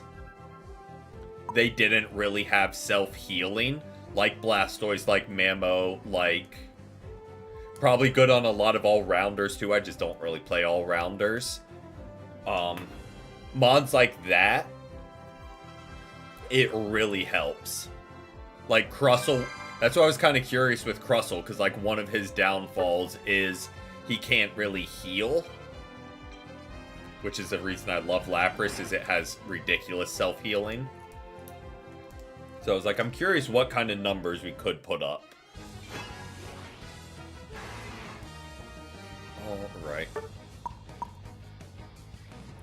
they didn't really have self-healing, like Blastoise, like Mamo, like probably good on a lot of all-rounders too. I just don't really play all-rounders. Mods like that, it really helps. Like Crustle, that's why I was kind of curious with Crustle, because like one of his downfalls is he can't really heal, which is the reason I love Lapras, is it has ridiculous self-healing. So I was like, I'm curious what kind of numbers we could put up. Alright.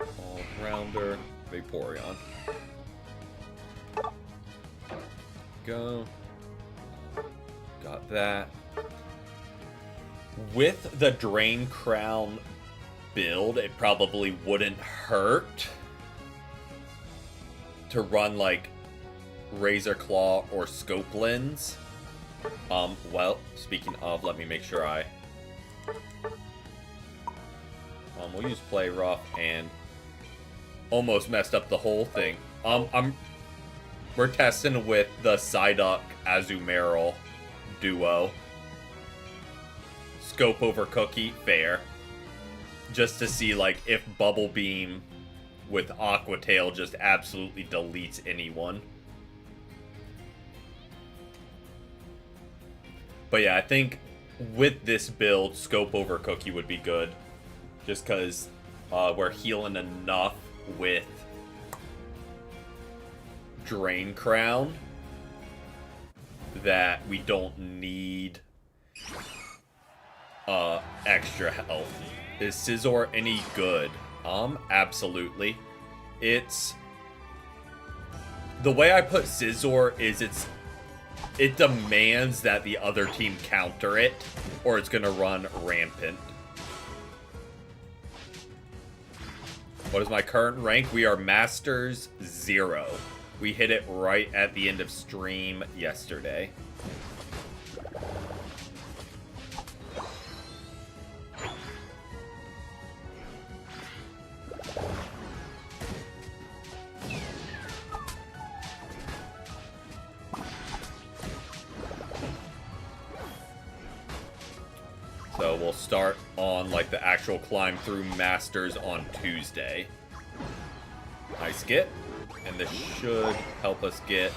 All-rounder, Vaporeon. Go. Got that. With the Drain Crown build, it probably wouldn't hurt to run like Razor Claw or Scope Lens. Well, speaking of, let me make sure I we'll use Play Rough and almost messed up the whole thing. We're testing with the Psyduck Azumarill duo. Scope over Cookie, fair. Just to see like if Bubble Beam with Aqua Tail just absolutely deletes anyone. But yeah, I think with this build, Scope over Cookie would be good. Just because we're healing enough with Drain Crown that we don't need extra health. Is Scizor any good? Absolutely. It's... The way I put Scizor is it demands that the other team counter it, or it's gonna run rampant. What is my current rank? We are Masters 0. We hit it right at the end of stream yesterday. So we'll start on like the actual climb through Masters on Tuesday. Nice get. And this should help us get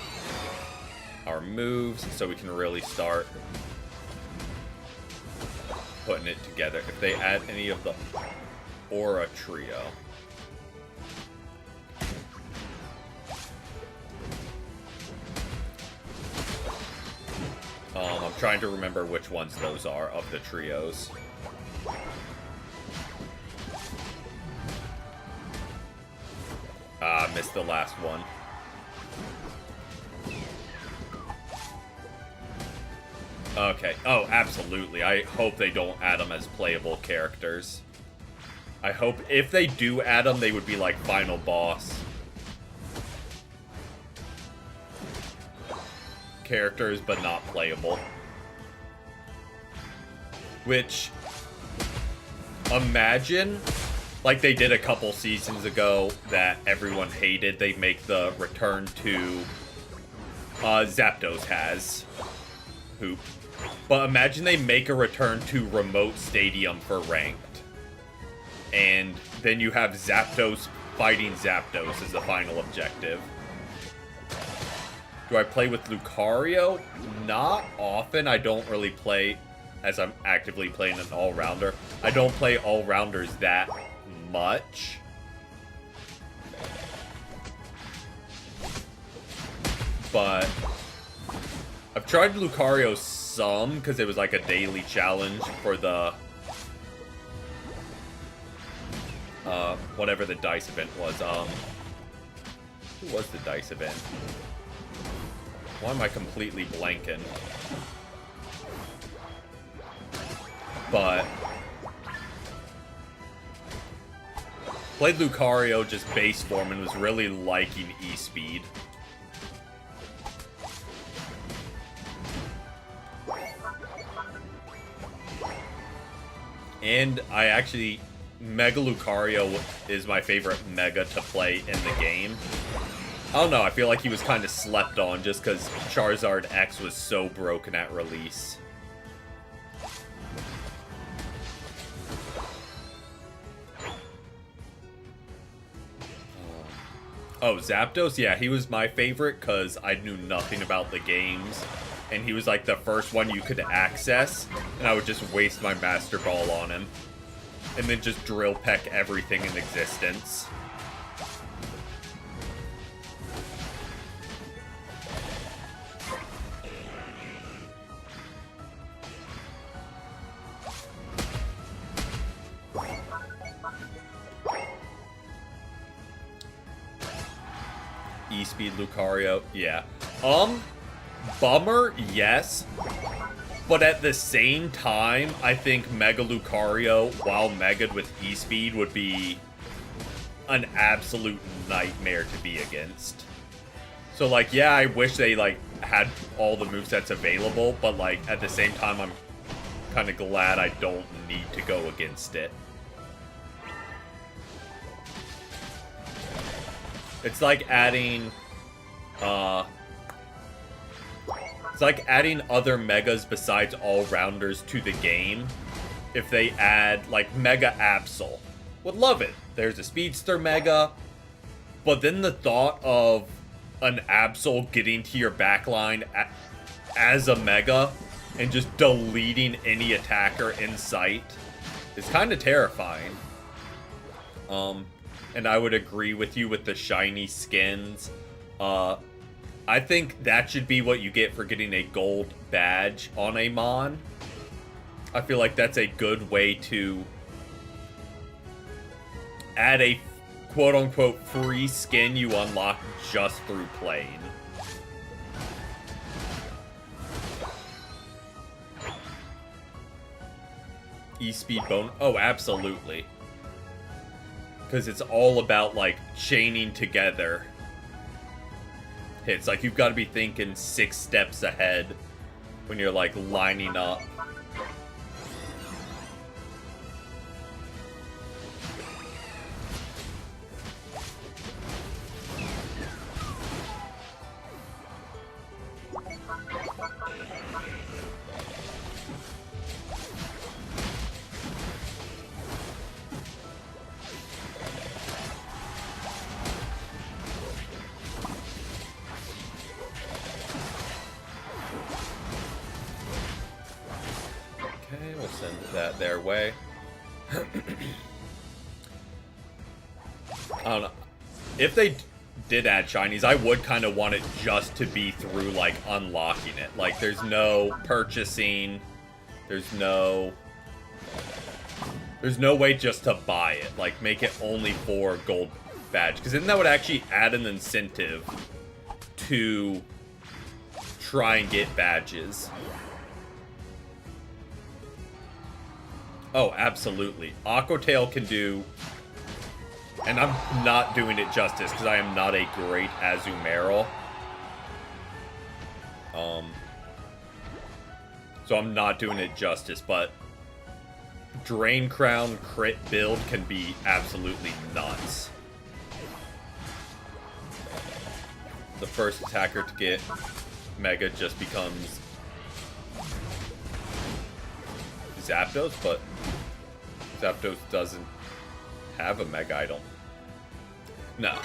our moves so we can really start putting it together. If they add any of the Aura Trio. I'm trying to remember which ones those are of the trios. Missed the last one. Okay. Oh, absolutely. I hope they don't add them as playable characters. I hope if they do add them, they would be like final boss characters, but not playable. Which, imagine, like they did a couple seasons ago that everyone hated, they make the return to Zapdos has Hoop. But imagine they make a return to Remote Stadium for Ranked. And then you have Zapdos fighting Zapdos as the final objective. Do I play with Lucario? Not often. I don't really play, as I'm actively playing an all-rounder. I don't play all-rounders that much. But I've tried Lucario some, because it was like a daily challenge for the whatever the DICE event was. Who was the DICE event? Why am I completely blanking? But played Lucario just base form and was really liking E-Speed. And I actually Mega Lucario is my favorite Mega to play in the game. I don't know, I feel like he was kind of slept on just because Charizard X was so broken at release. Oh, Zapdos? Yeah, he was my favorite because I knew nothing about the games. And he was like the first one you could access. And I would just waste my Master Ball on him. And then just drill peck everything in existence. E-Speed Lucario, yeah. Bummer, yes. But at the same time, I think Mega Lucario, while Mega'd with E-Speed, would be an absolute nightmare to be against. So, like, yeah, I wish they, like, had all the movesets available, but, like, at the same time, I'm kind of glad I don't need to go against it. It's like adding, it's like adding other Megas besides All-Rounders to the game. If they add, like, Mega Absol. Would love it. There's a Speedster Mega. But then the thought of an Absol getting to your backline as a Mega and just deleting any attacker in sight is kind of terrifying. And I would agree with you with the shiny skins. I think that should be what you get for getting a gold badge on a Mon. I feel like that's a good way to add a quote-unquote free skin you unlock just through playing. E-Speed Bone? Oh, absolutely. Because it's all about, like, chaining together hits. Like, you've got to be thinking 6 steps ahead when you're, like, lining up. Okay, we'll send that their way. I don't know. If they did add shinies, I would kind of want it just to be through, like, unlocking it. Like, there's no purchasing. There's no way just to buy it. Like, make it only for gold badge. Because then that would actually add an incentive to try and get badges. Oh, absolutely. Aquatail can do... And I'm not doing it justice, because I am not a great Azumarill. So I'm not doing it justice, but... Drain Crown crit build can be absolutely nuts. The first attacker to get Mega just becomes... Zapdos, but Zapdos doesn't have a Mega Idol. No.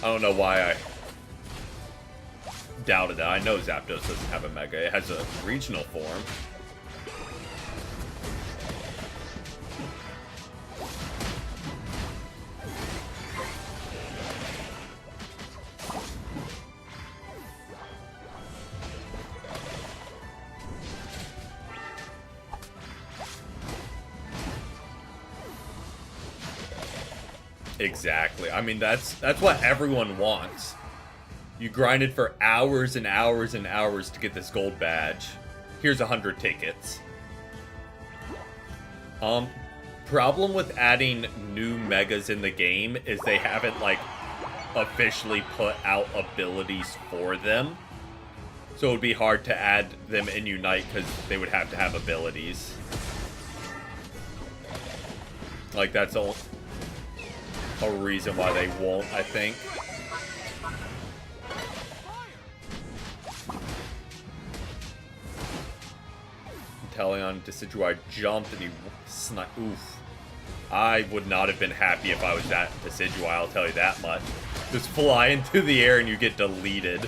I don't know why I doubted that. I know Zapdos doesn't have a Mega. It has a regional form. Exactly. I mean, that's what everyone wants. You grinded for hours and hours and hours to get this gold badge. Here's 100 tickets. Problem with adding new Megas in the game is they haven't, like, officially put out abilities for them. So it would be hard to add them in Unite because they would have to have abilities. Like, that's a reason why they won't, I think. Talion Decidueye jumped and he sniped. Oof. I would not have been happy if I was that Decidueye, I'll tell you that much. Just fly into the air and you get deleted.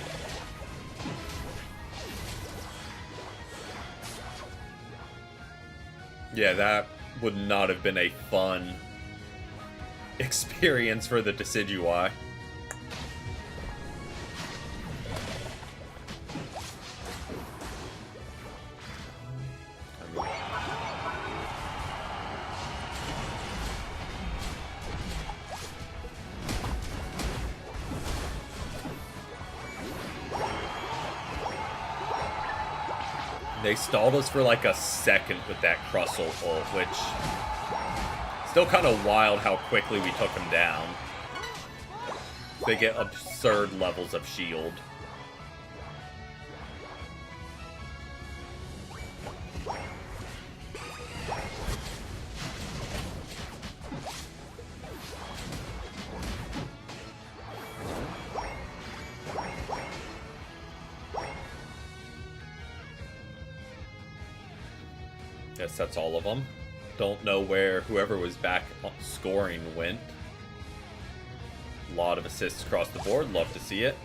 Yeah, that would not have been a fun experience for the Decidueye. They stalled us for like a second with that Crustle ult, which still kind of wild how quickly we took him down. They get absurd levels of shield. Guess that's all of them. Don't know where whoever was back scoring went. A lot of assists across the board. Love to see it.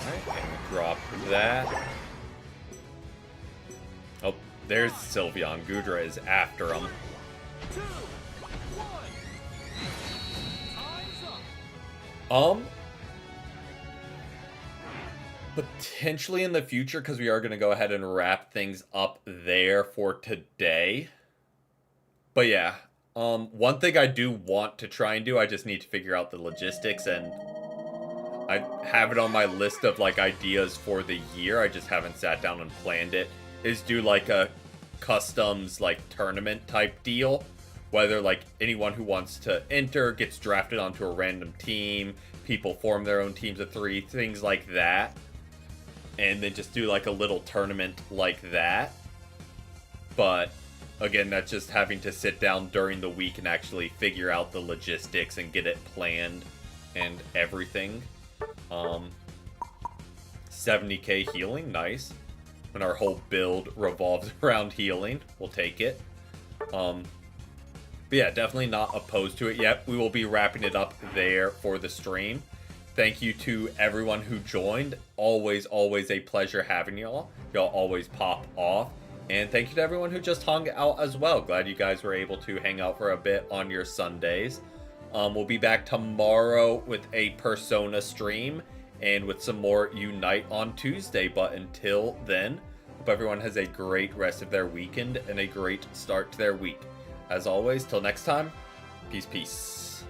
Alright, drop that. Oh, there's Sylveon. Goodra is after him. 2, 1. Potentially in the future, because we are going to go ahead and wrap things up there for today. But yeah, one thing I do want to try and do, I just need to figure out the logistics, and I have it on my list of like ideas for the year. I just haven't sat down and planned it. Is do like a customs like tournament type deal, whether like anyone who wants to enter gets drafted onto a random team, people form their own teams of 3, things like that, and then just do like a little tournament like that. But again, that's just having to sit down during the week and actually figure out the logistics and get it planned and everything. 70k healing, nice. When our whole build revolves around healing, we'll take it. But yeah, definitely not opposed to it yet. We will be wrapping it up there for the stream. Thank you to everyone who joined. Always, always a pleasure having y'all. Y'all always pop off. And thank you to everyone who just hung out as well. Glad you guys were able to hang out for a bit on your Sundays. We'll be back tomorrow with a Persona stream and with some more Unite on Tuesday. But until then, hope everyone has a great rest of their weekend and a great start to their week. As always, till next time, peace, peace.